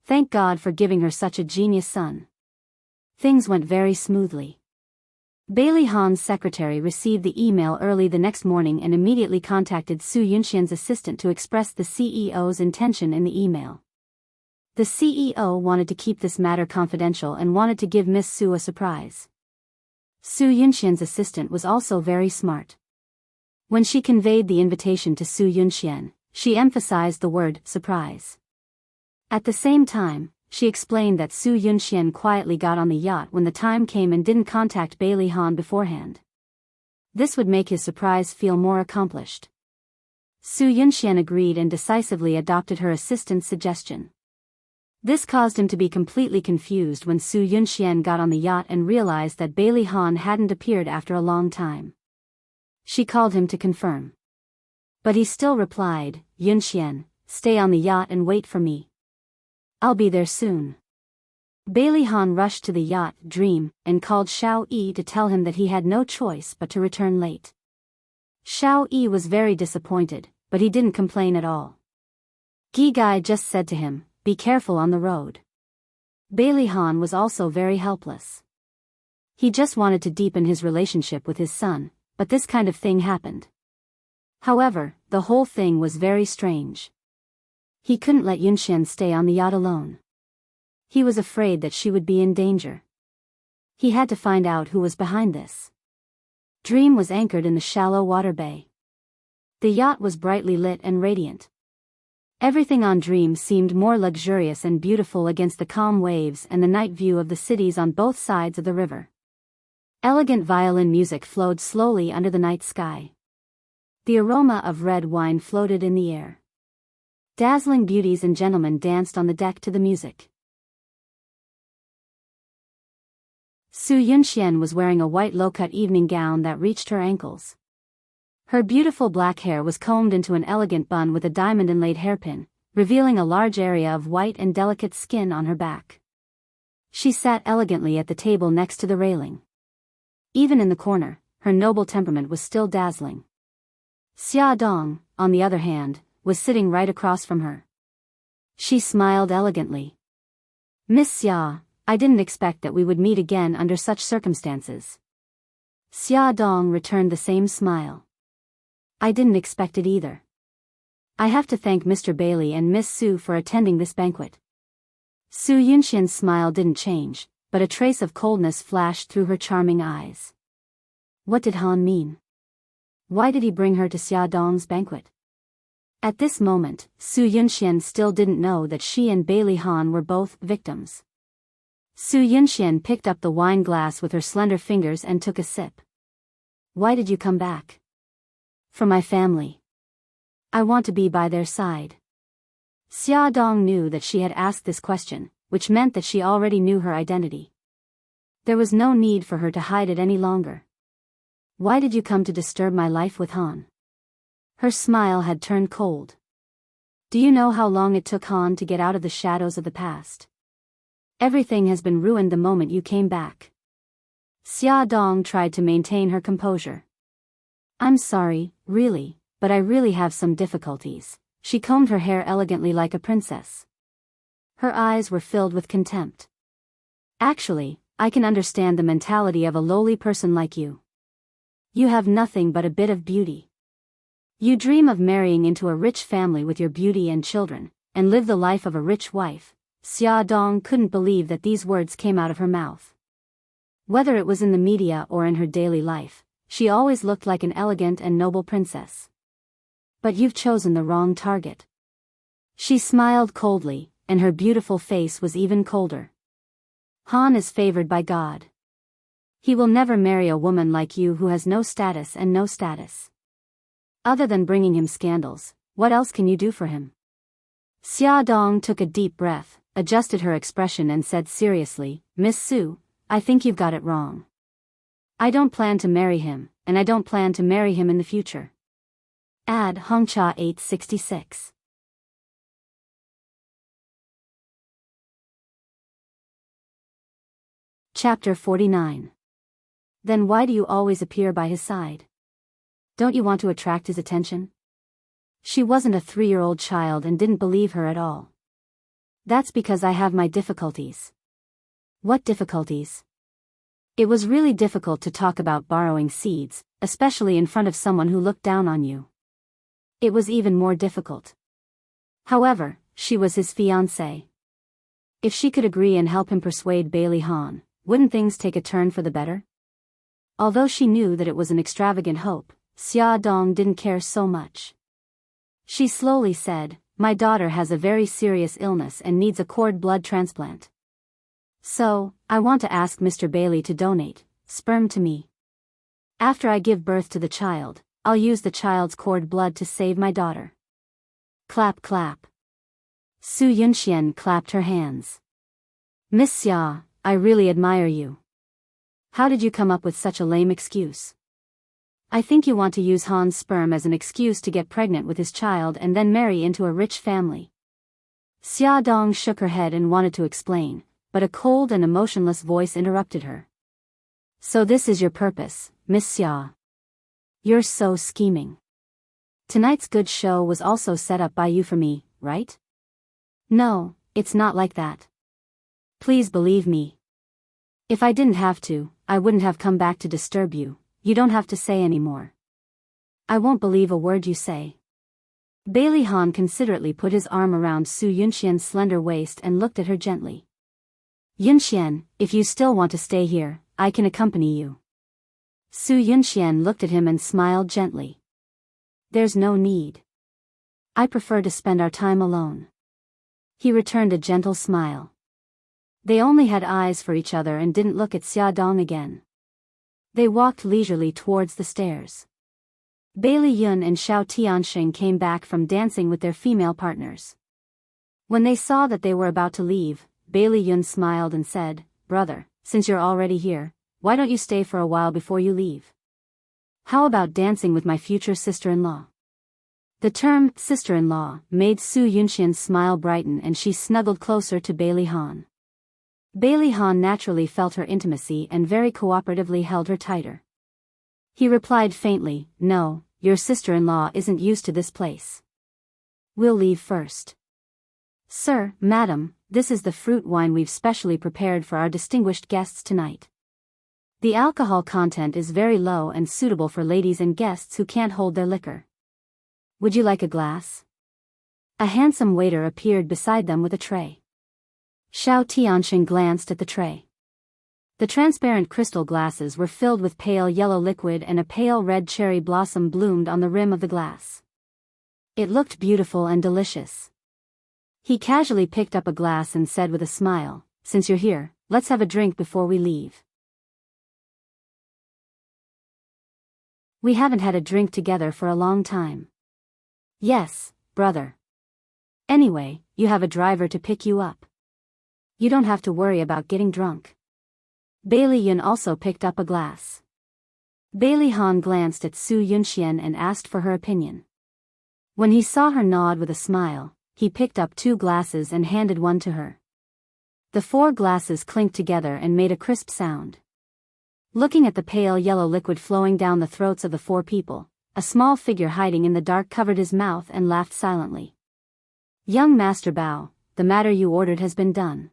Thank God for giving her such a genius son. Things went very smoothly. Bailey Han's secretary received the email early the next morning and immediately contacted Su Yunxian's assistant to express the CEO's intention in the email. The CEO wanted to keep this matter confidential and wanted to give Miss Su a surprise. Su Yunxian's assistant was also very smart. When she conveyed the invitation to Su Yunxian, she emphasized the word surprise. At the same time, she explained that Su Yunxian quietly got on the yacht when the time came and didn't contact Bailey Han beforehand. This would make his surprise feel more accomplished. Su Yunxian agreed and decisively adopted her assistant's suggestion. This caused him to be completely confused when Su Yunxian got on the yacht and realized that Bailey Han hadn't appeared after a long time. She called him to confirm. But he still replied, "Yunxian, stay on the yacht and wait for me. I'll be there soon." Bailey Han rushed to the yacht, Dream, and called Xiao Yi to tell him that he had no choice but to return late. Xiao Yi was very disappointed, but he didn't complain at all. Gi Gai just said to him, "Be careful on the road." Bailey Han was also very helpless. He just wanted to deepen his relationship with his son, but this kind of thing happened. However, the whole thing was very strange. He couldn't let Yunxian stay on the yacht alone. He was afraid that she would be in danger. He had to find out who was behind this. Dream was anchored in the shallow water bay. The yacht was brightly lit and radiant. Everything on Dream seemed more luxurious and beautiful against the calm waves and the night view of the cities on both sides of the river. Elegant violin music flowed slowly under the night sky. The aroma of red wine floated in the air. Dazzling beauties and gentlemen danced on the deck to the music. Su Yunxian was wearing a white low-cut evening gown that reached her ankles. Her beautiful black hair was combed into an elegant bun with a diamond-inlaid hairpin, revealing a large area of white and delicate skin on her back. She sat elegantly at the table next to the railing. Even in the corner, her noble temperament was still dazzling. Xia Dong, on the other hand, was sitting right across from her. She smiled elegantly. "Miss Xia, I didn't expect that we would meet again under such circumstances." Xia Dong returned the same smile. "I didn't expect it either. I have to thank Mr. Bailey and Miss Su for attending this banquet." Su Yunxian's smile didn't change, but a trace of coldness flashed through her charming eyes. What did Han mean? Why did he bring her to Xia Dong's banquet? At this moment, Su Yunxian still didn't know that she and Bailey Han were both victims. Su Yunxian picked up the wine glass with her slender fingers and took a sip. "Why did you come back?" "For my family. I want to be by their side." Xia Dong knew that she had asked this question, which meant that she already knew her identity. There was no need for her to hide it any longer. "Why did you come to disturb my life with Han?" Her smile had turned cold. "Do you know how long it took Han to get out of the shadows of the past? Everything has been ruined the moment you came back." Xia Dong tried to maintain her composure. "I'm sorry, really, but I really have some difficulties." She combed her hair elegantly like a princess. Her eyes were filled with contempt. "Actually, I can understand the mentality of a lowly person like you. You have nothing but a bit of beauty. You dream of marrying into a rich family with your beauty and children, and live the life of a rich wife." Xia Dong couldn't believe that these words came out of her mouth. Whether it was in the media or in her daily life, she always looked like an elegant and noble princess. "But you've chosen the wrong target." She smiled coldly, and her beautiful face was even colder. "Han is favored by God. He will never marry a woman like you who has no status and no status. Other than bringing him scandals, what else can you do for him?" Xia Dong took a deep breath, adjusted her expression and said seriously, "Miss Su, I think you've got it wrong. I don't plan to marry him, and I don't plan to marry him in the future." Ad Hongcha 866. Chapter 49. Then why do you always appear by his side? Don't you want to attract his attention? She wasn't a 3-year-old child and didn't believe her at all. "That's because I have my difficulties." "What difficulties?" It was really difficult to talk about borrowing seeds, especially in front of someone who looked down on you. It was even more difficult. However, she was his fiancée. If she could agree and help him persuade Bailey Han, wouldn't things take a turn for the better? Although she knew that it was an extravagant hope, Xia Dong didn't care so much. She slowly said, "My daughter has a very serious illness and needs a cord blood transplant. So, I want to ask Mr. Bailey to donate sperm to me. After I give birth to the child, I'll use the child's cord blood to save my daughter. Clap clap. Su Yunxian clapped her hands. Miss Xia, I really admire you. How did you come up with such a lame excuse? I think you want to use Han's sperm as an excuse to get pregnant with his child and then marry into a rich family. Xia Dong shook her head and wanted to explain, but a cold and emotionless voice interrupted her. So this is your purpose, Miss Xia. You're so scheming. Tonight's good show was also set up by you for me, right? No, it's not like that. Please believe me. If I didn't have to, I wouldn't have come back to disturb you. You don't have to say any more. I won't believe a word you say. Bailey Han considerately put his arm around Su Yunxian's slender waist and looked at her gently. Yunxian, if you still want to stay here, I can accompany you. Su Yunxian looked at him and smiled gently. There's no need. I prefer to spend our time alone. He returned a gentle smile. They only had eyes for each other and didn't look at Xia Dong again. They walked leisurely towards the stairs. Bailey Yun and Xiao Tianxing came back from dancing with their female partners. When they saw that they were about to leave, Bailey Yun smiled and said, Brother, since you're already here, why don't you stay for a while before you leave? How about dancing with my future sister-in-law? The term sister-in-law made Su Yunxian's smile brighten and she snuggled closer to Bailey Han. Bailey Han naturally felt her intimacy and very cooperatively held her tighter. He replied faintly, No, your sister-in-law isn't used to this place. We'll leave first. Sir, madam, this is the fruit wine we've specially prepared for our distinguished guests tonight. The alcohol content is very low and suitable for ladies and guests who can't hold their liquor. Would you like a glass? A handsome waiter appeared beside them with a tray. Xiao Tianxing glanced at the tray. The transparent crystal glasses were filled with pale yellow liquid and a pale red cherry blossom bloomed on the rim of the glass. It looked beautiful and delicious. He casually picked up a glass and said with a smile, Since you're here, let's have a drink before we leave. We haven't had a drink together for a long time. Yes, brother. Anyway, you have a driver to pick you up. You don't have to worry about getting drunk. Bailey Yun also picked up a glass. Bailey Han glanced at Su Yunxian and asked for her opinion. When he saw her nod with a smile, he picked up 2 glasses and handed one to her. The 4 glasses clinked together and made a crisp sound. Looking at the pale yellow liquid flowing down the throats of the 4 people, a small figure hiding in the dark covered his mouth and laughed silently. Young Master Bao, the matter you ordered has been done.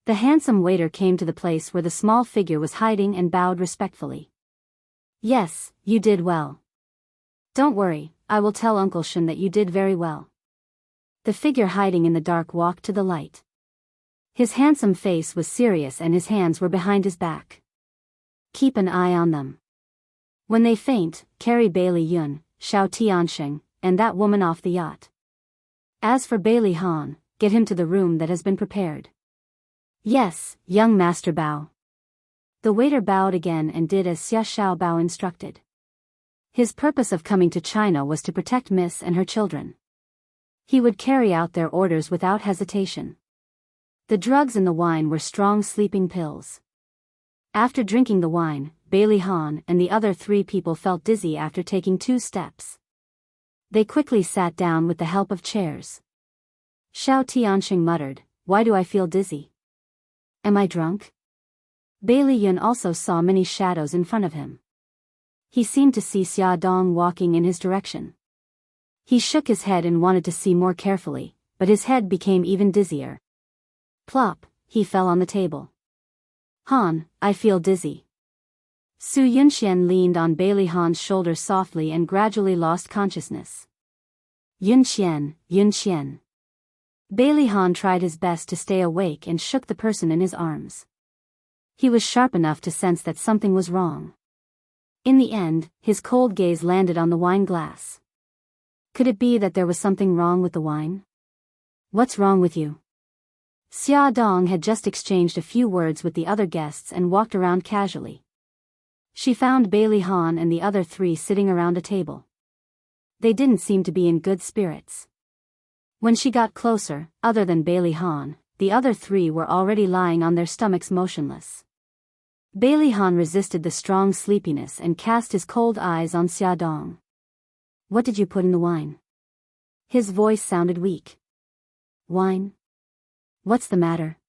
The handsome waiter came to the place where the small figure was hiding and bowed respectfully. Yes, you did well. Don't worry, I will tell Uncle Shen that you did very well. The figure hiding in the dark walked to the light. His handsome face was serious and his hands were behind his back. Keep an eye on them. When they faint, carry Bailey Yun, Xiao Tianxing, and that woman off the yacht. As for Bailey Han, get him to the room that has been prepared. Yes, young Master Bao. The waiter bowed again and did as Xia Xiao Bao instructed. His purpose of coming to China was to protect Miss and her children. He would carry out their orders without hesitation. The drugs in the wine were strong sleeping pills. After drinking the wine, Bailey Han and the other 3 people felt dizzy after taking 2 steps. They quickly sat down with the help of chairs. Xiao Tianxing muttered, Why do I feel dizzy? Am I drunk? Bailey Yun also saw many shadows in front of him. He seemed to see Xia Dong walking in his direction. He shook his head and wanted to see more carefully, but his head became even dizzier. Plop, he fell on the table. Han, I feel dizzy. Su Yunxian leaned on Bailey Han's shoulder softly and gradually lost consciousness. Yunxian, Yunxian. Bailey Han tried his best to stay awake and shook the person in his arms. He was sharp enough to sense that something was wrong. In the end, his cold gaze landed on the wine glass. Could it be that there was something wrong with the wine? What's wrong with you? Xia Dong had just exchanged a few words with the other guests and walked around casually. She found Bailey Han and the other three sitting around a table. They didn't seem to be in good spirits. When she got closer, other than Bailey Han, the other three were already lying on their stomachs motionless. Bailey Han resisted the strong sleepiness and cast his cold eyes on Xiaodong. "What did you put in the wine?" His voice sounded weak. "Wine? What's the matter?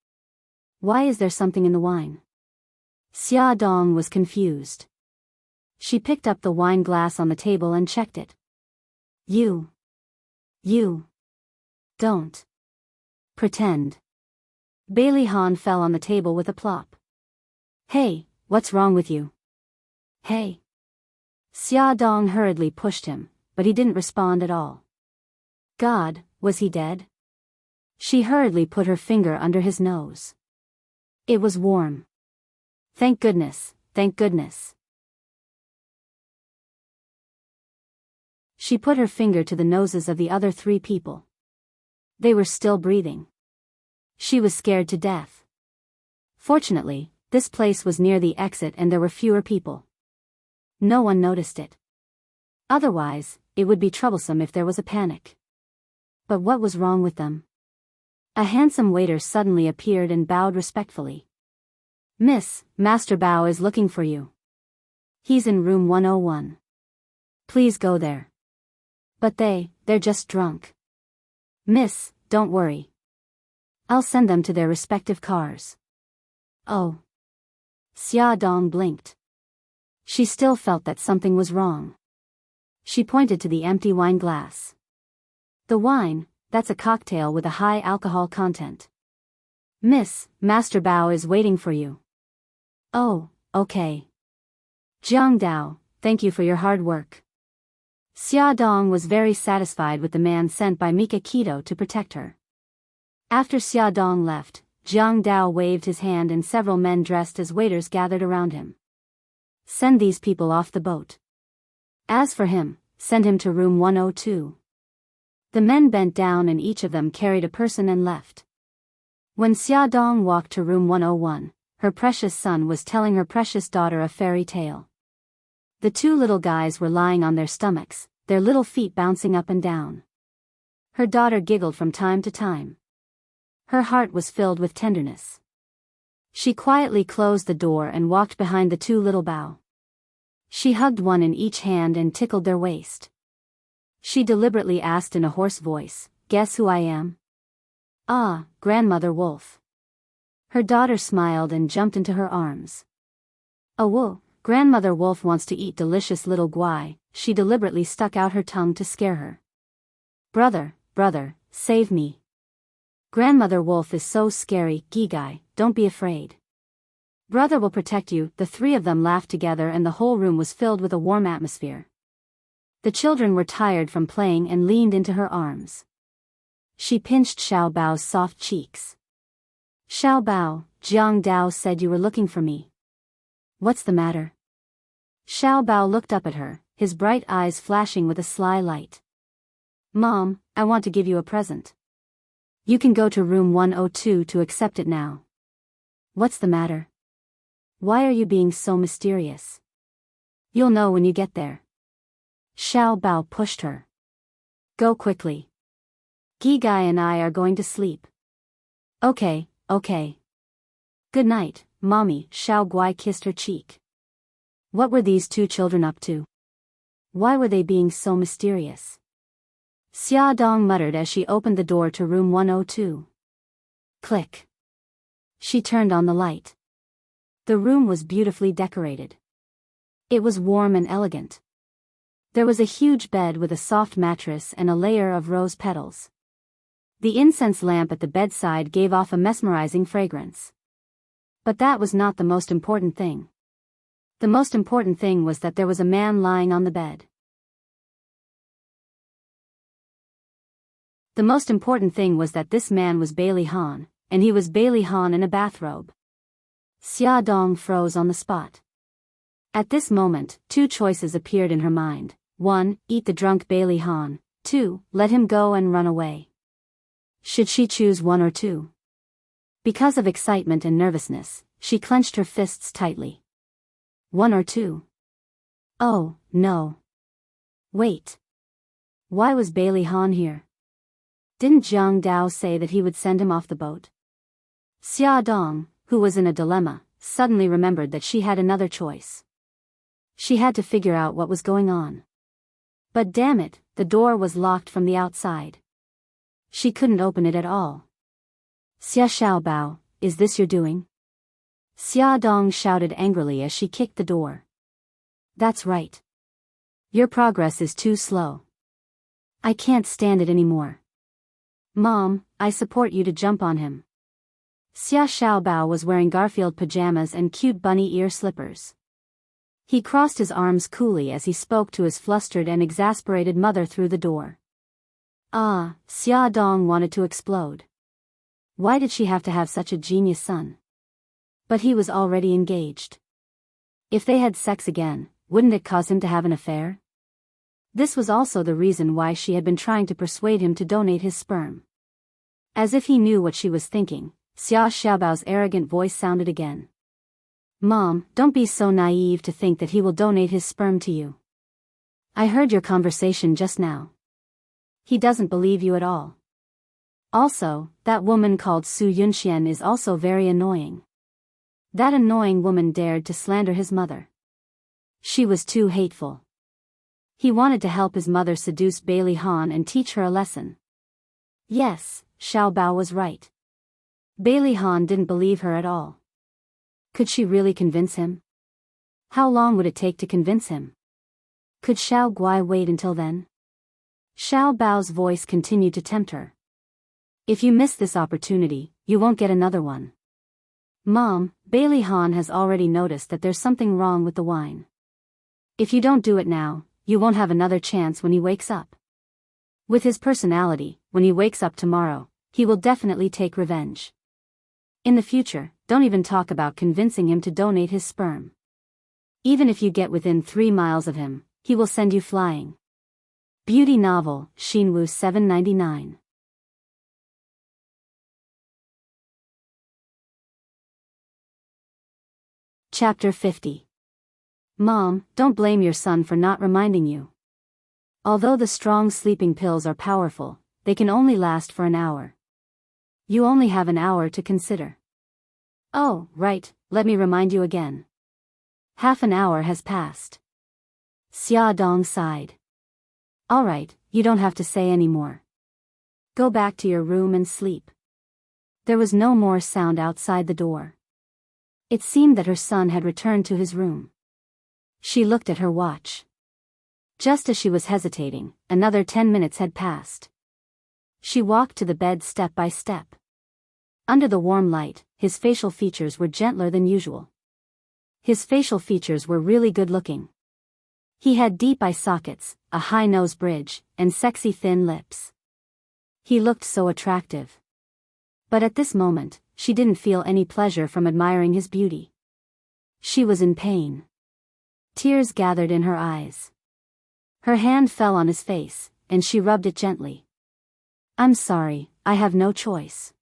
Why is there something in the wine?" Xiaodong was confused. She picked up the wine glass on the table and checked it. You don't pretend." Bailey Han fell on the table with a plop. "Hey, what's wrong with you? Hey." Xiaodong hurriedly pushed him, but he didn't respond at all. God, was he dead? She hurriedly put her finger under his nose. It was warm. Thank goodness, thank goodness. She put her finger to the noses of the other three people. They were still breathing. She was scared to death. Fortunately, this place was near the exit and there were fewer people. No one noticed it. Otherwise, it would be troublesome if there was a panic. But what was wrong with them? A handsome waiter suddenly appeared and bowed respectfully. "Miss, Master Bao is looking for you. He's in room 101. Please go there." "But they're just drunk." "Miss, don't worry. I'll send them to their respective cars." "Oh." Xiaodong blinked. She still felt that something was wrong. She pointed to the empty wine glass. "The wine, that's a cocktail with a high alcohol content. Miss, Master Bao is waiting for you." "Oh, okay. Jiang Dao, thank you for your hard work." Xiaodong was very satisfied with the man sent by Mika Keto to protect her. After Xiaodong left, Jiang Dao waved his hand and several men dressed as waiters gathered around him. "Send these people off the boat. As for him, send him to room 102. The men bent down and each of them carried a person and left. When Xiaodong walked to room 101, her precious son was telling her precious daughter a fairy tale. The two little guys were lying on their stomachs, their little feet bouncing up and down. Her daughter giggled from time to time. Her heart was filled with tenderness. She quietly closed the door and walked behind the two little Bao. She hugged one in each hand and tickled their waist. She deliberately asked in a hoarse voice, "Guess who I am?" "Ah, Grandmother Wolf." Her daughter smiled and jumped into her arms. "Oh whoa, Grandmother Wolf wants to eat delicious little guai." She deliberately stuck out her tongue to scare her. Brother, save me. Grandmother Wolf is so scary." "Gigai, don't be afraid. Brother will protect you." The three of them laughed together and the whole room was filled with a warm atmosphere. The children were tired from playing and leaned into her arms. She pinched Xiao Bao's soft cheeks. "Xiao Bao, Jiang Dao said you were looking for me. What's the matter?" Xiao Bao looked up at her, his bright eyes flashing with a sly light. "Mom, I want to give you a present. You can go to room 102 to accept it now." "What's the matter? Why are you being so mysterious?" "You'll know when you get there." Xiao Bao pushed her. "Go quickly. Gigai and I are going to sleep." Okay. Good night, Mommy." Xiao Guai kissed her cheek. What were these two children up to? Why were they being so mysterious? Xiaodong muttered as she opened the door to room 102. Click. She turned on the light. The room was beautifully decorated. It was warm and elegant. There was a huge bed with a soft mattress and a layer of rose petals. The incense lamp at the bedside gave off a mesmerizing fragrance. But that was not the most important thing. The most important thing was that there was a man lying on the bed. The most important thing was that this man was Bailey Han, and he was Bailey Han in a bathrobe. Xiaodong froze on the spot. At this moment, two choices appeared in her mind. 1. Eat the drunk Bailey Han. 2. Let him go and run away. Should she choose 1 or 2? Because of excitement and nervousness, she clenched her fists tightly. 1 or 2? Oh, no. Wait. Why was Bailey Han here? Didn't Jiang Dao say that he would send him off the boat? Xia Dong, who was in a dilemma, suddenly remembered that she had another choice. She had to figure out what was going on. But damn it, the door was locked from the outside. She couldn't open it at all. Xia Xiaobao, is this your doing? Xia Dong shouted angrily as she kicked the door. That's right. Your progress is too slow. I can't stand it anymore. Mom, I support you to jump on him. Xia Xiaobao was wearing Garfield pajamas and cute bunny ear slippers. He crossed his arms coolly as he spoke to his flustered and exasperated mother through the door. Xia Dong wanted to explode. Why did she have to have such a genius son? But he was already engaged. If they had sex again, wouldn't it cause him to have an affair? This was also the reason why she had been trying to persuade him to donate his sperm. As if he knew what she was thinking, Xia Xiaobao's arrogant voice sounded again. Mom, don't be so naive to think that he will donate his sperm to you. I heard your conversation just now. He doesn't believe you at all. Also, that woman called Su Yunxian is also very annoying. That annoying woman dared to slander his mother. She was too hateful. He wanted to help his mother seduce Bailey Han and teach her a lesson. Yes, Xiao Bao was right. Bailey Han didn't believe her at all. Could she really convince him? How long would it take to convince him? Could Xiao Guai wait until then? Xiao Bao's voice continued to tempt her. If you miss this opportunity, you won't get another one. Mom, Bailey Han has already noticed that there's something wrong with the wine. If you don't do it now, you won't have another chance when he wakes up. With his personality, when he wakes up tomorrow, he will definitely take revenge. In the future, don't even talk about convincing him to donate his sperm. Even if you get within 3 miles of him, he will send you flying. Beauty novel, Xinwu 799. Chapter 50. Mom, don't blame your son for not reminding you. Although the strong sleeping pills are powerful, they can only last for an hour. You only have an hour to consider. Oh, right, let me remind you again. Half an hour has passed. Xia Dong sighed. All right, you don't have to say any more. Go back to your room and sleep. There was no more sound outside the door. It seemed that her son had returned to his room. She looked at her watch. Just as she was hesitating, another 10 minutes had passed. She walked to the bed step by step. Under the warm light, his facial features were gentler than usual. His facial features were really good looking. He had deep eye sockets, a high nose bridge, and sexy thin lips. He looked so attractive. But at this moment, she didn't feel any pleasure from admiring his beauty. She was in pain. Tears gathered in her eyes. Her hand fell on his face, and she rubbed it gently. I'm sorry, I have no choice.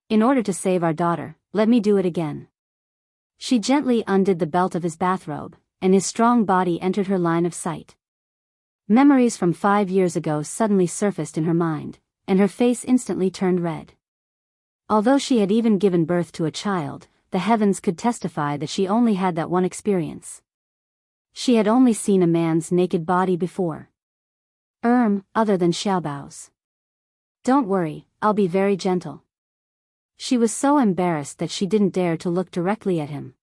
In order to save our daughter, let me do it again. She gently undid the belt of his bathrobe, and his strong body entered her line of sight. Memories from 5 years ago suddenly surfaced in her mind, and her face instantly turned red. Although she had even given birth to a child, the heavens could testify that she only had that one experience. She had only seen a man's naked body before. Other than Xiaobao's. Don't worry, I'll be very gentle. She was so embarrassed that she didn't dare to look directly at him.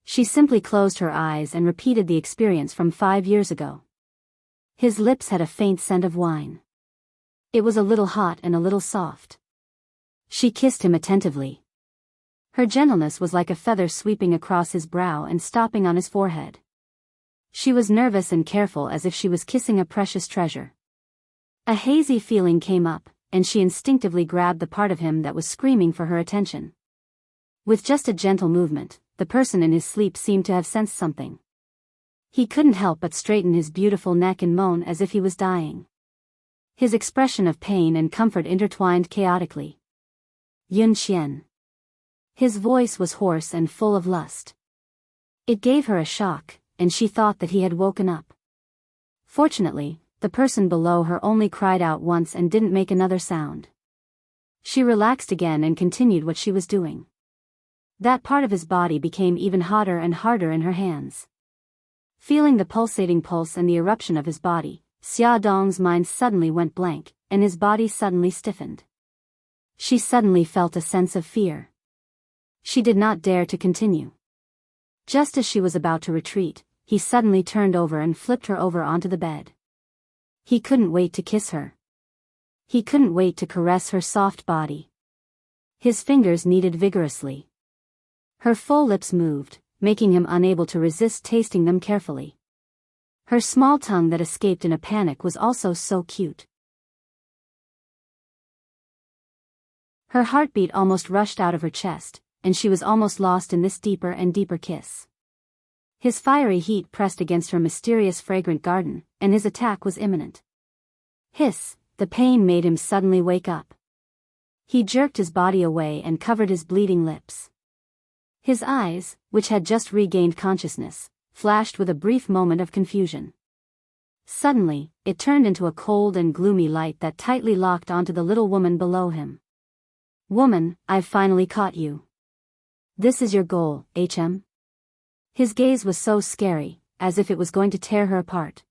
She simply closed her eyes and repeated the experience from 5 years ago. His lips had a faint scent of wine. It was a little hot and a little soft. She kissed him attentively. Her gentleness was like a feather sweeping across his brow and stopping on his forehead. She was nervous and careful as if she was kissing a precious treasure. A hazy feeling came up, and she instinctively grabbed the part of him that was screaming for her attention. With just a gentle movement, the person in his sleep seemed to have sensed something. He couldn't help but straighten his beautiful neck and moan as if he was dying. His expression of pain and comfort intertwined chaotically. Yun Xian. His voice was hoarse and full of lust. It gave her a shock, and she thought that he had woken up. Fortunately, the person below her only cried out once and didn't make another sound. She relaxed again and continued what she was doing. That part of his body became even hotter and harder in her hands. Feeling the pulsating pulse and the eruption of his body, Xia Dong's mind suddenly went blank, and his body suddenly stiffened. She suddenly felt a sense of fear. She did not dare to continue. Just as she was about to retreat, he suddenly turned over and flipped her over onto the bed. He couldn't wait to kiss her. He couldn't wait to caress her soft body. His fingers kneaded vigorously. Her full lips moved, making him unable to resist tasting them carefully. Her small tongue that escaped in a panic was also so cute. Her heartbeat almost rushed out of her chest, and she was almost lost in this deeper and deeper kiss. His fiery heat pressed against her mysterious fragrant garden, and his attack was imminent. Hiss, the pain made him suddenly wake up. He jerked his body away and covered his bleeding lips. His eyes, which had just regained consciousness, flashed with a brief moment of confusion. Suddenly, it turned into a cold and gloomy light that tightly locked onto the little woman below him. "Woman, I've finally caught you. This is your goal, HM?" His gaze was so scary, as if it was going to tear her apart.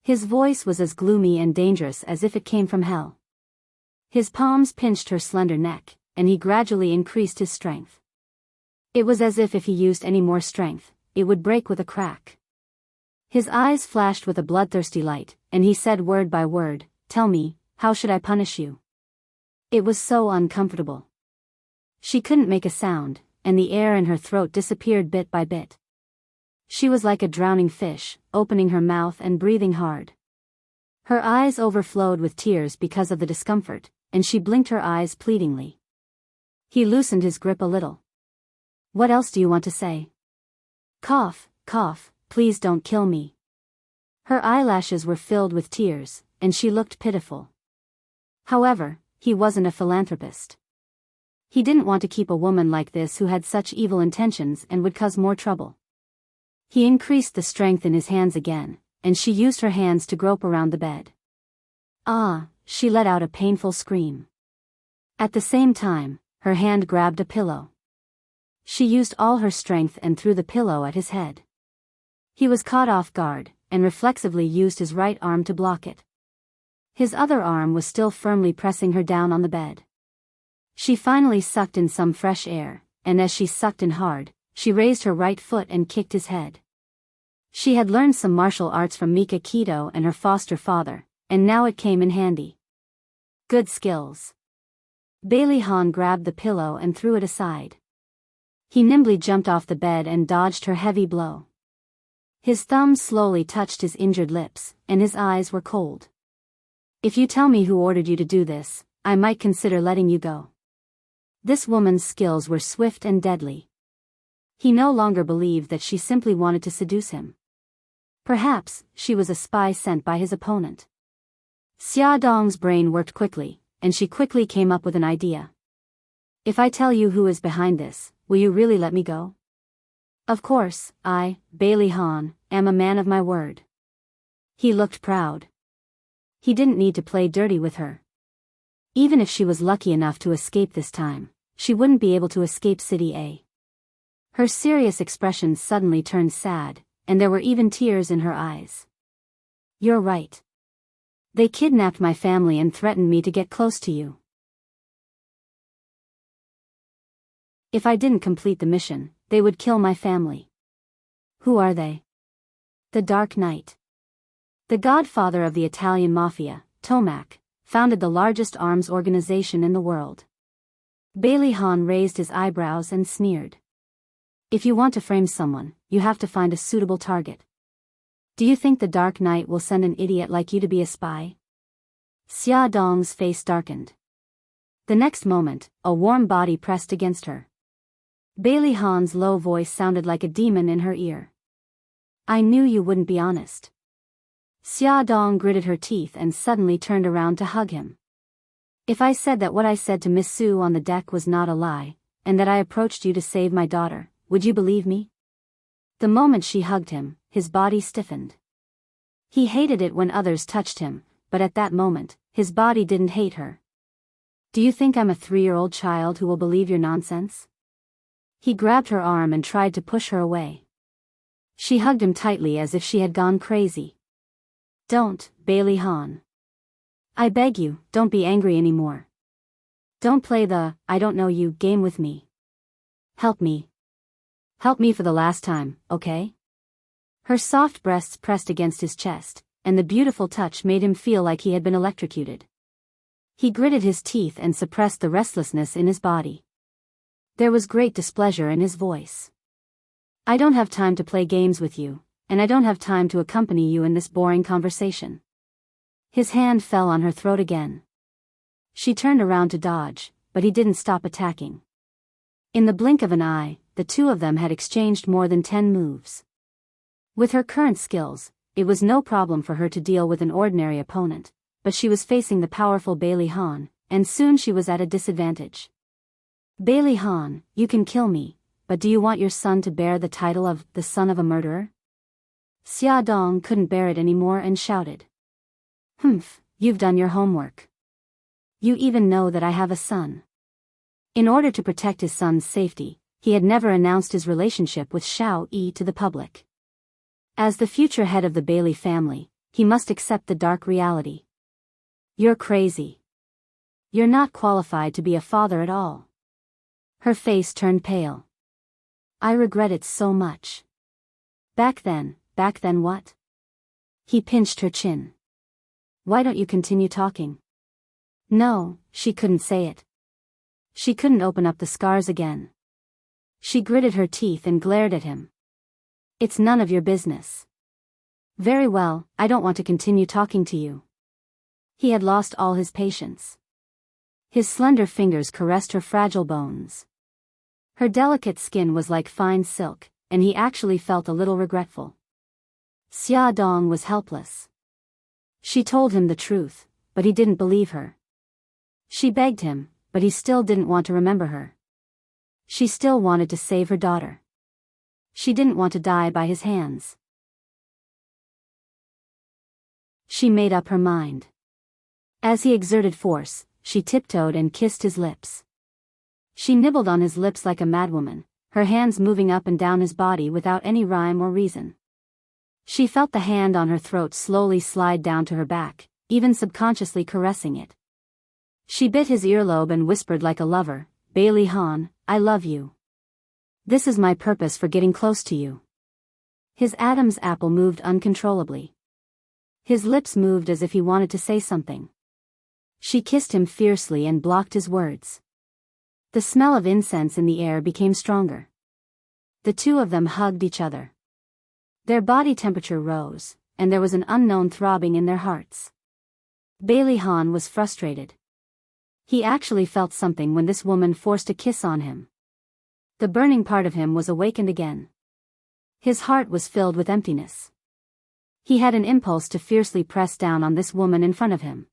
His voice was as gloomy and dangerous as if it came from hell. His palms pinched her slender neck, and he gradually increased his strength. It was as if he used any more strength, it would break with a crack. His eyes flashed with a bloodthirsty light, and he said word by word, "Tell me, how should I punish you?" It was so uncomfortable. She couldn't make a sound, and the air in her throat disappeared bit by bit. She was like a drowning fish, opening her mouth and breathing hard. Her eyes overflowed with tears because of the discomfort, and she blinked her eyes pleadingly. He loosened his grip a little. "What else do you want to say?" "Cough, cough, please don't kill me." Her eyelashes were filled with tears, and she looked pitiful. However, he wasn't a philanthropist. He didn't want to keep a woman like this who had such evil intentions and would cause more trouble. He increased the strength in his hands again, and she used her hands to grope around the bed. "Ah," she let out a painful scream. At the same time, her hand grabbed a pillow. She used all her strength and threw the pillow at his head. He was caught off guard, and reflexively used his right arm to block it. His other arm was still firmly pressing her down on the bed. She finally sucked in some fresh air, and as she sucked in hard, she raised her right foot and kicked his head. She had learned some martial arts from Mika Keto and her foster father, and now it came in handy. Good skills. Bailey Han grabbed the pillow and threw it aside. He nimbly jumped off the bed and dodged her heavy blow. His thumb slowly touched his injured lips, and his eyes were cold. "If you tell me who ordered you to do this, I might consider letting you go." This woman's skills were swift and deadly. He no longer believed that she simply wanted to seduce him. Perhaps, she was a spy sent by his opponent. Xia Dong's brain worked quickly, and she quickly came up with an idea. "If I tell you who is behind this, will you really let me go?" "Of course, I, Bailey Han, am a man of my word." He looked proud. He didn't need to play dirty with her. Even if she was lucky enough to escape this time, she wouldn't be able to escape City A. Her serious expression suddenly turned sad, and there were even tears in her eyes. "You're right. They kidnapped my family and threatened me to get close to you. If I didn't complete the mission, they would kill my family." "Who are they?" "The Dark Knight. The godfather of the Italian mafia, Tomac, founded the largest arms organization in the world." Bailey Han raised his eyebrows and sneered. "If you want to frame someone, you have to find a suitable target. Do you think the Dark Knight will send an idiot like you to be a spy?" Xia Dong's face darkened. The next moment, a warm body pressed against her. Bailey Han's low voice sounded like a demon in her ear. "I knew you wouldn't be honest." Xia Dong gritted her teeth and suddenly turned around to hug him. "If I said that what I said to Miss Su on the deck was not a lie, and that I approached you to save my daughter, would you believe me?" The moment she hugged him, his body stiffened. He hated it when others touched him, but at that moment, his body didn't hate her. Do you think I'm a 3-year-old child who will believe your nonsense? He grabbed her arm and tried to push her away. She hugged him tightly as if she had gone crazy. Don't, Bailey Han. I beg you, don't be angry anymore. Don't play the, I don't know you, game with me. Help me. Help me for the last time, okay? Her soft breasts pressed against his chest, and the beautiful touch made him feel like he had been electrocuted. He gritted his teeth and suppressed the restlessness in his body. There was great displeasure in his voice. I don't have time to play games with you, and I don't have time to accompany you in this boring conversation. His hand fell on her throat again. She turned around to dodge, but he didn't stop attacking. In the blink of an eye, the two of them had exchanged more than 10 moves. With her current skills, it was no problem for her to deal with an ordinary opponent, but she was facing the powerful Bailey Han, and soon she was at a disadvantage. Bailey Han, you can kill me, but do you want your son to bear the title of the son of a murderer? Xia Dong couldn't bear it anymore and shouted. Humph, you've done your homework. You even know that I have a son. In order to protect his son's safety, he had never announced his relationship with Xiao Yi to the public. As the future head of the Bailey family, he must accept the dark reality. You're crazy. You're not qualified to be a father at all. Her face turned pale. I regret it so much. Back then what? He pinched her chin. Why don't you continue talking? No, she couldn't say it. She couldn't open up the scars again. She gritted her teeth and glared at him. It's none of your business. Very well, I don't want to continue talking to you. He had lost all his patience. His slender fingers caressed her fragile bones. Her delicate skin was like fine silk, and he actually felt a little regretful. Xia Dong was helpless. She told him the truth, but he didn't believe her. She begged him, but he still didn't want to remember her. She still wanted to save her daughter. She didn't want to die by his hands. She made up her mind. As he exerted force, she tiptoed and kissed his lips. She nibbled on his lips like a madwoman, her hands moving up and down his body without any rhyme or reason. She felt the hand on her throat slowly slide down to her back, even subconsciously caressing it. She bit his earlobe and whispered like a lover, Bailey Han, I love you. This is my purpose for getting close to you. His Adam's apple moved uncontrollably. His lips moved as if he wanted to say something. She kissed him fiercely and blocked his words. The smell of incense in the air became stronger. The two of them hugged each other. Their body temperature rose, and there was an unknown throbbing in their hearts. Bailey Han was frustrated. He actually felt something when this woman forced a kiss on him. The burning part of him was awakened again. His heart was filled with emptiness. He had an impulse to fiercely press down on this woman in front of him.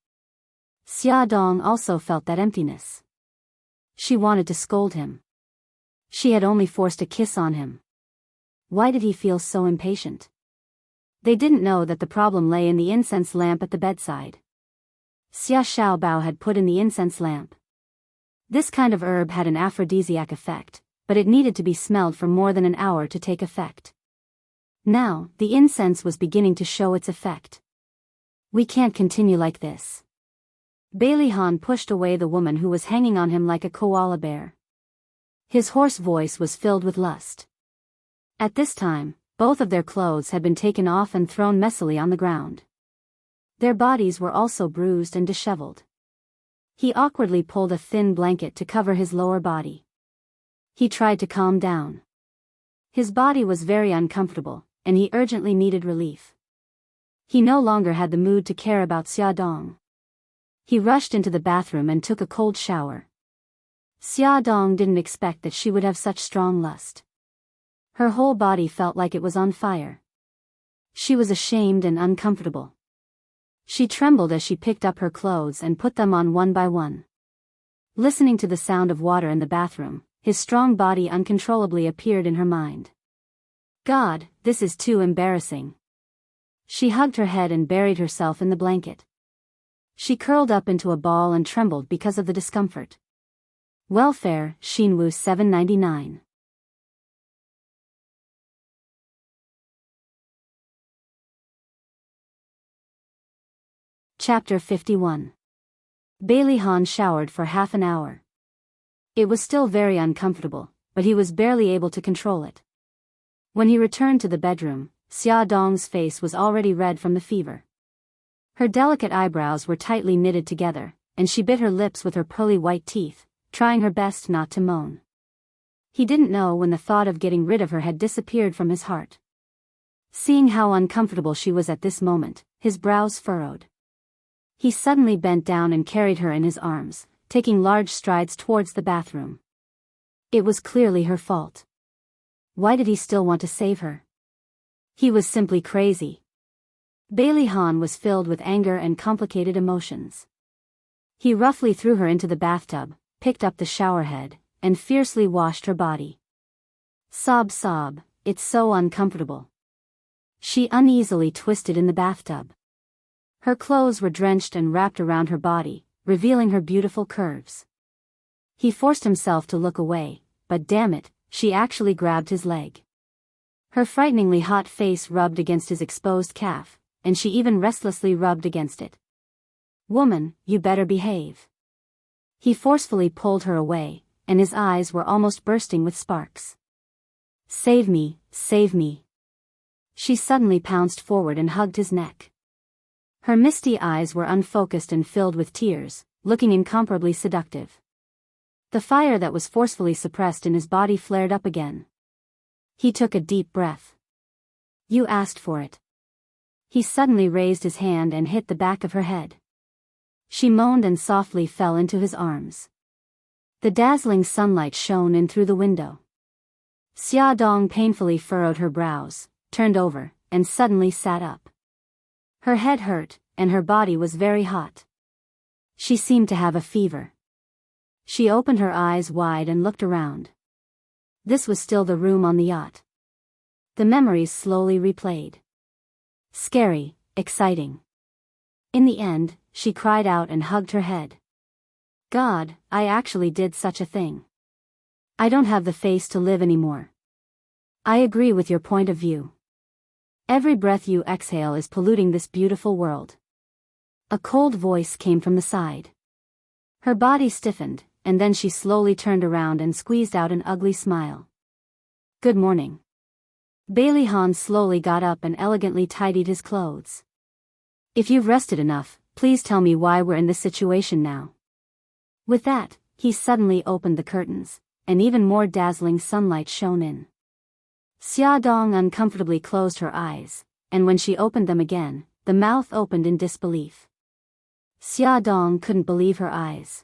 Xia Dong also felt that emptiness. She wanted to scold him. She had only forced a kiss on him. Why did he feel so impatient? They didn't know that the problem lay in the incense lamp at the bedside. Xia Xiaobao had put in the incense lamp. This kind of herb had an aphrodisiac effect, but it needed to be smelled for more than an hour to take effect. Now, the incense was beginning to show its effect. We can't continue like this. Bailey Han pushed away the woman who was hanging on him like a koala bear. His hoarse voice was filled with lust. At this time, both of their clothes had been taken off and thrown messily on the ground. Their bodies were also bruised and disheveled. He awkwardly pulled a thin blanket to cover his lower body. He tried to calm down. His body was very uncomfortable, and he urgently needed relief. He no longer had the mood to care about Xia Dong. He rushed into the bathroom and took a cold shower. Xia Dong didn't expect that she would have such strong lust. Her whole body felt like it was on fire. She was ashamed and uncomfortable. She trembled as she picked up her clothes and put them on one by one. Listening to the sound of water in the bathroom, his strong body uncontrollably appeared in her mind. God, this is too embarrassing. She hugged her head and buried herself in the blanket. She curled up into a ball and trembled because of the discomfort. Welfare, Shinwoo 799. Chapter 51. Bailey Han showered for half an hour. It was still very uncomfortable, but he was barely able to control it. When he returned to the bedroom, Xia Dong's face was already red from the fever. Her delicate eyebrows were tightly knitted together, and she bit her lips with her pearly white teeth, trying her best not to moan. He didn't know when the thought of getting rid of her had disappeared from his heart. Seeing how uncomfortable she was at this moment, his brows furrowed. He suddenly bent down and carried her in his arms, taking large strides towards the bathroom. It was clearly her fault. Why did he still want to save her? He was simply crazy. Bailey Han was filled with anger and complicated emotions. He roughly threw her into the bathtub, picked up the shower head, and fiercely washed her body. Sob, sob, it's so uncomfortable. She uneasily twisted in the bathtub. Her clothes were drenched and wrapped around her body, revealing her beautiful curves. He forced himself to look away, but damn it, she actually grabbed his leg. Her frighteningly hot face rubbed against his exposed calf, and she even restlessly rubbed against it. Woman, you better behave. He forcefully pulled her away, and his eyes were almost bursting with sparks. Save me, save me. She suddenly pounced forward and hugged his neck. Her misty eyes were unfocused and filled with tears, looking incomparably seductive. The fire that was forcefully suppressed in his body flared up again. He took a deep breath. You asked for it. He suddenly raised his hand and hit the back of her head. She moaned and softly fell into his arms. The dazzling sunlight shone in through the window. Xia Dong painfully furrowed her brows, turned over, and suddenly sat up. Her head hurt, and her body was very hot. She seemed to have a fever. She opened her eyes wide and looked around. This was still the room on the yacht. The memories slowly replayed. Scary, exciting. In the end, she cried out and hugged her head. God, I actually did such a thing. I don't have the face to live anymore. I agree with your point of view. Every breath you exhale is polluting this beautiful world. A cold voice came from the side. Her body stiffened, and then she slowly turned around and squeezed out an ugly smile. Good morning. Bailey Han slowly got up and elegantly tidied his clothes. If you've rested enough, please tell me why we're in this situation now. With that, he suddenly opened the curtains, and even more dazzling sunlight shone in. Xia Dong uncomfortably closed her eyes, and when she opened them again, the mouth opened in disbelief. Xia Dong couldn't believe her eyes.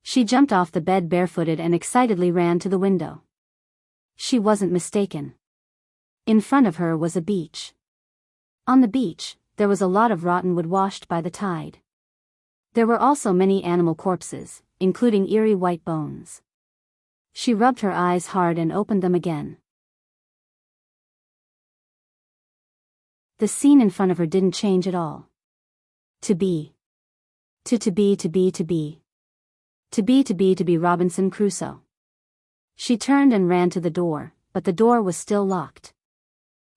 She jumped off the bed barefooted and excitedly ran to the window. She wasn't mistaken. In front of her was a beach. On the beach, there was a lot of rotten wood washed by the tide. There were also many animal corpses, including eerie white bones. She rubbed her eyes hard and opened them again. The scene in front of her didn't change at all. To be Robinson Crusoe. She turned and ran to the door, but the door was still locked.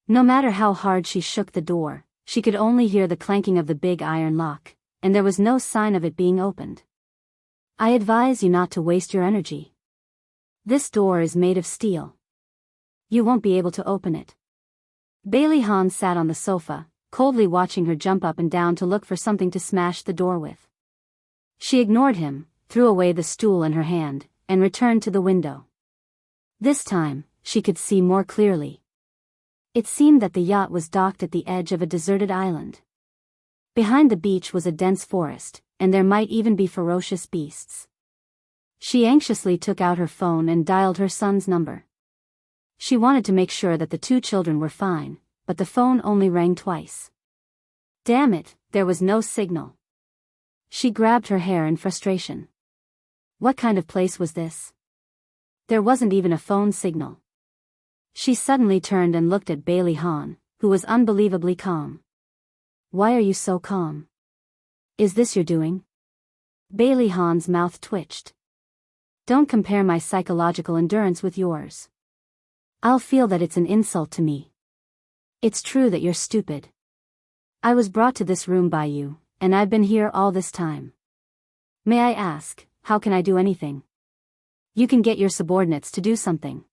No matter how hard she shook the door, she could only hear the clanking of the big iron lock, and there was no sign of it being opened. I advise you not to waste your energy. This door is made of steel. You won't be able to open it. Bailey Han sat on the sofa, coldly watching her jump up and down to look for something to smash the door with. She ignored him, threw away the stool in her hand, and returned to the window. This time, she could see more clearly. It seemed that the yacht was docked at the edge of a deserted island. Behind the beach was a dense forest, and there might even be ferocious beasts. She anxiously took out her phone and dialed her son's number. She wanted to make sure that the two children were fine, but the phone only rang twice. Damn it, there was no signal. She grabbed her hair in frustration. What kind of place was this? There wasn't even a phone signal. She suddenly turned and looked at Bailey Han, who was unbelievably calm. Why are you so calm? Is this your doing? Bailey Han's mouth twitched. Don't compare my psychological endurance with yours. I'll feel that it's an insult to me. It's true that you're stupid. I was brought to this room by you, and I've been here all this time. May I ask, how can I do anything? You can get your subordinates to do something.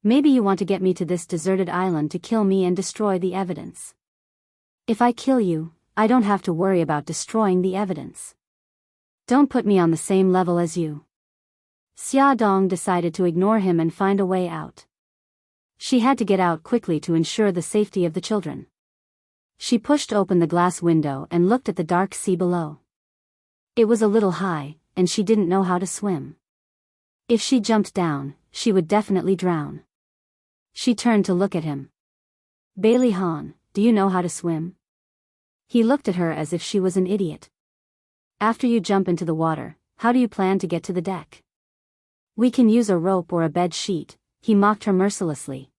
Maybe you want to get me to this deserted island to kill me and destroy the evidence. If I kill you, I don't have to worry about destroying the evidence. Don't put me on the same level as you. Xia Dong decided to ignore him and find a way out. She had to get out quickly to ensure the safety of the children. She pushed open the glass window and looked at the dark sea below. It was a little high, and she didn't know how to swim. If she jumped down, she would definitely drown. She turned to look at him. Bailey Han, do you know how to swim? He looked at her as if she was an idiot. After you jump into the water, how do you plan to get to the deck? We can use a rope or a bed sheet, he mocked her mercilessly.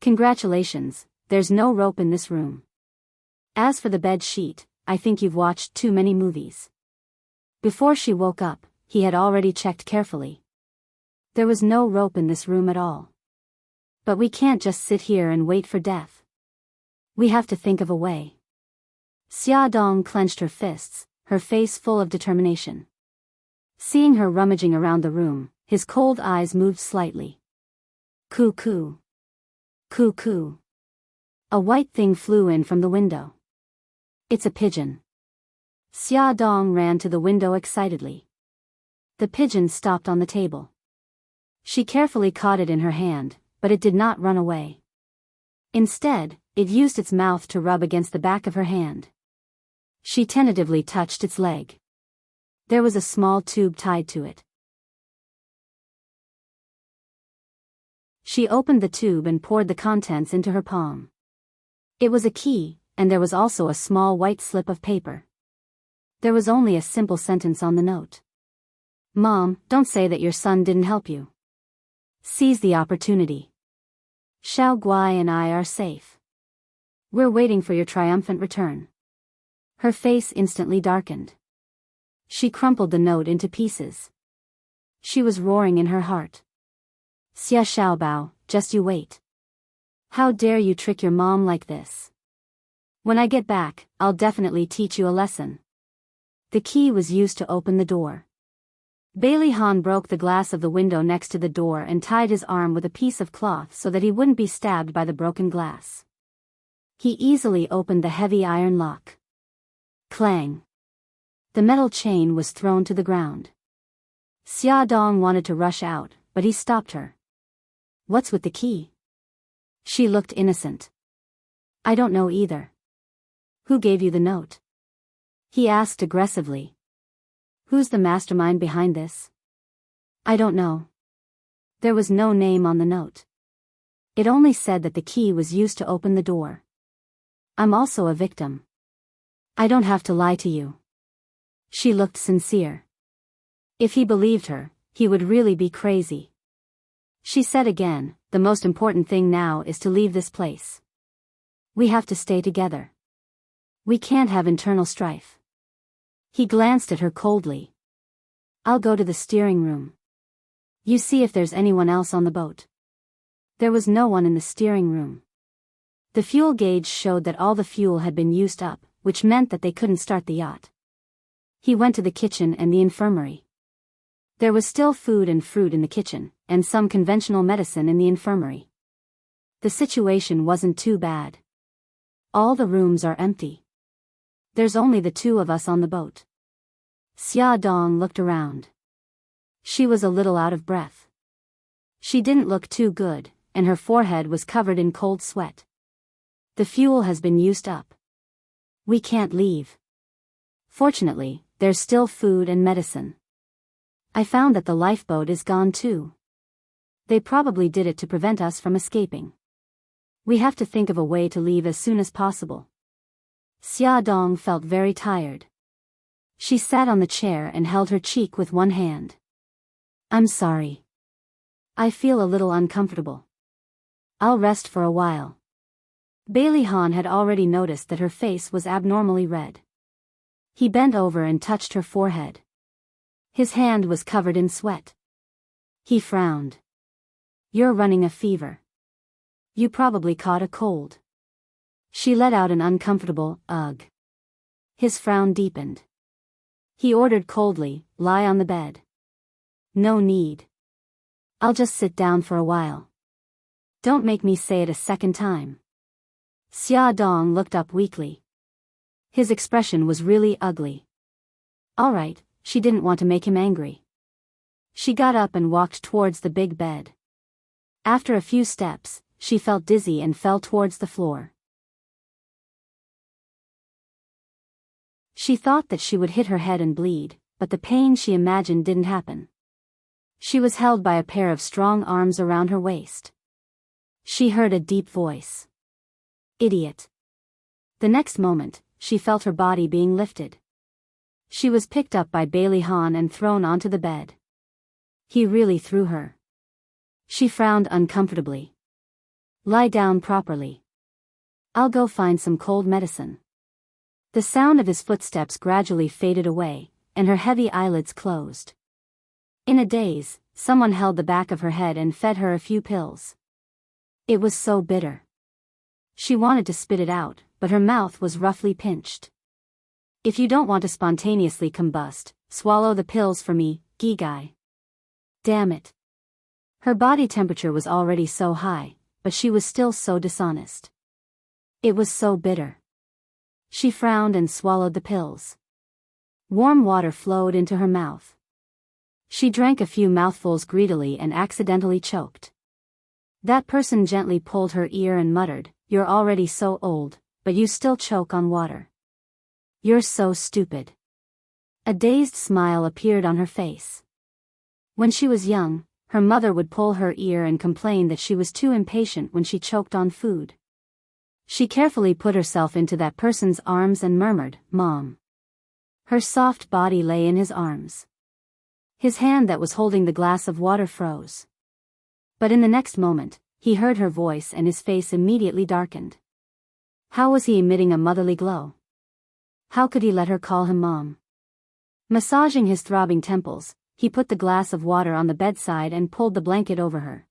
Congratulations, there's no rope in this room. As for the bed sheet, I think you've watched too many movies. Before she woke up, he had already checked carefully. There was no rope in this room at all. But we can't just sit here and wait for death. We have to think of a way. Xia Dong clenched her fists, her face full of determination. Seeing her rummaging around the room, his cold eyes moved slightly. Cuckoo. Cuckoo. A white thing flew in from the window. It's a pigeon. Xia Dong ran to the window excitedly. The pigeon stopped on the table. She carefully caught it in her hand, but it did not run away. Instead, it used its mouth to rub against the back of her hand. She tentatively touched its leg. There was a small tube tied to it. She opened the tube and poured the contents into her palm. It was a key, and there was also a small white slip of paper. There was only a simple sentence on the note. Mom, don't say that your son didn't help you. Seize the opportunity. Xiao Guai and I are safe. We're waiting for your triumphant return. Her face instantly darkened. She crumpled the note into pieces. She was roaring in her heart. Xia Xiaobao, just you wait. How dare you trick your mom like this? When I get back, I'll definitely teach you a lesson. The key was used to open the door. Bailey Han broke the glass of the window next to the door and tied his arm with a piece of cloth so that he wouldn't be stabbed by the broken glass. He easily opened the heavy iron lock. Clang. The metal chain was thrown to the ground. Xia Dong wanted to rush out, but he stopped her. What's with the key? She looked innocent. I don't know either. Who gave you the note? He asked aggressively. Who's the mastermind behind this? I don't know. There was no name on the note. It only said that the key was used to open the door. I'm also a victim. I don't have to lie to you. She looked sincere. If he believed her, he would really be crazy. She said again, the most important thing now is to leave this place. We have to stay together. We can't have internal strife. He glanced at her coldly. I'll go to the steering room. You see if there's anyone else on the boat. There was no one in the steering room. The fuel gauge showed that all the fuel had been used up, which meant that they couldn't start the yacht. He went to the kitchen and the infirmary. There was still food and fruit in the kitchen, and some conventional medicine in the infirmary. The situation wasn't too bad. All the rooms are empty. There's only the two of us on the boat. Xia Dong looked around. She was a little out of breath. She didn't look too good, and her forehead was covered in cold sweat. The fuel has been used up. We can't leave. Fortunately, there's still food and medicine. I found that the lifeboat is gone too. They probably did it to prevent us from escaping. We have to think of a way to leave as soon as possible. Xia Dong felt very tired. She sat on the chair and held her cheek with one hand. I'm sorry. I feel a little uncomfortable. I'll rest for a while. Bailey Han had already noticed that her face was abnormally red. He bent over and touched her forehead. His hand was covered in sweat. He frowned. You're running a fever. You probably caught a cold. She let out an uncomfortable ugh. His frown deepened. He ordered coldly, lie on the bed. No need. I'll just sit down for a while. Don't make me say it a second time. Xia Dong looked up weakly. His expression was really ugly. All right, she didn't want to make him angry. She got up and walked towards the big bed. After a few steps, she felt dizzy and fell towards the floor. She thought that she would hit her head and bleed, but the pain she imagined didn't happen. She was held by a pair of strong arms around her waist. She heard a deep voice. Idiot. The next moment, she felt her body being lifted. She was picked up by Bailey Han and thrown onto the bed. He really threw her. She frowned uncomfortably. Lie down properly. I'll go find some cold medicine. The sound of his footsteps gradually faded away, and her heavy eyelids closed. In a daze, someone held the back of her head and fed her a few pills. It was so bitter. She wanted to spit it out, but her mouth was roughly pinched. If you don't want to spontaneously combust, swallow the pills for me, Gigai. Damn it. Her body temperature was already so high, but she was still so dishonest. It was so bitter. She frowned and swallowed the pills. Warm water flowed into her mouth. She drank a few mouthfuls greedily and accidentally choked. That person gently pulled her ear and muttered, "You're already so old, but you still choke on water. You're so stupid." A dazed smile appeared on her face. When she was young, her mother would pull her ear and complain that she was too impatient when she choked on food. She carefully put herself into that person's arms and murmured, "Mom." Her soft body lay in his arms. His hand that was holding the glass of water froze. But in the next moment, he heard her voice and his face immediately darkened. How was he emitting a motherly glow? How could he let her call him Mom? Massaging his throbbing temples, he put the glass of water on the bedside and pulled the blanket over her.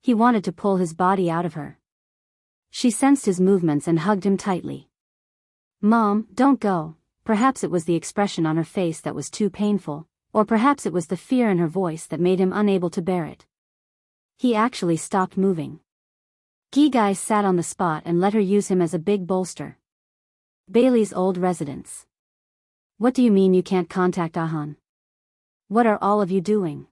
He wanted to pull his body out of her. She sensed his movements and hugged him tightly. "Mom, don't go." Perhaps it was the expression on her face that was too painful, or perhaps it was the fear in her voice that made him unable to bear it. He actually stopped moving. Gigai sat on the spot and let her use him as a big bolster. Bailey's old residence. What do you mean you can't contact Ahan? What are all of you doing?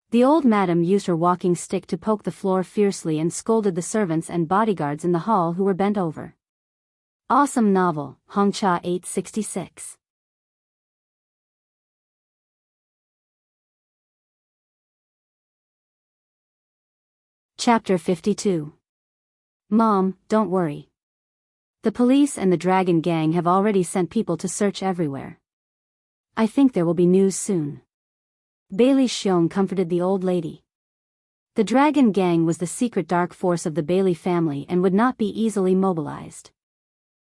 The old madam used her walking stick to poke the floor fiercely and scolded the servants and bodyguards in the hall who were bent over. Awesome novel, Hongcha 866. Chapter 52. Mom, don't worry. The police and the Dragon Gang have already sent people to search everywhere. I think there will be news soon. Bailey Xiong comforted the old lady. The Dragon Gang was the secret dark force of the Bailey family and would not be easily mobilized.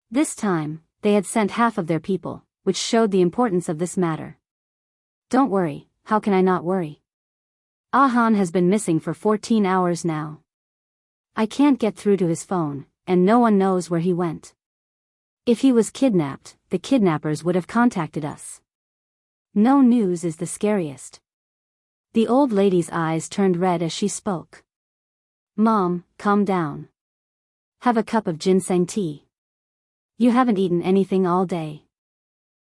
This time, they had sent half of their people, which showed the importance of this matter. Don't worry, how can I not worry? Ahan has been missing for 14 hours now. I can't get through to his phone, and no one knows where he went. If he was kidnapped, the kidnappers would have contacted us. No news is the scariest. The old lady's eyes turned red as she spoke. Mom, calm down. Have a cup of ginseng tea. You haven't eaten anything all day.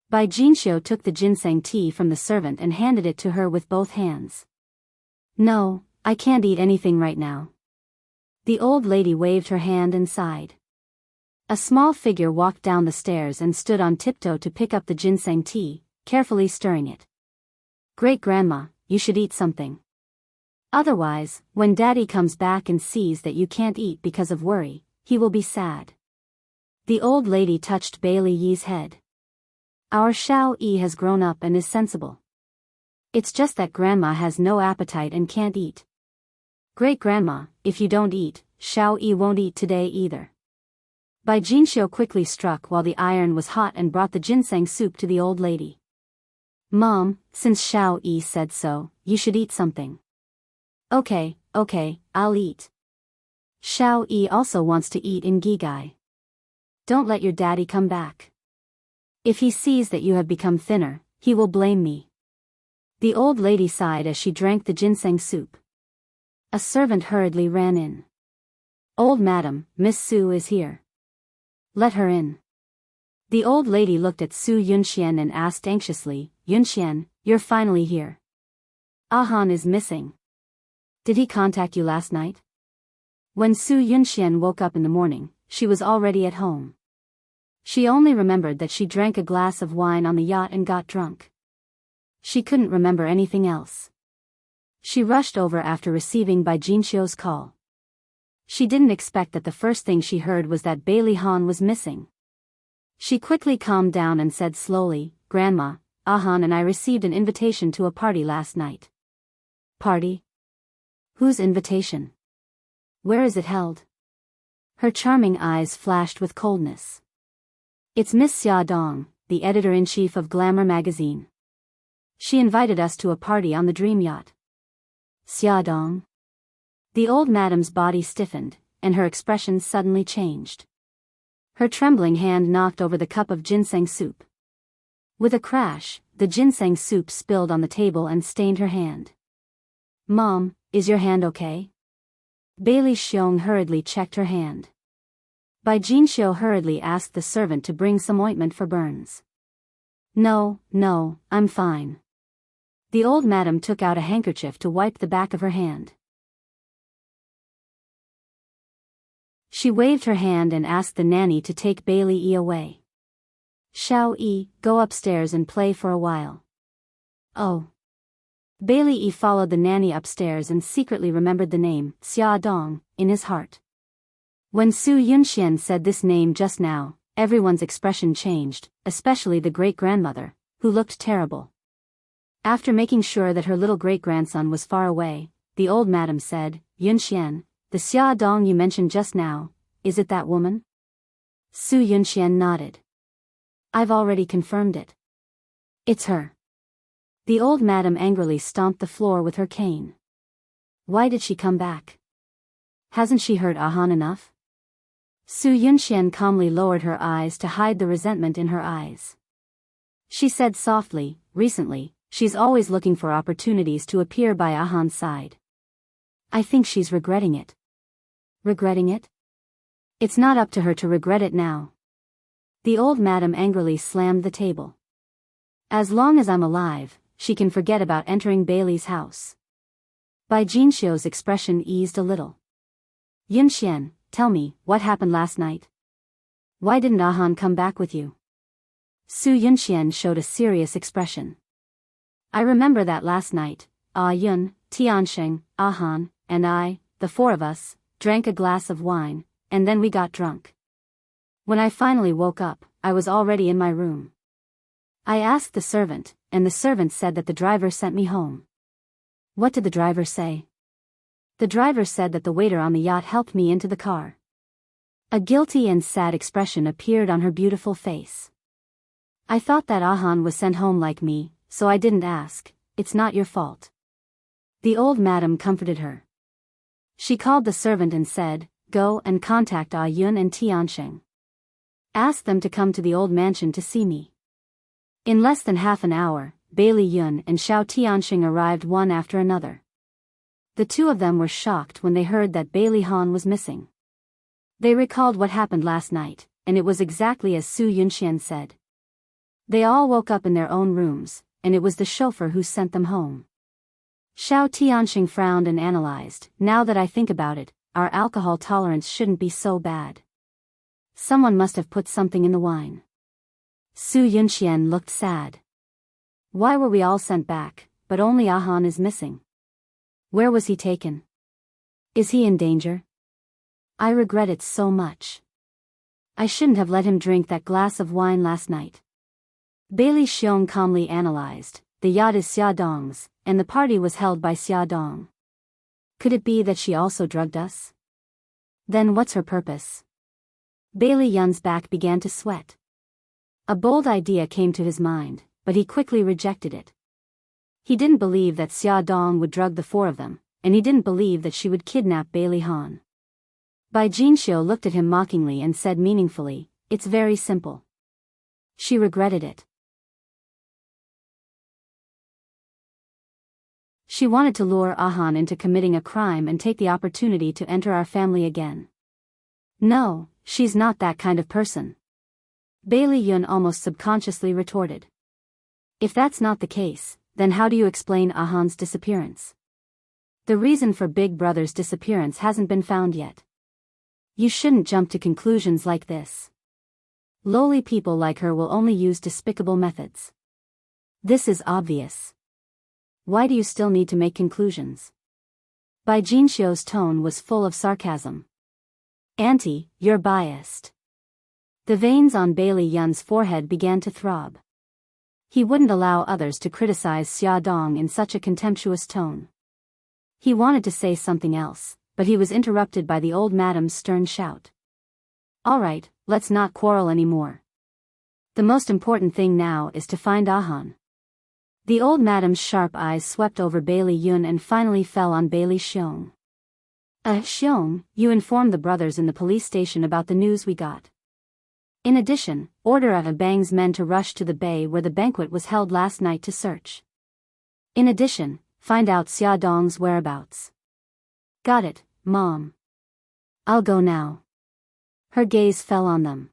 Bai Jinxiu took the ginseng tea from the servant and handed it to her with both hands. No, I can't eat anything right now. The old lady waved her hand and sighed. A small figure walked down the stairs and stood on tiptoe to pick up the ginseng tea, carefully stirring it. Great-grandma, you should eat something. Otherwise, when Daddy comes back and sees that you can't eat because of worry, he will be sad. The old lady touched Bailey Yi's head. Our Xiao Yi has grown up and is sensible. It's just that Grandma has no appetite and can't eat. Great-grandma, if you don't eat, Xiao Yi won't eat today either. Bai Jinxiu quickly struck while the iron was hot and brought the ginseng soup to the old lady. Mom, since Xiao Yi said so, you should eat something. Okay, I'll eat. Xiao Yi also wants to eat in Gigai. Don't let your daddy come back. If he sees that you have become thinner, he will blame me. The old lady sighed as she drank the ginseng soup. A servant hurriedly ran in. Old madam, Miss Su is here. Let her in. The old lady looked at Su Yunxian and asked anxiously, Yunxian, you're finally here. Han is missing. Did he contact you last night? When Su Yunxian woke up in the morning, she was already at home. She only remembered that she drank a glass of wine on the yacht and got drunk. She couldn't remember anything else. She rushed over after receiving Bai Jinxiu's call. She didn't expect that the first thing she heard was that Bailey Han was missing. She quickly calmed down and said slowly, Grandma, Han and I received an invitation to a party last night. Party? Whose invitation? Where is it held? Her charming eyes flashed with coldness. It's Miss Xia Dong, the editor-in-chief of Glamour magazine. She invited us to a party on the Dream Yacht. Xia Dong? The old madam's body stiffened, and her expression suddenly changed. Her trembling hand knocked over the cup of ginseng soup. With a crash, the ginseng soup spilled on the table and stained her hand. Mom, is your hand okay? Bailey Xiong hurriedly checked her hand. Bai Jinxiu hurriedly asked the servant to bring some ointment for burns. No, I'm fine. The old madam took out a handkerchief to wipe the back of her hand. She waved her hand and asked the nanny to take Bailey Yi away. Xiao Yi, go upstairs and play for a while. Oh. Bailey Yi followed the nanny upstairs and secretly remembered the name, Xia Dong, in his heart. When Su Yunxian said this name just now, everyone's expression changed, especially the great-grandmother, who looked terrible. After making sure that her little great-grandson was far away, the old madam said, Yunxian, the Xia Dong you mentioned just now, is it that woman? Su Yunxian nodded. I've already confirmed it. It's her. The old madam angrily stomped the floor with her cane. Why did she come back? Hasn't she hurt Han enough? Su Yunxian calmly lowered her eyes to hide the resentment in her eyes. She said softly, recently, she's always looking for opportunities to appear by Han's side. I think she's regretting it. Regretting it? It's not up to her to regret it now. The old madam angrily slammed the table. As long as I'm alive, she can forget about entering Bailey's house. Bai Jinxiu's expression eased a little. Yunxian, tell me, what happened last night? Why didn't Han come back with you? Su Yunxian showed a serious expression. I remember that last night, Yun, Tiansheng, Han, and I, the four of us, drank a glass of wine, and then we got drunk. When I finally woke up, I was already in my room. I asked the servant, and the servant said that the driver sent me home. What did the driver say? The driver said that the waiter on the yacht helped me into the car. A guilty and sad expression appeared on her beautiful face. I thought that Han was sent home like me, so I didn't ask. It's not your fault. The old madam comforted her. She called the servant and said, go and contact Yun and Tiansheng. Ask them to come to the old mansion to see me. In less than half an hour, Bailey Yun and Xiao Tiansheng arrived one after another. The two of them were shocked when they heard that Bailey Han was missing. They recalled what happened last night, and it was exactly as Su Yunxian said. They all woke up in their own rooms, and it was the chauffeur who sent them home. Xiao Tianxing frowned and analyzed, now that I think about it, our alcohol tolerance shouldn't be so bad. Someone must have put something in the wine. Su Yunxian looked sad. Why were we all sent back, but only Han is missing? Where was he taken? Is he in danger? I regret it so much. I shouldn't have let him drink that glass of wine last night. Bailey Xiong calmly analyzed, the yacht is Xia Dong's, and the party was held by Xia Dong. Could it be that she also drugged us? Then what's her purpose? Bailey Yun's back began to sweat. A bold idea came to his mind, but he quickly rejected it. He didn't believe that Xia Dong would drug the four of them, and he didn't believe that she would kidnap Bailey Han. Bai Jinxiu looked at him mockingly and said meaningfully, "It's very simple." She regretted it. She wanted to lure Ahan into committing a crime and take the opportunity to enter our family again. No, she's not that kind of person. Bailey Yun almost subconsciously retorted. If that's not the case, then how do you explain Ahan's disappearance? The reason for Big Brother's disappearance hasn't been found yet. You shouldn't jump to conclusions like this. Lowly people like her will only use despicable methods. This is obvious. Why do you still need to make conclusions? Bai Jinxiu's tone was full of sarcasm. Auntie, you're biased. The veins on Bailey Yun's forehead began to throb. He wouldn't allow others to criticize Xia Dong in such a contemptuous tone. He wanted to say something else, but he was interrupted by the old madam's stern shout. All right, let's not quarrel anymore. The most important thing now is to find Ahan. The old madam's sharp eyes swept over Bailey Yun and finally fell on Bailey Xiong. Xiong, you informed the brothers in the police station about the news we got. In addition, order Bang's men to rush to the bay where the banquet was held last night to search. In addition, find out Xia Dong's whereabouts. Got it, Mom. I'll go now. Her gaze fell on them.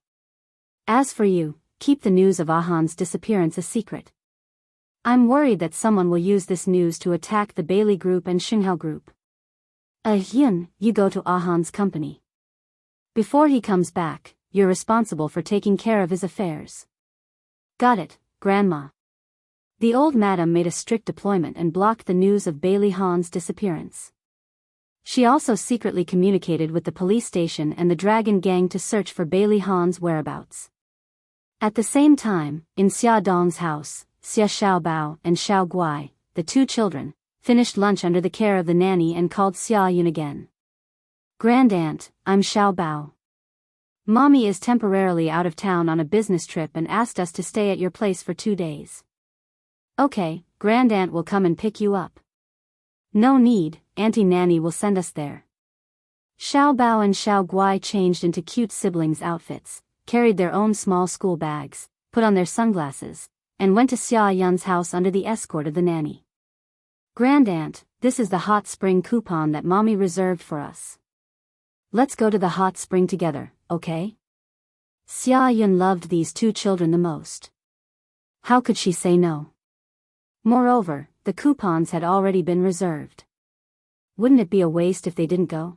As for you, keep the news of Ahan's disappearance a secret. I'm worried that someone will use this news to attack the Bailey Group and Xinghao Group. Yun, you go to Ahan's company. Before he comes back, you're responsible for taking care of his affairs. Got it, Grandma. The old madam made a strict deployment and blocked the news of Bailey Han's disappearance. She also secretly communicated with the police station and the Dragon Gang to search for Bailey Han's whereabouts. At the same time, in Xia Dong's house, Xia Xiaobao and Xiao Guai, the two children, finished lunch under the care of the nanny and called Xia Yun again. Grand Aunt, I'm Xiaobao. Mommy is temporarily out of town on a business trip and asked us to stay at your place for 2 days. Okay, Grand Aunt will come and pick you up. No need, Auntie Nanny will send us there. Xiao Bao and Xiao Guai changed into cute siblings' outfits, carried their own small school bags, put on their sunglasses, and went to Xia Yun's house under the escort of the nanny. Grand Aunt, this is the hot spring coupon that Mommy reserved for us. Let's go to the hot spring together, okay? Xia Yun loved these two children the most. How could she say no? Moreover, the coupons had already been reserved. Wouldn't it be a waste if they didn't go?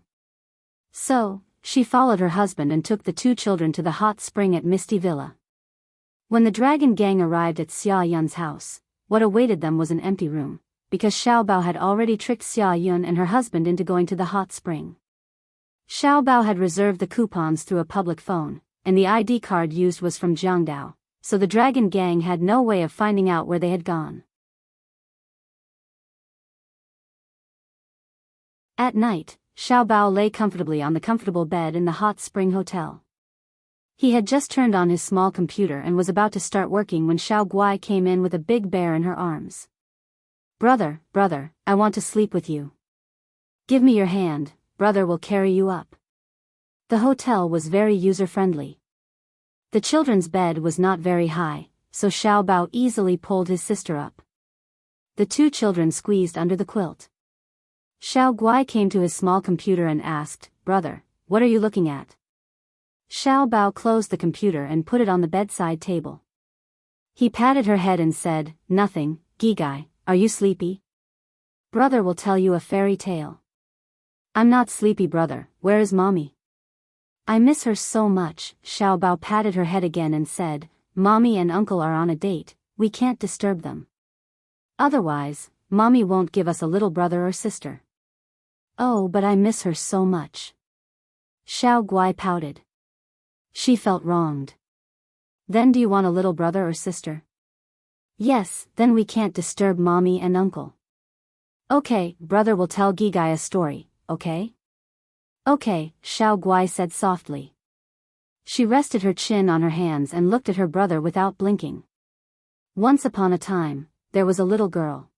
So, she followed her husband and took the two children to the hot spring at Misty Villa. When the Dragon Gang arrived at Xia Yun's house, what awaited them was an empty room, because Xiao Bao had already tricked Xia Yun and her husband into going to the hot spring. Xiao Bao had reserved the coupons through a public phone, and the ID card used was from Jiangdao, so the Dragon Gang had no way of finding out where they had gone. At night, Xiao Bao lay comfortably on the comfortable bed in the hot spring hotel. He had just turned on his small computer and was about to start working when Xiao Guai came in with a big bear in her arms. Brother, I want to sleep with you. Give me your hand, brother will carry you up. The hotel was very user-friendly. The children's bed was not very high, so Xiao Bao easily pulled his sister up. The two children squeezed under the quilt. Xiao Guai came to his small computer and asked, Brother, what are you looking at? Xiao Bao closed the computer and put it on the bedside table. He patted her head and said, Nothing, Gigai, are you sleepy? Brother will tell you a fairy tale. I'm not sleepy, brother, where is Mommy? I miss her so much. Xiao Bao patted her head again and said, Mommy and Uncle are on a date, we can't disturb them. Otherwise, Mommy won't give us a little brother or sister. Oh, but I miss her so much. Xiao Guai pouted. She felt wronged. Then do you want a little brother or sister? Yes, then we can't disturb Mommy and Uncle. Okay, brother will tell Gigai a story, okay? Okay, Xiao Guai said softly. She rested her chin on her hands and looked at her brother without blinking. Once upon a time, there was a little girl.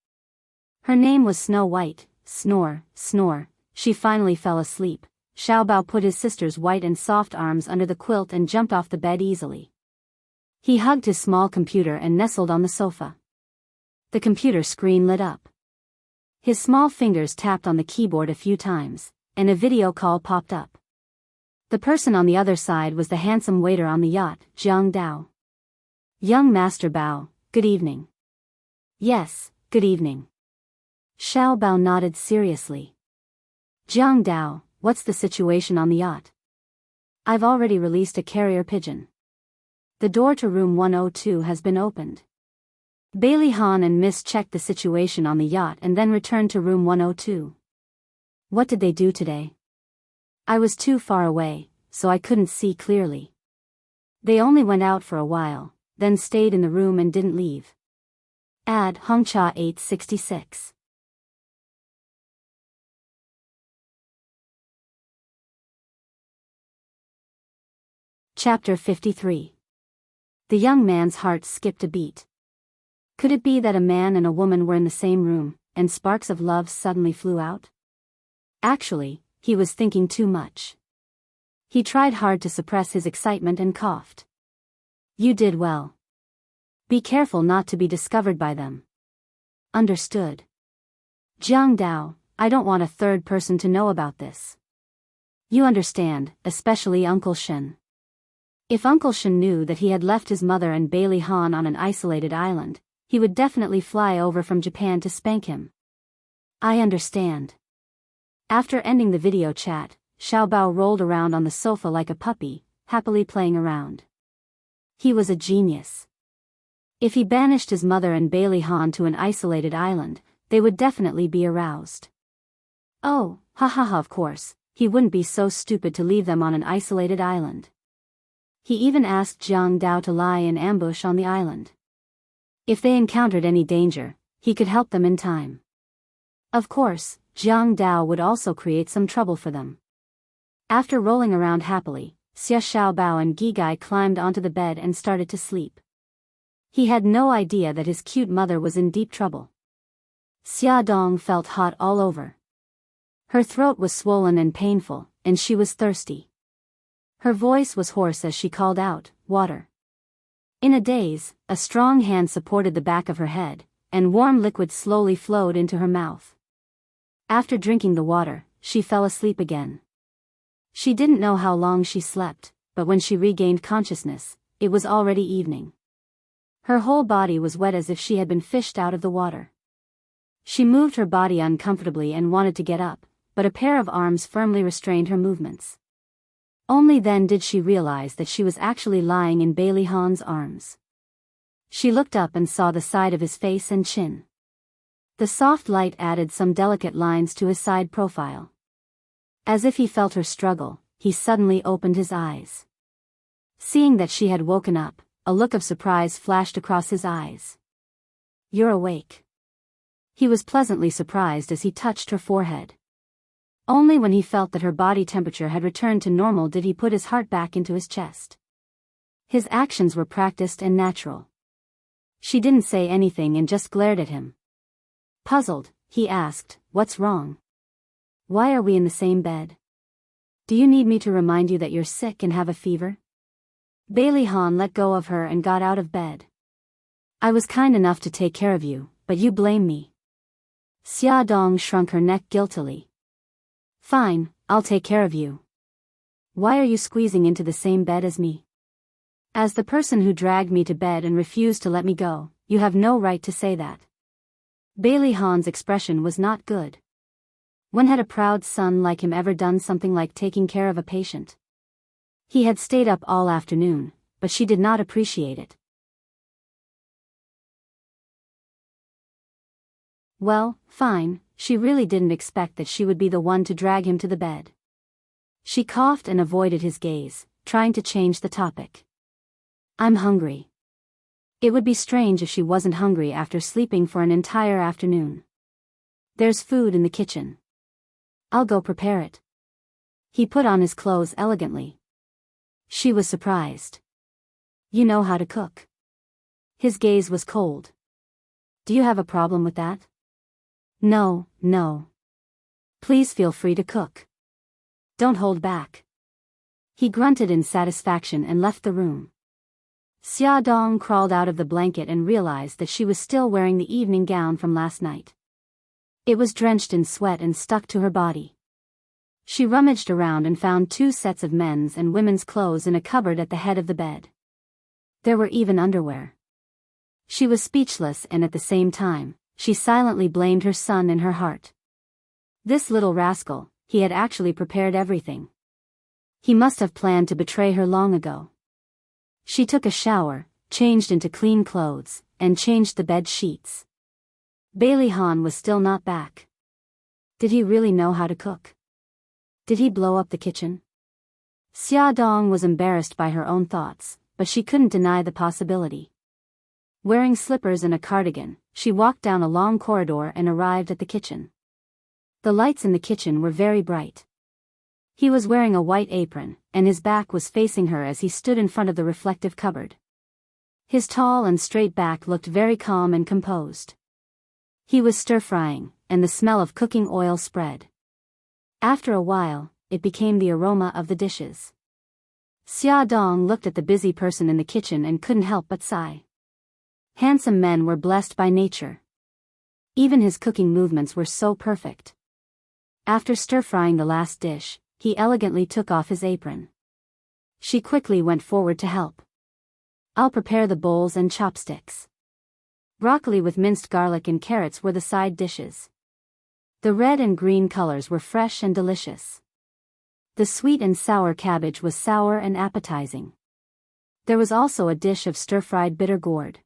Her name was Snow White. Snore, snore, she finally fell asleep. Xiao Bao put his sister's white and soft arms under the quilt and jumped off the bed easily. He hugged his small computer and nestled on the sofa. The computer screen lit up. His small fingers tapped on the keyboard a few times, and a video call popped up. The person on the other side was the handsome waiter on the yacht, Jiang Dao. Young Master Bao, good evening. Yes, good evening. Xiao Bao nodded seriously. Jiang Dao, what's the situation on the yacht? I've already released a carrier pigeon. The door to room 102 has been opened. Bailey Han and Miss checked the situation on the yacht and then returned to room 102. What did they do today? I was too far away, so I couldn't see clearly. They only went out for a while, then stayed in the room and didn't leave. Add Hongcha 866. Chapter 53. The young man's heart skipped a beat. Could it be that a man and a woman were in the same room, and sparks of love suddenly flew out? Actually, he was thinking too much. He tried hard to suppress his excitement and coughed. You did well. Be careful not to be discovered by them. Understood. Jiang Dao, I don't want a third person to know about this. You understand, especially Uncle Shen. If Uncle Shen knew that he had left his mother and Bailey Han on an isolated island, he would definitely fly over from Japan to spank him. I understand. After ending the video chat, Xiao Bao rolled around on the sofa like a puppy, happily playing around. He was a genius. If he banished his mother and Bailey Han to an isolated island, they would definitely be aroused. Oh, ha ha ha, of course, he wouldn't be so stupid to leave them on an isolated island. He even asked Jiang Dao to lie in ambush on the island. If they encountered any danger, he could help them in time. Of course, Jiang Dao would also create some trouble for them. After rolling around happily, Xia Xiaobao and Gigai climbed onto the bed and started to sleep. He had no idea that his cute mother was in deep trouble. Xia Dong felt hot all over. Her throat was swollen and painful, and she was thirsty. Her voice was hoarse as she called out, "Water." In a daze, a strong hand supported the back of her head, and warm liquid slowly flowed into her mouth. After drinking the water, she fell asleep again. She didn't know how long she slept, but when she regained consciousness, it was already evening. Her whole body was wet as if she had been fished out of the water. She moved her body uncomfortably and wanted to get up, but a pair of arms firmly restrained her movements. Only then did she realize that she was actually lying in Bailey Han's arms. She looked up and saw the side of his face and chin. The soft light added some delicate lines to his side profile. As if he felt her struggle, he suddenly opened his eyes. Seeing that she had woken up, a look of surprise flashed across his eyes. You're awake. He was pleasantly surprised as he touched her forehead. Only when he felt that her body temperature had returned to normal did he put his heart back into his chest. His actions were practiced and natural. She didn't say anything and just glared at him. Puzzled, he asked, "What's wrong? Why are we in the same bed? Do you need me to remind you that you're sick and have a fever?" Bailey Han let go of her and got out of bed. "I was kind enough to take care of you, but you blame me." Xia Dong shrunk her neck guiltily. "Fine, I'll take care of you. Why are you squeezing into the same bed as me? As the person who dragged me to bed and refused to let me go, you have no right to say that." Bailey Han's expression was not good. When had a proud son like him ever done something like taking care of a patient? He had stayed up all afternoon, but she did not appreciate it. Well, fine, she really didn't expect that she would be the one to drag him to the bed. She coughed and avoided his gaze, trying to change the topic. "I'm hungry." It would be strange if she wasn't hungry after sleeping for an entire afternoon. There's food in the kitchen. I'll go prepare it. He put on his clothes elegantly. She was surprised. You know how to cook. His gaze was cold. Do you have a problem with that? No, no. Please feel free to cook. Don't hold back. He grunted in satisfaction and left the room. Xia Dong crawled out of the blanket and realized that she was still wearing the evening gown from last night. It was drenched in sweat and stuck to her body. She rummaged around and found 2 sets of men's and women's clothes in a cupboard at the head of the bed. There were even underwear. She was speechless and at the same time, she silently blamed her son in her heart. This little rascal, he had actually prepared everything. He must have planned to betray her long ago. She took a shower, changed into clean clothes, and changed the bed sheets. Bailey Han was still not back. Did he really know how to cook? Did he blow up the kitchen? Xia Dong was embarrassed by her own thoughts, but she couldn't deny the possibility. Wearing slippers and a cardigan, she walked down a long corridor and arrived at the kitchen. The lights in the kitchen were very bright. He was wearing a white apron, and his back was facing her as he stood in front of the reflective cupboard. His tall and straight back looked very calm and composed. He was stir-frying, and the smell of cooking oil spread. After a while, it became the aroma of the dishes. Xia Dong looked at the busy person in the kitchen and couldn't help but sigh. Handsome men were blessed by nature. Even his cooking movements were so perfect. After stir-frying the last dish, he elegantly took off his apron. She quickly went forward to help. I'll prepare the bowls and chopsticks. Broccoli with minced garlic and carrots were the side dishes. The red and green colors were fresh and delicious. The sweet and sour cabbage was sour and appetizing. There was also a dish of stir-fried bitter gourd.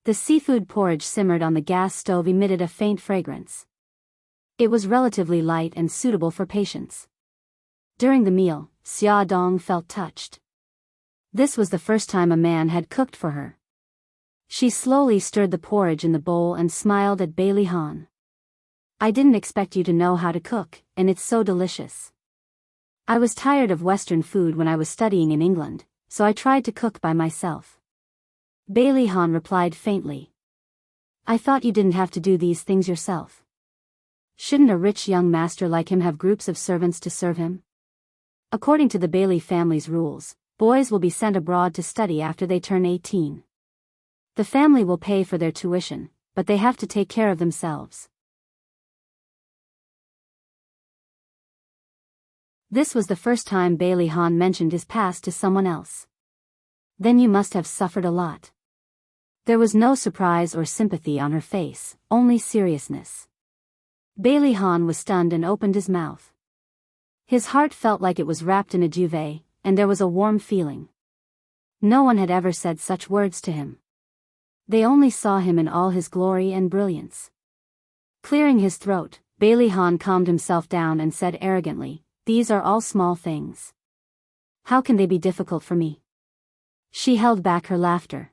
The seafood porridge simmered on the gas stove emitted a faint fragrance. It was relatively light and suitable for patients. During the meal, Xia Dong felt touched. This was the first time a man had cooked for her. She slowly stirred the porridge in the bowl and smiled at Bailey Han. I didn't expect you to know how to cook, and it's so delicious. I was tired of Western food when I was studying in England, so I tried to cook by myself. Bailey Han replied faintly. I thought you didn't have to do these things yourself. Shouldn't a rich young master like him have groups of servants to serve him? According to the Bailey family's rules, boys will be sent abroad to study after they turn 18. The family will pay for their tuition, but they have to take care of themselves. This was the first time Bailey Han mentioned his past to someone else. Then you must have suffered a lot. There was no surprise or sympathy on her face, only seriousness. Bailey Han was stunned and opened his mouth. His heart felt like it was wrapped in a duvet, and there was a warm feeling. No one had ever said such words to him. They only saw him in all his glory and brilliance. Clearing his throat, Bailey Han calmed himself down and said arrogantly, "These are all small things. How can they be difficult for me?" She held back her laughter.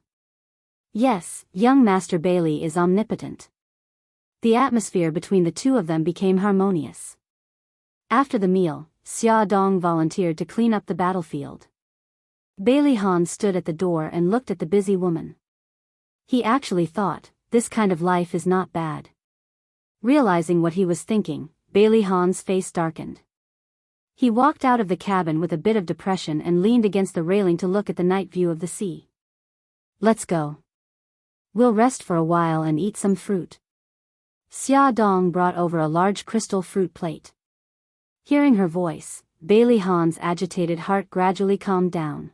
Yes, young Master Bailey is omnipotent. The atmosphere between the two of them became harmonious. After the meal, Xia Dong volunteered to clean up the battlefield. Bailey Han stood at the door and looked at the busy woman. He actually thought, this kind of life is not bad. Realizing what he was thinking, Bailey Han's face darkened. He walked out of the cabin with a bit of depression and leaned against the railing to look at the night view of the sea. Let's go. We'll rest for a while and eat some fruit. Xia Dong brought over a large crystal fruit plate. Hearing her voice, Bailey Han's agitated heart gradually calmed down.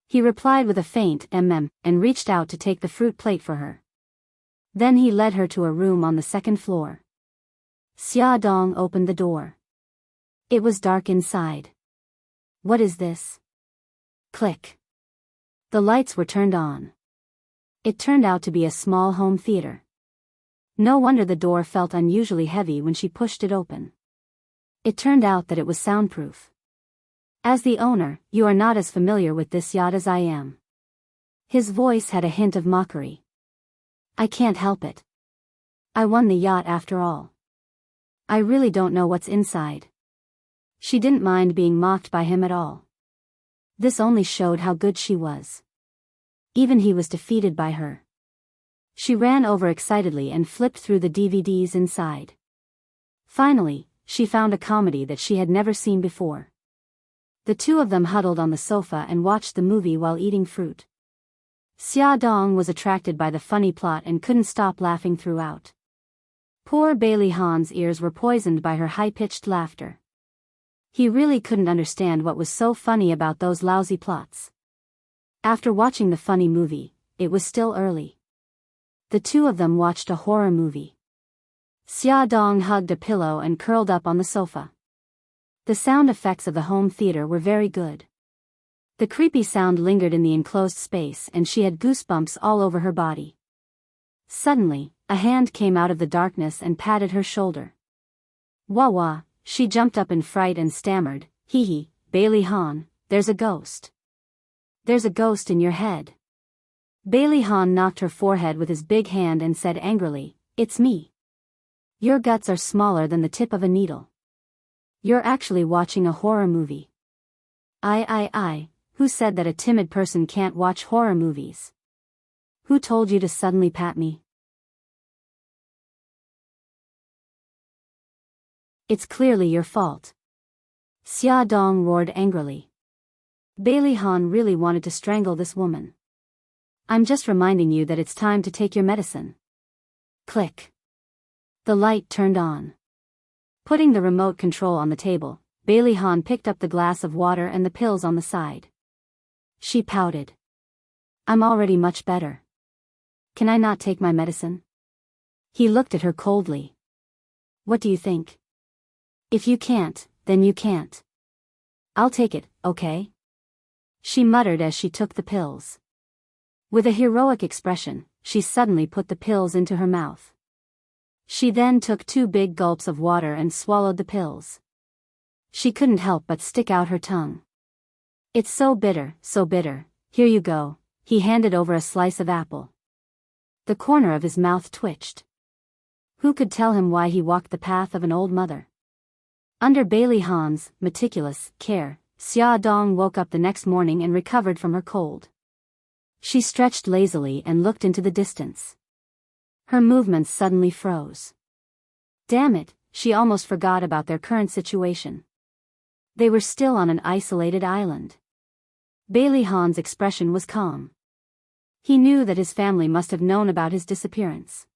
He replied with a faint mm and reached out to take the fruit plate for her. Then he led her to a room on the second floor. Xia Dong opened the door. It was dark inside. What is this? Click. The lights were turned on. It turned out to be a small home theater. No wonder the door felt unusually heavy when she pushed it open. It turned out that it was soundproof. As the owner, you are not as familiar with this yacht as I am. His voice had a hint of mockery. I can't help it. I won the yacht after all. I really don't know what's inside. She didn't mind being mocked by him at all. This only showed how good she was. Even he was defeated by her. She ran over excitedly and flipped through the DVDs inside. Finally, she found a comedy that she had never seen before. The two of them huddled on the sofa and watched the movie while eating fruit. Xia Dong was attracted by the funny plot and couldn't stop laughing throughout. Poor Bailey Han's ears were poisoned by her high-pitched laughter. He really couldn't understand what was so funny about those lousy plots. After watching the funny movie, it was still early. The two of them watched a horror movie. Xia Dong hugged a pillow and curled up on the sofa. The sound effects of the home theater were very good. The creepy sound lingered in the enclosed space and she had goosebumps all over her body. Suddenly, a hand came out of the darkness and patted her shoulder. Wah wah, she jumped up in fright and stammered, hee hee, Bailey Han, there's a ghost. There's a ghost in your head. Bailey Han knocked her forehead with his big hand and said angrily, it's me. Your guts are smaller than the tip of a needle. You're actually watching a horror movie. I, who said that a timid person can't watch horror movies? Who told you to suddenly pat me? It's clearly your fault. Xia Dong roared angrily. Bailey Han really wanted to strangle this woman. I'm just reminding you that it's time to take your medicine. Click. The light turned on. Putting the remote control on the table, Bailey Han picked up the glass of water and the pills on the side. She pouted. I'm already much better. Can I not take my medicine? He looked at her coldly. What do you think? If you can't, then you can't. I'll take it, okay? She muttered as she took the pills. With a heroic expression, she suddenly put the pills into her mouth. She then took 2 big gulps of water and swallowed the pills. She couldn't help but stick out her tongue. It's so bitter, here you go. He handed over a slice of apple. The corner of his mouth twitched. Who could tell him why he walked the path of an old mother? Under Bailey Han's meticulous care, Xia Dong woke up the next morning and recovered from her cold. She stretched lazily and looked into the distance. Her movements suddenly froze. Damn it, she almost forgot about their current situation. They were still on an isolated island. Bailey Han's expression was calm. He knew that his family must have known about his disappearance.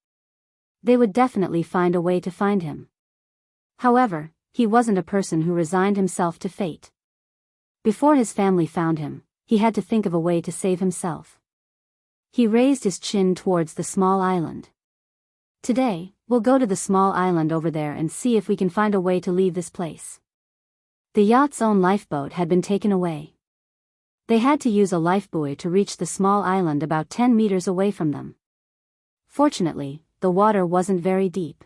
They would definitely find a way to find him. However, he wasn't a person who resigned himself to fate. Before his family found him, he had to think of a way to save himself. He raised his chin towards the small island. Today, we'll go to the small island over there and see if we can find a way to leave this place. The yacht's own lifeboat had been taken away. They had to use a lifebuoy to reach the small island about 10 meters away from them. Fortunately, the water wasn't very deep.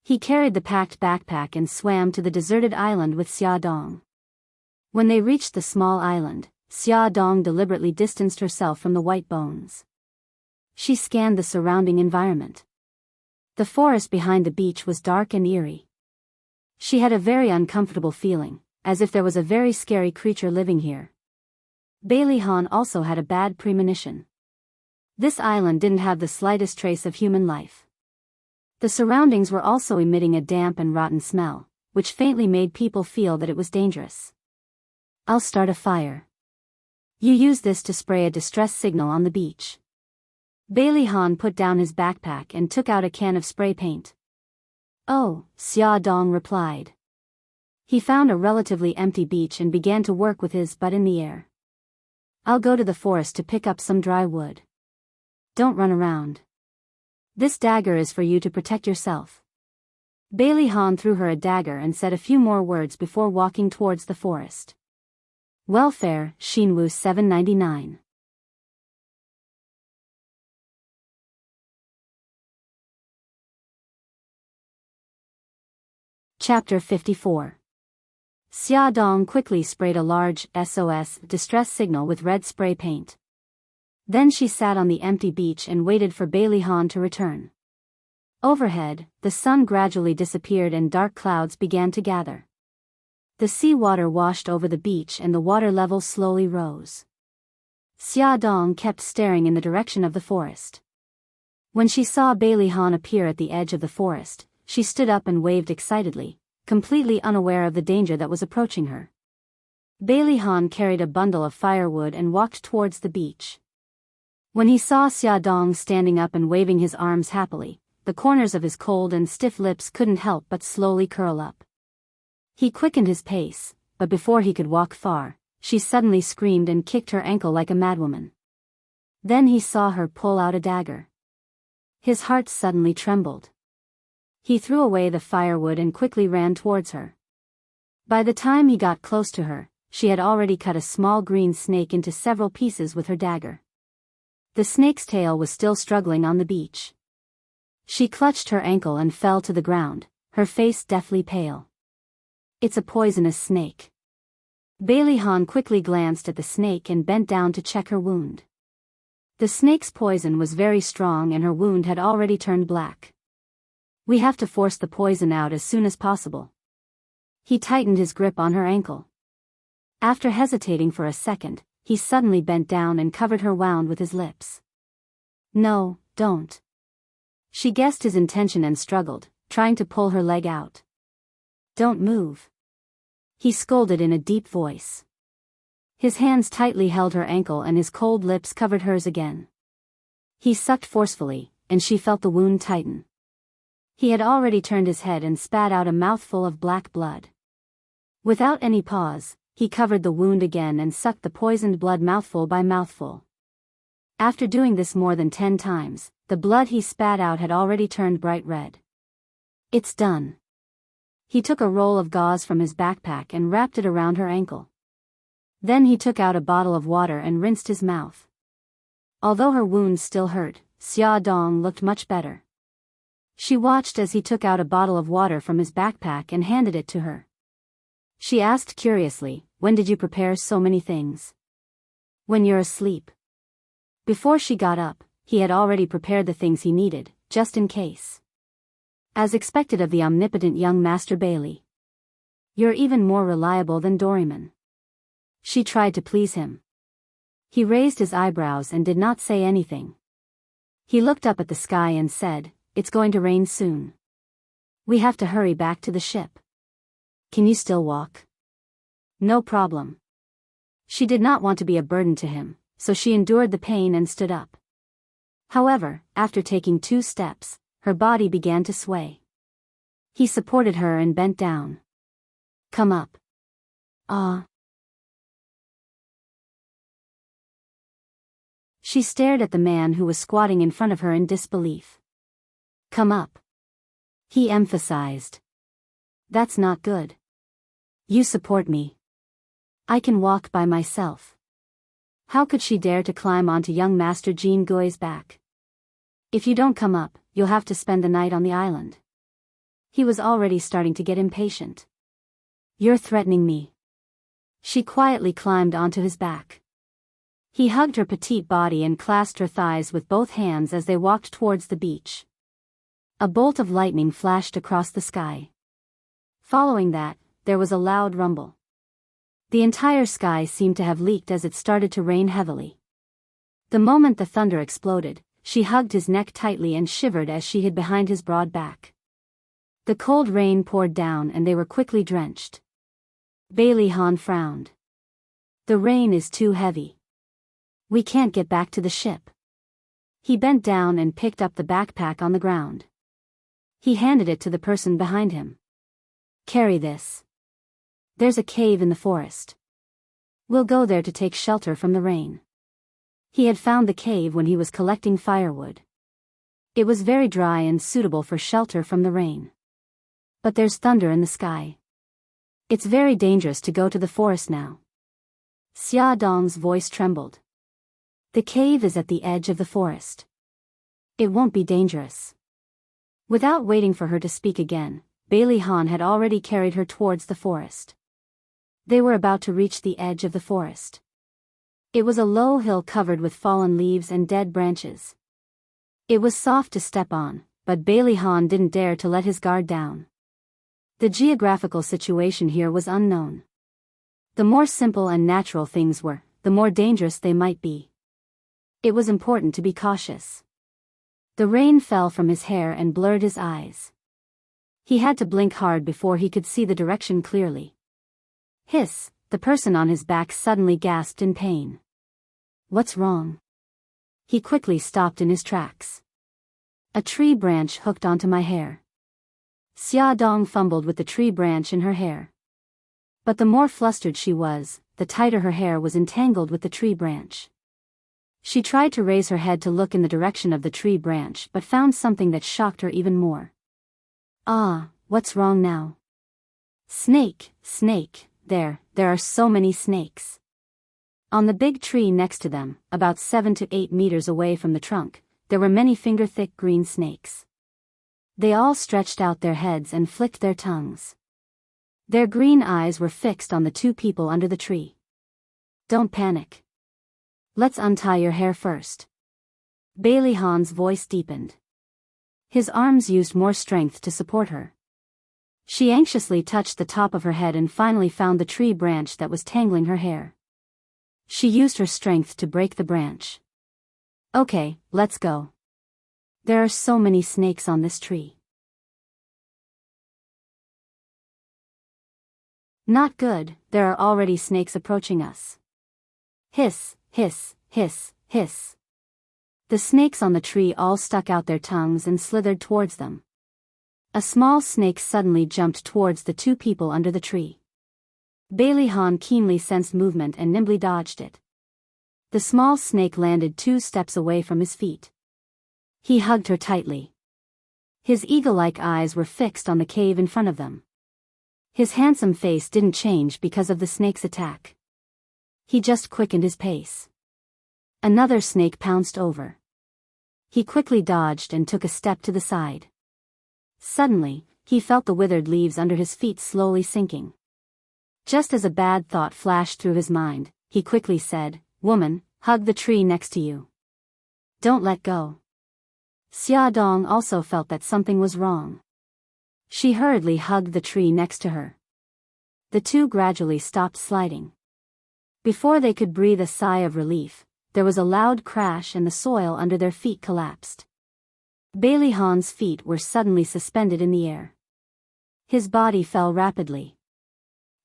He carried the packed backpack and swam to the deserted island with Xia Dong. When they reached the small island, Xia Dong deliberately distanced herself from the white bones. She scanned the surrounding environment. The forest behind the beach was dark and eerie. She had a very uncomfortable feeling, as if there was a very scary creature living here. Bailey Han also had a bad premonition. This island didn't have the slightest trace of human life. The surroundings were also emitting a damp and rotten smell, which faintly made people feel that it was dangerous. I'll start a fire. You use this to spray a distress signal on the beach. Bailey Han put down his backpack and took out a can of spray paint. Oh, Xia Dong replied. He found a relatively empty beach and began to work with his butt in the air. I'll go to the forest to pick up some dry wood. Don't run around. This dagger is for you to protect yourself. Bailey Han threw her a dagger and said a few more words before walking towards the forest. Welfare, Xinwu 799. Chapter 54. Xia Dong quickly sprayed a large SOS distress signal with red spray paint. Then she sat on the empty beach and waited for Bailey Han to return. Overhead, the sun gradually disappeared and dark clouds began to gather. The sea water washed over the beach and the water level slowly rose. Xia Dong kept staring in the direction of the forest. When she saw Bailey Han appear at the edge of the forest, she stood up and waved excitedly, completely unaware of the danger that was approaching her. Bailey Han carried a bundle of firewood and walked towards the beach. When he saw Xia Dong standing up and waving his arms happily, the corners of his cold and stiff lips couldn't help but slowly curl up. He quickened his pace, but before he could walk far, she suddenly screamed and kicked her ankle like a madwoman. Then he saw her pull out a dagger. His heart suddenly trembled. He threw away the firewood and quickly ran towards her. By the time he got close to her, she had already cut a small green snake into several pieces with her dagger. The snake's tail was still struggling on the beach. She clutched her ankle and fell to the ground, her face deathly pale. "It's a poisonous snake." Bailey Han quickly glanced at the snake and bent down to check her wound. The snake's poison was very strong and her wound had already turned black. "We have to force the poison out as soon as possible." He tightened his grip on her ankle. After hesitating for a second, he suddenly bent down and covered her wound with his lips. "No, don't." She guessed his intention and struggled, trying to pull her leg out. "Don't move," he scolded in a deep voice. His hands tightly held her ankle and his cold lips covered hers again. He sucked forcefully, and she felt the wound tighten. He had already turned his head and spat out a mouthful of black blood. Without any pause, he covered the wound again and sucked the poisoned blood mouthful by mouthful. After doing this more than 10 times, the blood he spat out had already turned bright red. "It's done." He took a roll of gauze from his backpack and wrapped it around her ankle. Then he took out a bottle of water and rinsed his mouth. Although her wound still hurt, Xia Dong looked much better. She watched as he took out a bottle of water from his backpack and handed it to her. She asked curiously, "When did you prepare so many things?" "When you're asleep." Before she got up, he had already prepared the things he needed, just in case. As expected of the omnipotent young Master Bailey. "You're even more reliable than Doryman." She tried to please him. He raised his eyebrows and did not say anything. He looked up at the sky and said, "It's going to rain soon. We have to hurry back to the ship. Can you still walk?" "No problem." She did not want to be a burden to him, so she endured the pain and stood up. However, after taking 2 steps, her body began to sway. He supported her and bent down. "Come up." "Ah." She stared at the man who was squatting in front of her in disbelief. "Come up," he emphasized. "That's not good. You support me. I can walk by myself." How could she dare to climb onto young Master Jean Gui's back? "If you don't come up, you'll have to spend the night on the island." He was already starting to get impatient. "You're threatening me." She quietly climbed onto his back. He hugged her petite body and clasped her thighs with both hands as they walked towards the beach. A bolt of lightning flashed across the sky. Following that, there was a loud rumble. The entire sky seemed to have leaked as it started to rain heavily. The moment the thunder exploded, she hugged his neck tightly and shivered as she hid behind his broad back. The cold rain poured down and they were quickly drenched. Bailey Han frowned. "The rain is too heavy. We can't get back to the ship." He bent down and picked up the backpack on the ground. He handed it to the person behind him. "Carry this. There's a cave in the forest. We'll go there to take shelter from the rain." He had found the cave when he was collecting firewood. It was very dry and suitable for shelter from the rain. But there's thunder in the sky. It's very dangerous to go to the forest now. Xia Dong's voice trembled. "The cave is at the edge of the forest. It won't be dangerous." Without waiting for her to speak again, Bailey Han had already carried her towards the forest. They were about to reach the edge of the forest. It was a low hill covered with fallen leaves and dead branches. It was soft to step on, but Bailey Han didn't dare to let his guard down. The geographical situation here was unknown. The more simple and natural things were, the more dangerous they might be. It was important to be cautious. The rain fell from his hair and blurred his eyes. He had to blink hard before he could see the direction clearly. Hiss, the person on his back suddenly gasped in pain. What's wrong? He quickly stopped in his tracks. A tree branch hooked onto my hair. Xia Dong fumbled with the tree branch in her hair. But the more flustered she was, the tighter her hair was entangled with the tree branch. She tried to raise her head to look in the direction of the tree branch but found something that shocked her even more. Ah, what's wrong now? Snake, snake, there are so many snakes. On the big tree next to them, about 7 to 8 meters away from the trunk, there were many finger-thick green snakes. They all stretched out their heads and flicked their tongues. Their green eyes were fixed on the two people under the tree. Don't panic. Let's untie your hair first. Bailey Han's voice deepened. His arms used more strength to support her. She anxiously touched the top of her head and finally found the tree branch that was tangling her hair. She used her strength to break the branch. Okay, let's go. There are so many snakes on this tree. Not good, there are already snakes approaching us. Hiss, hiss, hiss, hiss. The snakes on the tree all stuck out their tongues and slithered towards them. A small snake suddenly jumped towards the two people under the tree. Bailey Han keenly sensed movement and nimbly dodged it. The small snake landed 2 steps away from his feet. He hugged her tightly. His eagle-like eyes were fixed on the cave in front of them. His handsome face didn't change because of the snake's attack. He just quickened his pace. Another snake pounced over. He quickly dodged and took a step to the side. Suddenly, he felt the withered leaves under his feet slowly sinking. Just as a bad thought flashed through his mind, he quickly said, "Woman, hug the tree next to you. Don't let go." Xia Dong also felt that something was wrong. She hurriedly hugged the tree next to her. The two gradually stopped sliding. Before they could breathe a sigh of relief, there was a loud crash and the soil under their feet collapsed. Bailey Han's feet were suddenly suspended in the air. His body fell rapidly.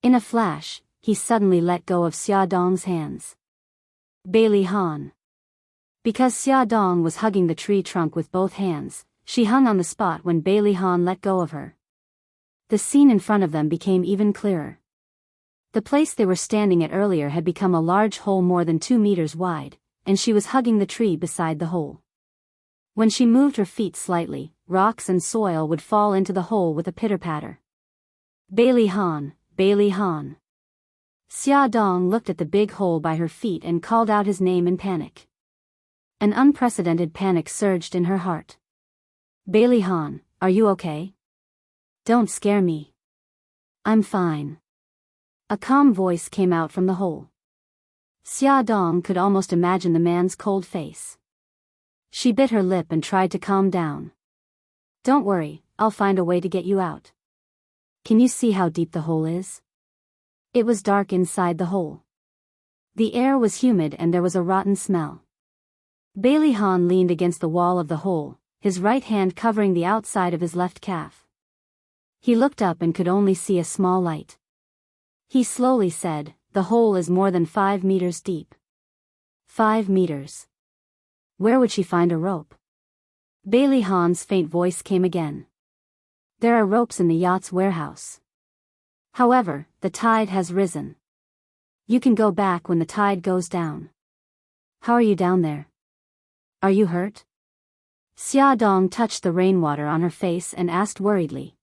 In a flash, he suddenly let go of Xia Dong's hands. Bailey Han. Because Xia Dong was hugging the tree trunk with both hands, she hung on the spot when Bailey Han let go of her. The scene in front of them became even clearer. The place they were standing at earlier had become a large hole more than 2 meters wide, and she was hugging the tree beside the hole. When she moved her feet slightly, rocks and soil would fall into the hole with a pitter-patter. Bailey Han, Bailey Han. Xia Dong looked at the big hole by her feet and called out his name in panic. An unprecedented panic surged in her heart. Bailey Han, are you okay? Don't scare me. I'm fine. A calm voice came out from the hole. Xia Dong could almost imagine the man's cold face. She bit her lip and tried to calm down. Don't worry, I'll find a way to get you out. Can you see how deep the hole is? It was dark inside the hole. The air was humid and there was a rotten smell. Bailey Han leaned against the wall of the hole, his right hand covering the outside of his left calf. He looked up and could only see a small light. He slowly said, "The hole is more than 5 meters deep." 5 meters. Where would she find a rope? Bailey Han's faint voice came again. There are ropes in the yacht's warehouse. However, the tide has risen. You can go back when the tide goes down. How are you down there? Are you hurt? Xia Dong touched the rainwater on her face and asked worriedly.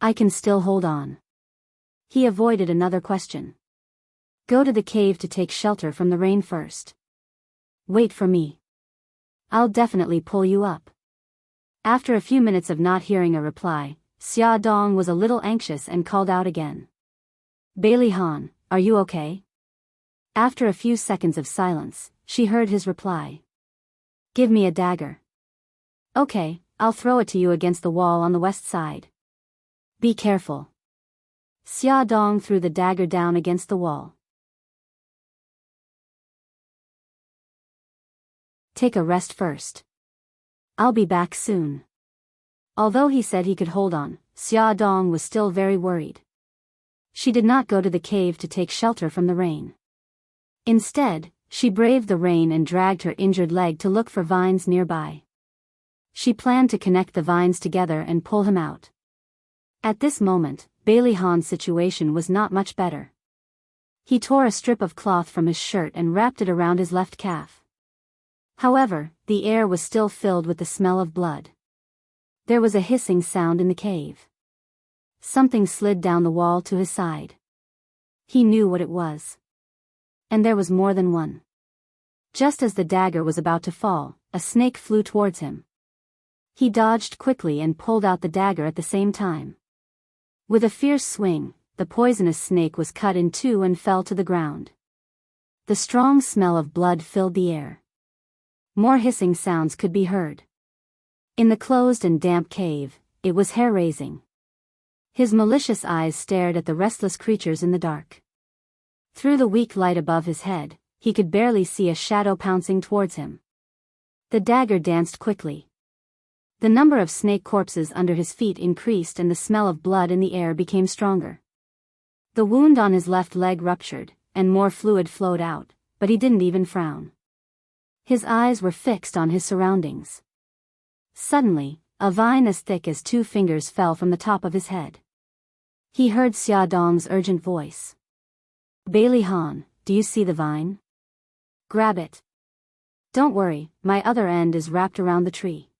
I can still hold on. He avoided another question. Go to the cave to take shelter from the rain first. Wait for me. I'll definitely pull you up. After a few minutes of not hearing a reply, Xia Dong was a little anxious and called out again. Bailey Han, are you okay? After a few seconds of silence, she heard his reply. Give me a dagger. Okay, I'll throw it to you against the wall on the west side. Be careful. Xia Dong threw the dagger down against the wall. Take a rest first. I'll be back soon. Although he said he could hold on, Xia Dong was still very worried. She did not go to the cave to take shelter from the rain. Instead, she braved the rain and dragged her injured leg to look for vines nearby. She planned to connect the vines together and pull him out. At this moment, Bailey Han's situation was not much better. He tore a strip of cloth from his shirt and wrapped it around his left calf. However, the air was still filled with the smell of blood. There was a hissing sound in the cave. Something slid down the wall to his side. He knew what it was. And there was more than one. Just as the dagger was about to fall, a snake flew towards him. He dodged quickly and pulled out the dagger at the same time. With a fierce swing, the poisonous snake was cut in two and fell to the ground. The strong smell of blood filled the air. More hissing sounds could be heard. In the closed and damp cave, it was hair-raising. His malicious eyes stared at the restless creatures in the dark. Through the weak light above his head, he could barely see a shadow pouncing towards him. The dagger danced quickly. The number of snake corpses under his feet increased and the smell of blood in the air became stronger. The wound on his left leg ruptured, and more fluid flowed out, but he didn't even frown. His eyes were fixed on his surroundings. Suddenly, a vine as thick as 2 fingers fell from the top of his head. He heard Xia Dong's urgent voice. Bailey Han, do you see the vine? Grab it. Don't worry, my other end is wrapped around the tree.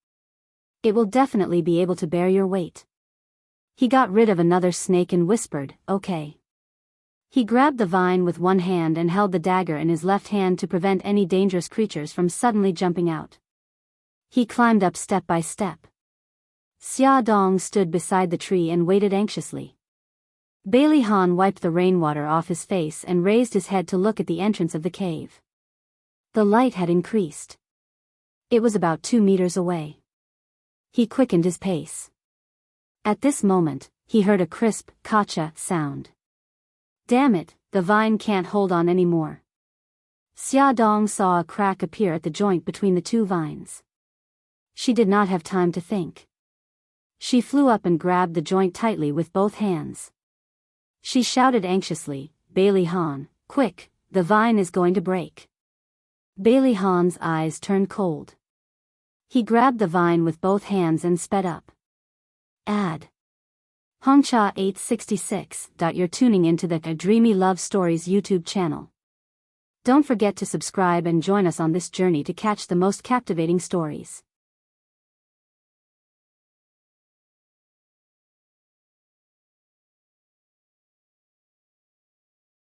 It will definitely be able to bear your weight. He got rid of another snake and whispered, okay. He grabbed the vine with one hand and held the dagger in his left hand to prevent any dangerous creatures from suddenly jumping out. He climbed up step by step. Xia Dong stood beside the tree and waited anxiously. Bailey Han wiped the rainwater off his face and raised his head to look at the entrance of the cave. The light had increased. It was about 2 meters away. He quickened his pace. At this moment, he heard a crisp, "Kacha" sound. Damn it, the vine can't hold on anymore. Xia Dong saw a crack appear at the joint between the 2 vines. She did not have time to think. She flew up and grabbed the joint tightly with both hands. She shouted anxiously, Bailey Han, quick, the vine is going to break. Bailey Han's eyes turned cold. He grabbed the vine with both hands and sped up. Ad. Hongcha 866. You're tuning into the Dreamy Love Stories YouTube channel. Don't forget to subscribe and join us on this journey to catch the most captivating stories.